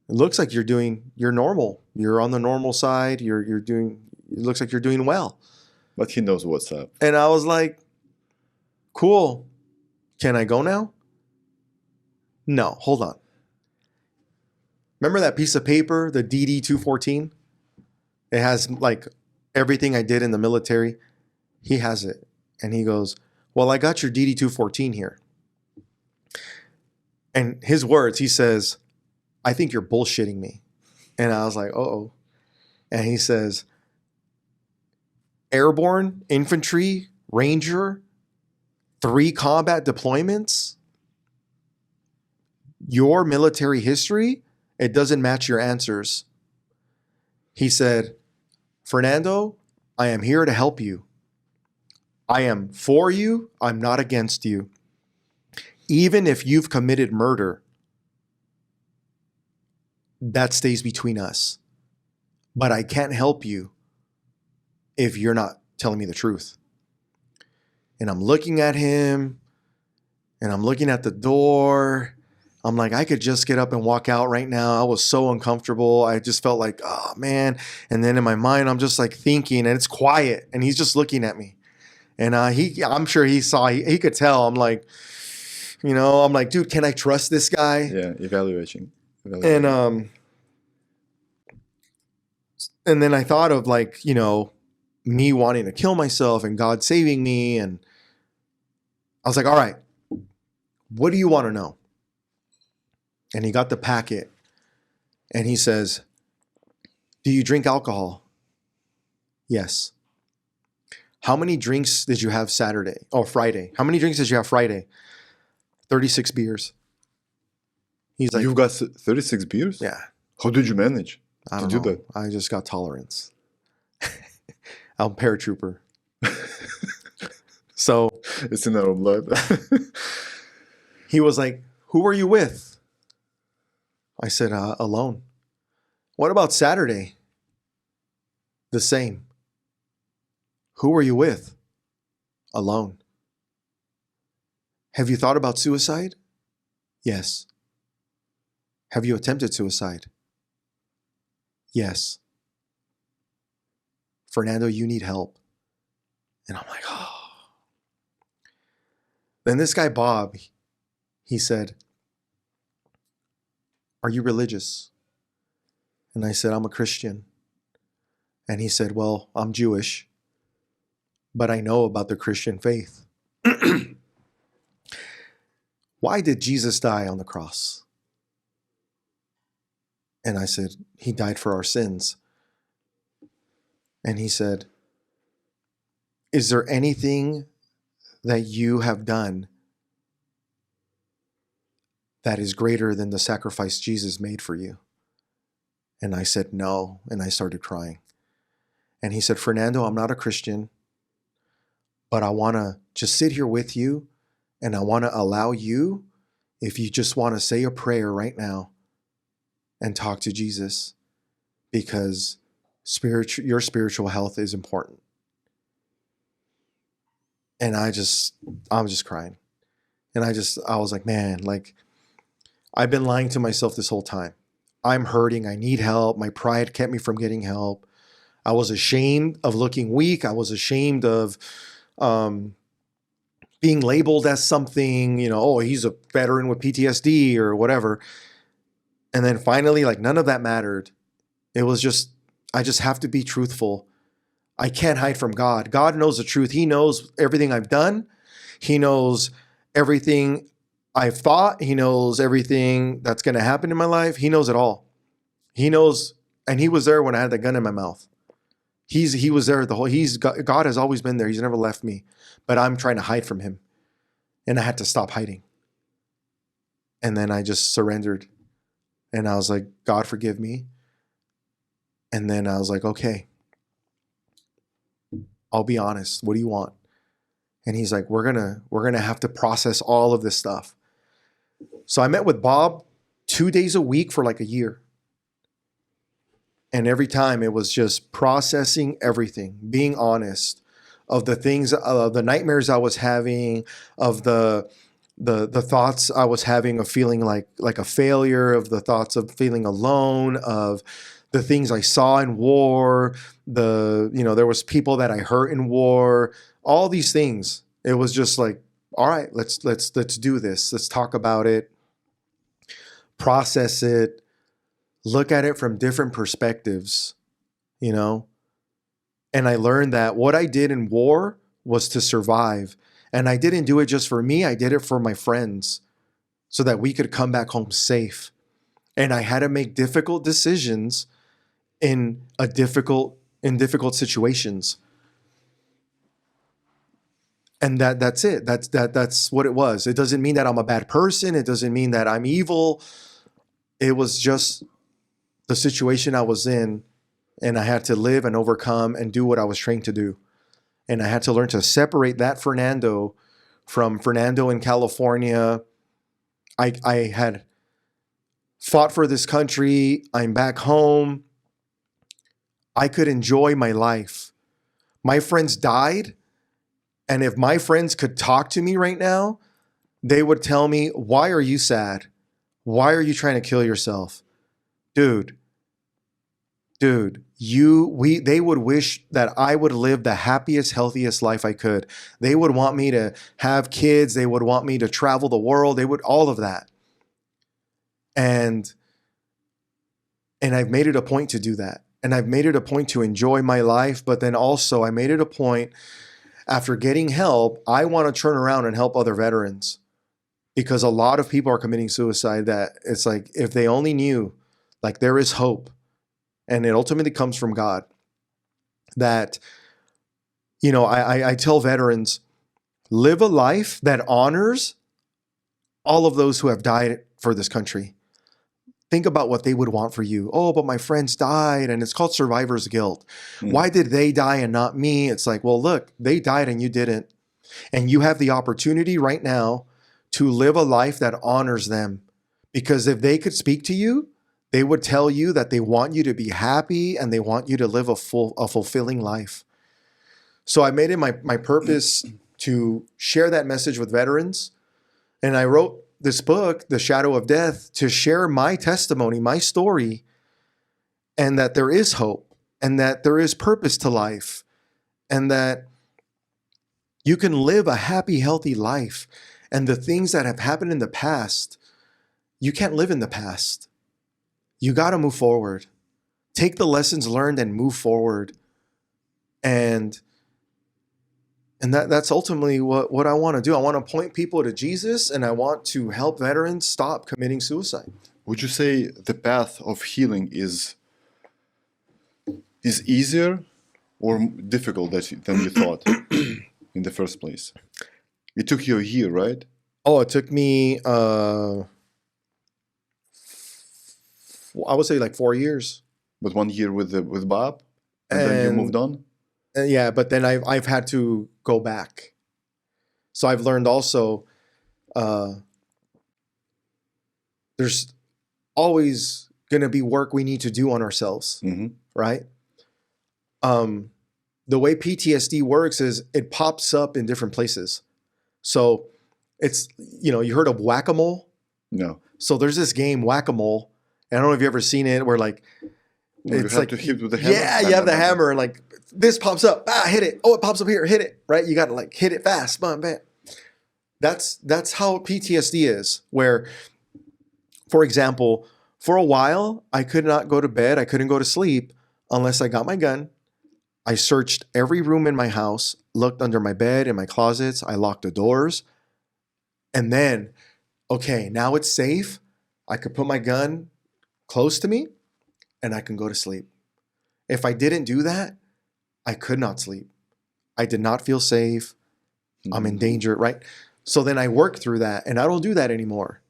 It looks like you're normal. You're on the normal side. It looks like you're doing well. But he knows what's up. And I was like, cool. Can I go now? No, hold on. Remember that piece of paper, the DD-214? It has like everything I did in the military. He has it. And he goes, well, I got your DD-214 here. And his words, he says, I think you're bullshitting me. And I was like, uh-oh. And he says, Airborne, infantry, ranger, 3 combat deployments, your military history, it doesn't match your answers. He said, Fernando, I am here to help you. I am for you. I'm not against you. Even if you've committed murder, that stays between us. But I can't help you if you're not telling me the truth. And I'm looking at him, and I'm looking at the door. I'm like, I could just get up and walk out right now. I was so uncomfortable. I just felt like, oh man. And then in my mind, I'm just like thinking, and it's quiet, and he's just looking at me. And I'm sure he saw, he could tell. I'm like, I'm like, dude, can I trust this guy? Yeah, evaluating. And then I thought of like, me wanting to kill myself and God saving me. And I was like, all right, what do you want to know? And he got the packet and he says, do you drink alcohol? Yes. How many drinks did you have Friday? How many drinks did you have Friday? 36 beers. He's like, you've got 36 beers? Yeah. How did you manage to do that? I just got tolerance. I'm a paratrooper. So it's in our blood. He was like, who are you with? I said, alone. What about Saturday? The same. Who are you with? Alone. Have you thought about suicide? Yes. Have you attempted suicide? Yes. Fernando, you need help. And I'm like, oh. Then this guy, Bob, he said, are you religious? And I said, I'm a Christian. And he said, well, I'm Jewish, but I know about the Christian faith. Why did Jesus die on the cross? And I said, he died for our sins. And he said, is there anything that you have done that is greater than the sacrifice Jesus made for you? And I said, no. And I started crying. And he said, Fernando, I'm not a Christian, but I want to just sit here with you. And I want to allow you, if you just want to say a prayer right now and talk to Jesus, because your spiritual health is important. And I was just crying. And I was like, man, like, I've been lying to myself this whole time. I'm hurting. I need help. My pride kept me from getting help. I was ashamed of looking weak. I was ashamed of being labeled as something, oh, he's a veteran with PTSD or whatever. And then finally, like, none of that mattered. It was just, I just have to be truthful. I can't hide from God. God knows the truth. He knows everything I've done. He knows everything I've thought. He knows everything that's going to happen in my life. He knows it all. He knows, and he was there when I had the gun in my mouth. He was there God has always been there. He's never left me, but I'm trying to hide from him. And I had to stop hiding. And then I just surrendered. And I was like, God, forgive me. And then I was like, okay, I'll be honest. What do you want? And he's like, we're gonna have to process all of this stuff. So I met with Bob 2 days a week for like a year. And every time it was just processing everything, being honest of the things, of the nightmares I was having, of the thoughts I was having of feeling like a failure, of the thoughts of feeling alone, of the things I saw in war, there was people that I hurt in war, all these things. It was just like, all right, let's do this. Let's talk about it, process it. look at it from different perspectives, you know? And I learned that what I did in war was to survive. And I didn't do it just for me, I did it for my friends so that we could come back home safe. And I had to make difficult decisions in difficult situations. And that's it. That's what it was. It doesn't mean that I'm a bad person. It doesn't mean that I'm evil. It was just the situation I was in, and I had to live and overcome and do what I was trained to do. And I had to learn to separate that Fernando from Fernando in California. I had fought for this country. I'm back home. I could enjoy my life. My friends died. And if my friends could talk to me right now, they would tell me, why are you sad? Why are you trying to kill yourself? Dude, they would wish that I would live the happiest, healthiest life I could. They would want me to have kids. They would want me to travel the world. They would, all of that. And I've made it a point to do that. And I've made it a point to enjoy my life. But then also I made it a point, after getting help, I want to turn around and help other veterans, because a lot of people are committing suicide that it's like, if they only knew, like, there is hope, and it ultimately comes from God. That, you know, I tell veterans, live a life that honors all of those who have died for this country. Think about what they would want for you. Oh, but my friends died, and it's called survivor's guilt. Why did they die and not me? It's like, well, look, they died and you didn't. And you have the opportunity right now to live a life that honors them. Because if they could speak to you, they would tell you that they want you to be happy and they want you to live a fulfilling life. So I made it my purpose to share that message with veterans. And I wrote this book, The Shadow of Death, to share my testimony, my story, and that there is hope, and that there is purpose to life, and that you can live a happy, healthy life. And the things that have happened in the past, you can't live in the past. You got to move forward. Take the lessons learned and move forward. And that's ultimately what I want to do. I want to point people to Jesus, and I want to help veterans stop committing suicide. Would you say the path of healing is easier or difficult than you thought in the first place? It took you a year, right? Oh, it took me, I would say like 4 years. But 1 year with Bob, and then you moved on? Yeah, but then I've had to go back. So I've learned also, there's always going to be work we need to do on ourselves, right? The way PTSD works is it pops up in different places. So it's, you know, you heard of whack-a-mole? No. So there's this game, whack-a-mole. And I don't know if you've ever seen it, where like, it's like to hit with the hammer. Yeah, you have the hammer, and like this pops up, hit it. Oh, it pops up here, hit it, right? You got to like hit it fast, bam, bam. That's how PTSD is, where, for example, for a while, I could not go to bed, I couldn't go to sleep unless I got my gun. I searched every room in my house, looked under my bed, in my closets, I locked the doors. And then, okay, now it's safe. I could put my gun close to me and I can go to sleep. If I didn't do that, I could not sleep. I did not feel safe. I'm in danger, right? So then I worked through that, and I don't do that anymore.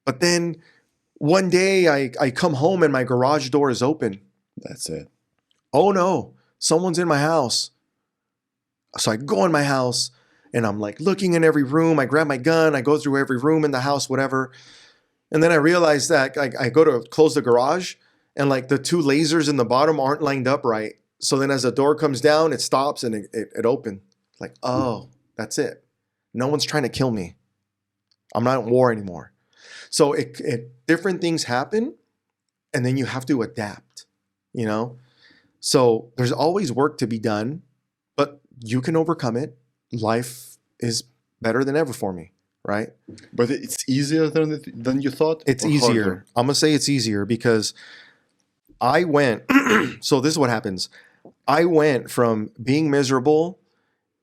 But then one day I come home and my garage door is open. That's it. Oh no, someone's in my house. So I go in my house and I'm like looking in every room. I grab my gun, I go through every room in the house, whatever. And then I realized that I go to close the garage, and like the two lasers in the bottom aren't lined up right. So then as the door comes down, it stops and it opened. Like, oh, that's it. No one's trying to kill me. I'm not at war anymore. So different things happen, and then you have to adapt, you know? So there's always work to be done, but you can overcome it. Life is better than ever for me. right? But it's easier than you thought? It's or easier. harder? I'm going to say it's easier because I went, so this is what happens. I went from being miserable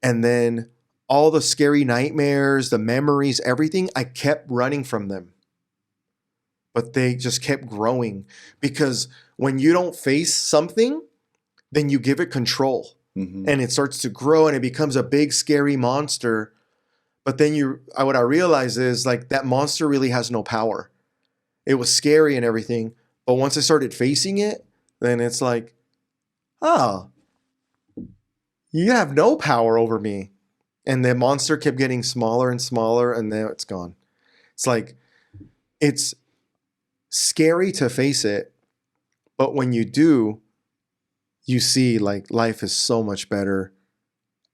and then all the scary nightmares, the memories, everything, I kept running from them. But they just kept growing because when you don't face something, then you give it control and it starts to grow and it becomes a big, scary monster. But then what I realized is like that monster really has no power. It was scary and everything. But once I started facing it, then it's like, oh, you have no power over me. And the monster kept getting smaller and smaller, and then it's gone. It's like, it's scary to face it, but when you do, you see like life is so much better.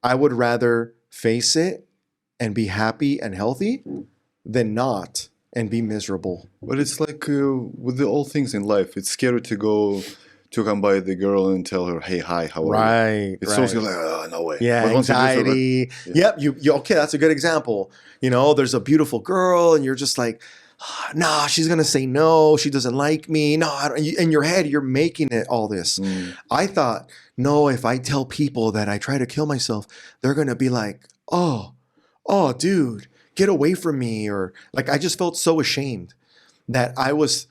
I would rather face it and be happy and healthy than not and be miserable. But it's like with all things in life, it's scary to go to come by the girl and tell her, "Hey, hi, how are you?" Right. It's so scary, like, oh, no way. Yeah, But once you do so, anxiety. like, yeah. Yep. You okay, that's a good example. You know, there's a beautiful girl and you're just like, nah, she's going to say no. She doesn't like me. No, I don't. In your head, you're making it all this. I thought, no, if I tell people that I try to kill myself, they're going to be like, oh, dude, get away from me. Or like, I just felt so ashamed that I was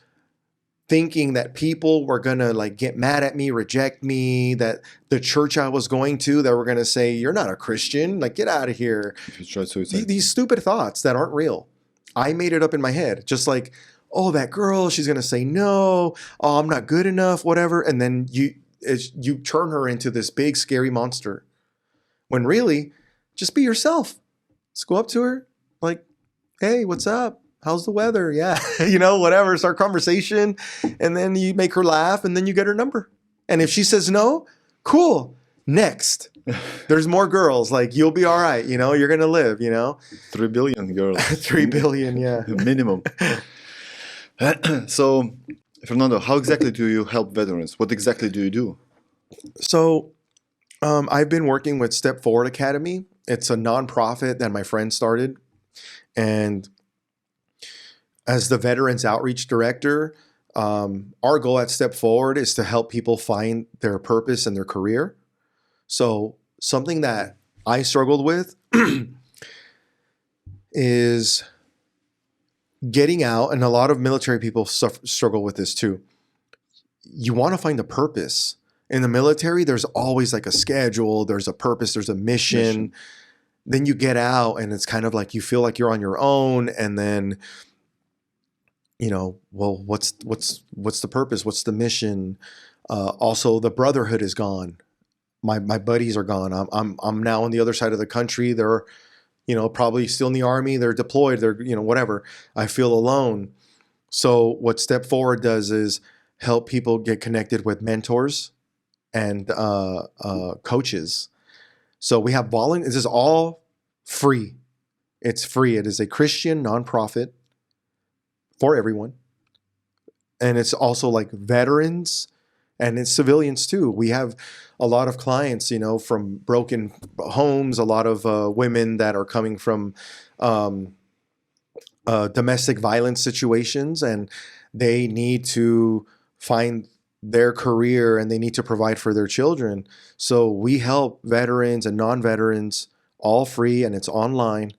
thinking that people were going to like get mad at me, reject me, that the church I was going to, that were going to say, you're not a Christian, like get out of here. If you try suicide. These stupid thoughts that aren't real. I made it up in my head, just like, oh, that girl, she's going to say no. Oh, I'm not good enough, whatever. And then you turn her into this big, scary monster. When really, just be yourself. Just go up to her like, hey, what's up? How's the weather? Yeah, whatever. Start conversation. And then you make her laugh and then you get her number. And if she says no, cool. Next. There's more girls. Like, you'll be all right. You're going to live, 3 billion girls. 3 billion, yeah. Minimum. So, Fernando, how exactly do you help veterans? What exactly do you do? So, I've been working with Step Forward Academy. It's a nonprofit that my friend started. And as the Veterans Outreach Director, our goal at Step Forward is to help people find their purpose in their career. So something that I struggled with is getting out, and a lot of military people struggle with this too. You want to find a purpose. In the military, there's always like a schedule, there's a purpose, there's a mission. Then you get out and it's kind of like you feel like you're on your own, and then well, what's the purpose? What's the mission? Also, the brotherhood is gone. My buddies are gone. I'm now on the other side of the country. They're, probably still in the army. They're deployed. They're, whatever. I feel alone. So what Step Forward does is help people get connected with mentors and coaches. So we have volunteers. This is all free. It's free. It is a Christian nonprofit for everyone. And it's also like veterans and it's civilians too. We have a lot of clients, from broken homes, a lot of women that are coming from domestic violence situations, and they need to find their career and they need to provide for their children. So we help veterans and non-veterans, all free, and it's online,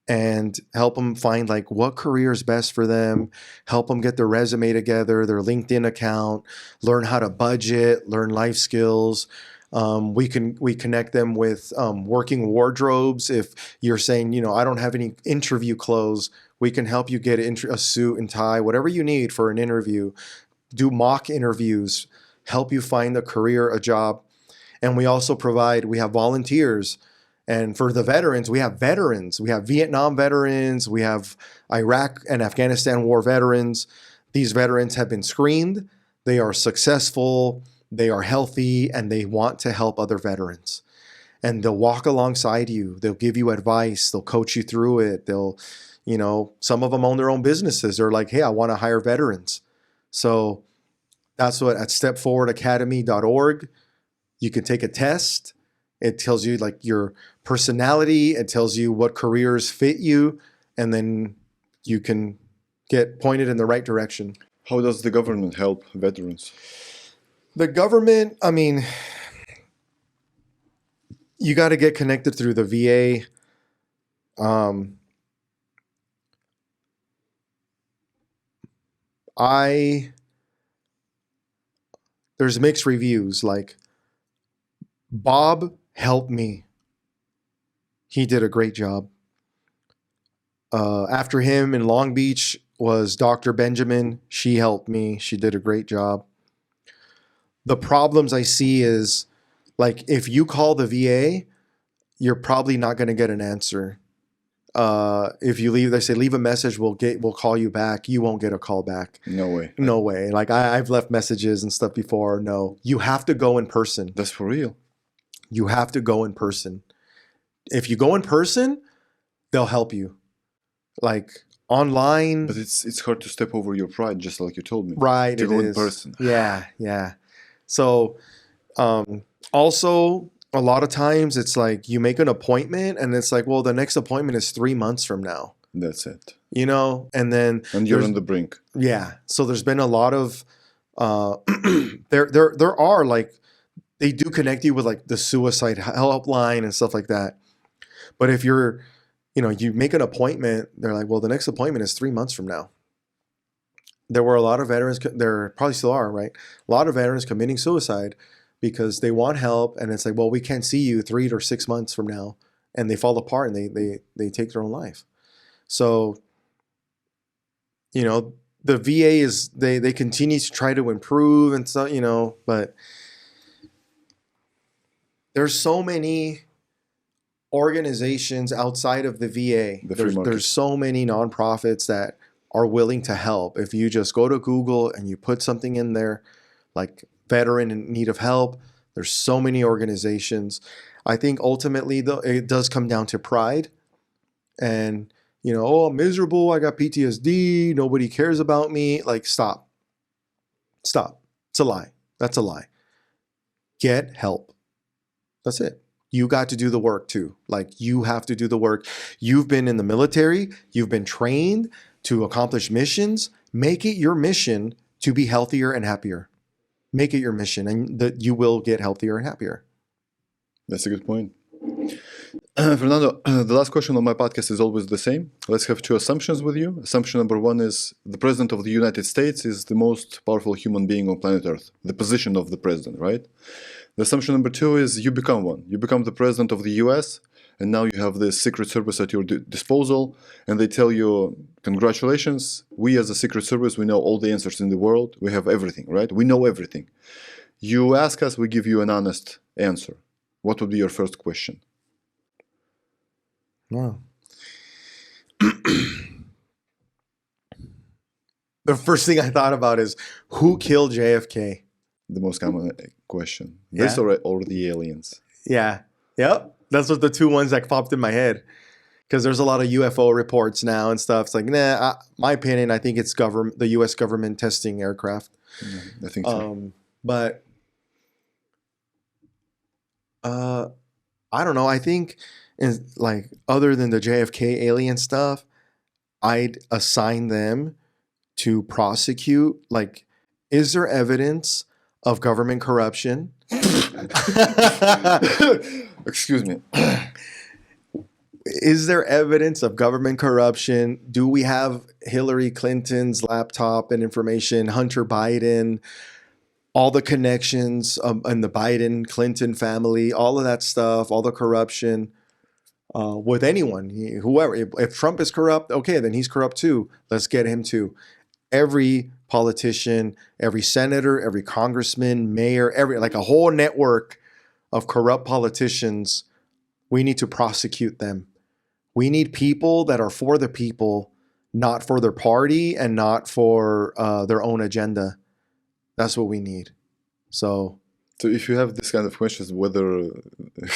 and help them find like what career is best for them, help them get their resume together, their LinkedIn account, learn how to budget, learn life skills. We connect them with working wardrobes. If you're saying, I don't have any interview clothes, we can help you get a suit and tie, whatever you need for an interview. Do mock interviews, help you find a career, a job. And we also we have volunteers. And for the veterans, we have veterans. We have Vietnam veterans. We have Iraq and Afghanistan war veterans. These veterans have been screened. They are successful. They are healthy, and they want to help other veterans. And they'll walk alongside you. They'll give you advice. They'll coach you through it. They'll, some of them own their own businesses. They're like, hey, I want to hire veterans. So that's what at stepforwardacademy.org, you can take a test. It tells you like your personality. It tells you what careers fit you. and then you can get pointed in the right direction. How does the government help veterans? The government, I mean, you got to get connected through the VA. There's mixed reviews. Like, Bob helped me. He did a great job. After him in Long Beach was Dr. Benjamin. She helped me. She did a great job. The problems I see is, like, if you call the VA, you're probably not going to get an answer. If you leave, they say, leave a message, we'll call you back. You won't get a call back. No way. No way. Like, I've left messages and stuff before. No, you have to go in person. That's for real. You have to go in person. If you go in person, they'll help you. Like, online. But it's hard to step over your pride, just like you told me. Right. To go in person. Yeah. Yeah. So, also, a lot of times it's like you make an appointment and it's like, well, the next appointment is 3 months from now. That's it. You know, and then you're on the brink. Yeah. So there's been a lot of there are, like, they do connect you with, like, the suicide helpline and stuff like that. But if you're, you make an appointment, they're like, well, the next appointment is 3 months from now. There were a lot of veterans, there probably still are, right? A lot of veterans committing suicide because they want help, and it's like, well, we can't see you 3 or 6 months from now, and they fall apart and they take their own life. So, the VA is they continue to try to improve and so, but there's so many organizations outside of the VA. There's so many nonprofits that are willing to help. If you just go to Google and you put something in there, like veteran in need of help, there's so many organizations. I think ultimately, though, it does come down to pride. And, oh, I'm miserable. I got PTSD. Nobody cares about me. Like, stop. Stop. It's a lie. That's a lie. Get help. That's it. You got to do the work too. Like, you have to do the work. You've been in the military. You've been trained to accomplish missions. Make it your mission to be healthier and happier. Make it your mission, and that you will get healthier and happier. That's a good point. Fernando, the last question on my podcast is always the same. Let's have two assumptions with you. Assumption number one is the president of the United States is the most powerful human being on planet Earth. The position of the president, right? The assumption number two is you become one. You become the president of the US, and now you have this Secret Service at your disposal, and they tell you, congratulations, we as a Secret Service, we know all the answers in the world. We have everything, right? We know everything. You ask us, we give you an honest answer. What would be your first question? Wow. The first thing I thought about is, who killed JFK? The most common question. Yeah. This or the aliens? Yeah. Yep. That's what the two ones that popped in my head. Because there's a lot of UFO reports now and stuff. It's like, my opinion, I think it's the U.S. government testing aircraft. I think so. But I don't know. I think, like, other than the JFK alien stuff, I'd assign them to prosecute. Like, is there evidence of government corruption? Excuse me. Is there evidence of government corruption? Do we have Hillary Clinton's laptop and information, Hunter Biden, all the connections in the Biden-Clinton family, all of that stuff, all the corruption with anyone, whoever. If Trump is corrupt, okay, then he's corrupt too. Let's get him too. Every politician, every senator, every congressman, mayor, like a whole network of corrupt politicians, we need to prosecute them. We need people that are for the people, not for their party and not for their own agenda. That's what we need. So if you have this kind of questions, whether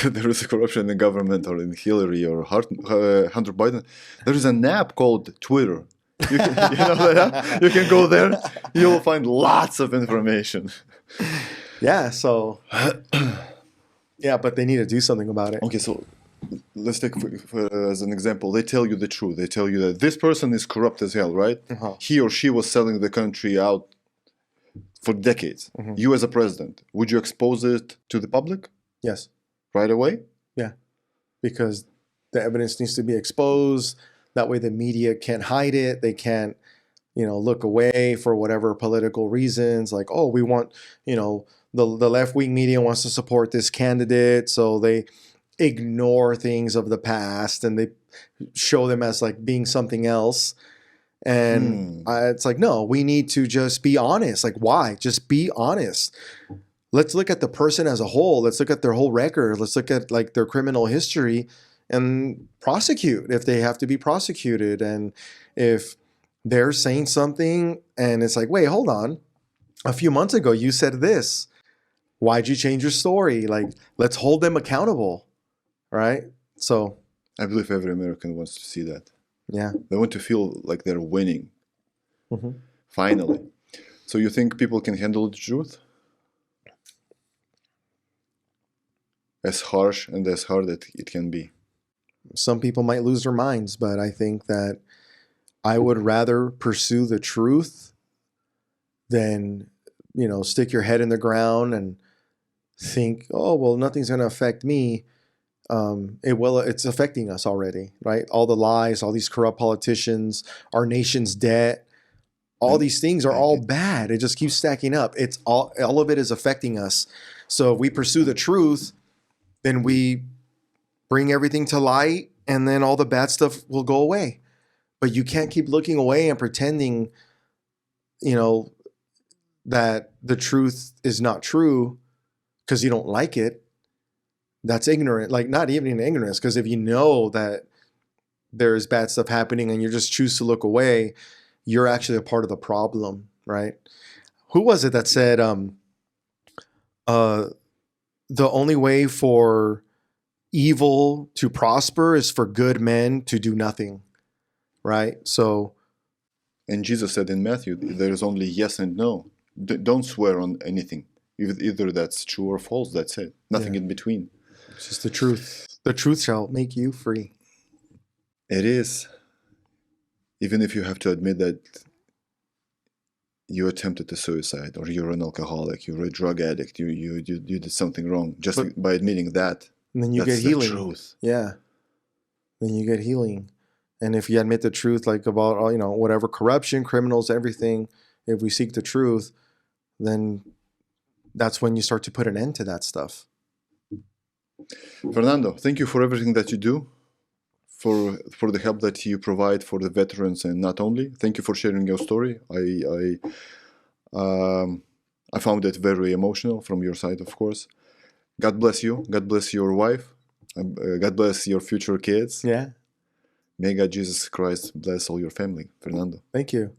there is corruption in the government or in Hillary or Hunter Biden, there is an app called Twitter. You know that? You can go there. You will find lots of information. Yeah. So yeah, but they need to do something about it. Okay. So let's take as an example, they tell you the truth. They tell you that this person is corrupt as hell, right? He or she was selling the country out for decades. You as a president, would you expose it to the public Yes. right away? Yeah. Because the evidence needs to be exposed. That way the media can't hide it. They can't, look away for whatever political reasons. Like, oh, we want, the left-wing media wants to support this candidate. So they ignore things of the past and they show them as like being something else. And it's like, no, we need to just be honest. Like, why? Just be honest. Let's look at the person as a whole. Let's look at their whole record. Let's look at like their criminal history and prosecute if they have to be prosecuted. And if they're saying something and it's like, wait, hold on. A few months ago, you said this. Why'd you change your story? Like, let's hold them accountable. Right? So I believe every American wants to see that. Yeah. They want to feel like they're winning. Finally. So you think people can handle the truth? As harsh and as hard as it can be. Some people might lose their minds, but I think that I would rather pursue the truth than, stick your head in the ground and think, oh, well, nothing's going to affect me. It's affecting us already, right? All the lies, all these corrupt politicians, our nation's debt, all these things are all bad. It just keeps stacking up. It's all of it is affecting us. So if we pursue the truth, then we bring everything to light and then all the bad stuff will go away. But you can't keep looking away and pretending, that the truth is not true because you don't like it. That's ignorant. Like, not even ignorance, because if you know that there is bad stuff happening and you just choose to look away, you're actually a part of the problem, right? Who was it that said the only way for evil to prosper is for good men to do nothing, right? So, and Jesus said in Matthew, there is only yes and no. Don't swear on anything. Either that's true or false. That's it. Nothing in between. It's just the truth. The truth shall make you free. It is. Even if you have to admit that you attempted a suicide, or you're an alcoholic, you're a drug addict, you did something wrong, just by admitting that. And then you get healing. The truth. Yeah. Then you get healing. And if you admit the truth, like about whatever corruption, criminals, everything, if we seek the truth, then that's when you start to put an end to that stuff. Fernando, thank you for everything that you do, for the help that you provide for the veterans, and not only. Thank you for sharing your story. I found it very emotional from your side, of course. God bless you. God bless your wife. God bless your future kids. Yeah. May God Jesus Christ bless all your family, Fernando. Thank you.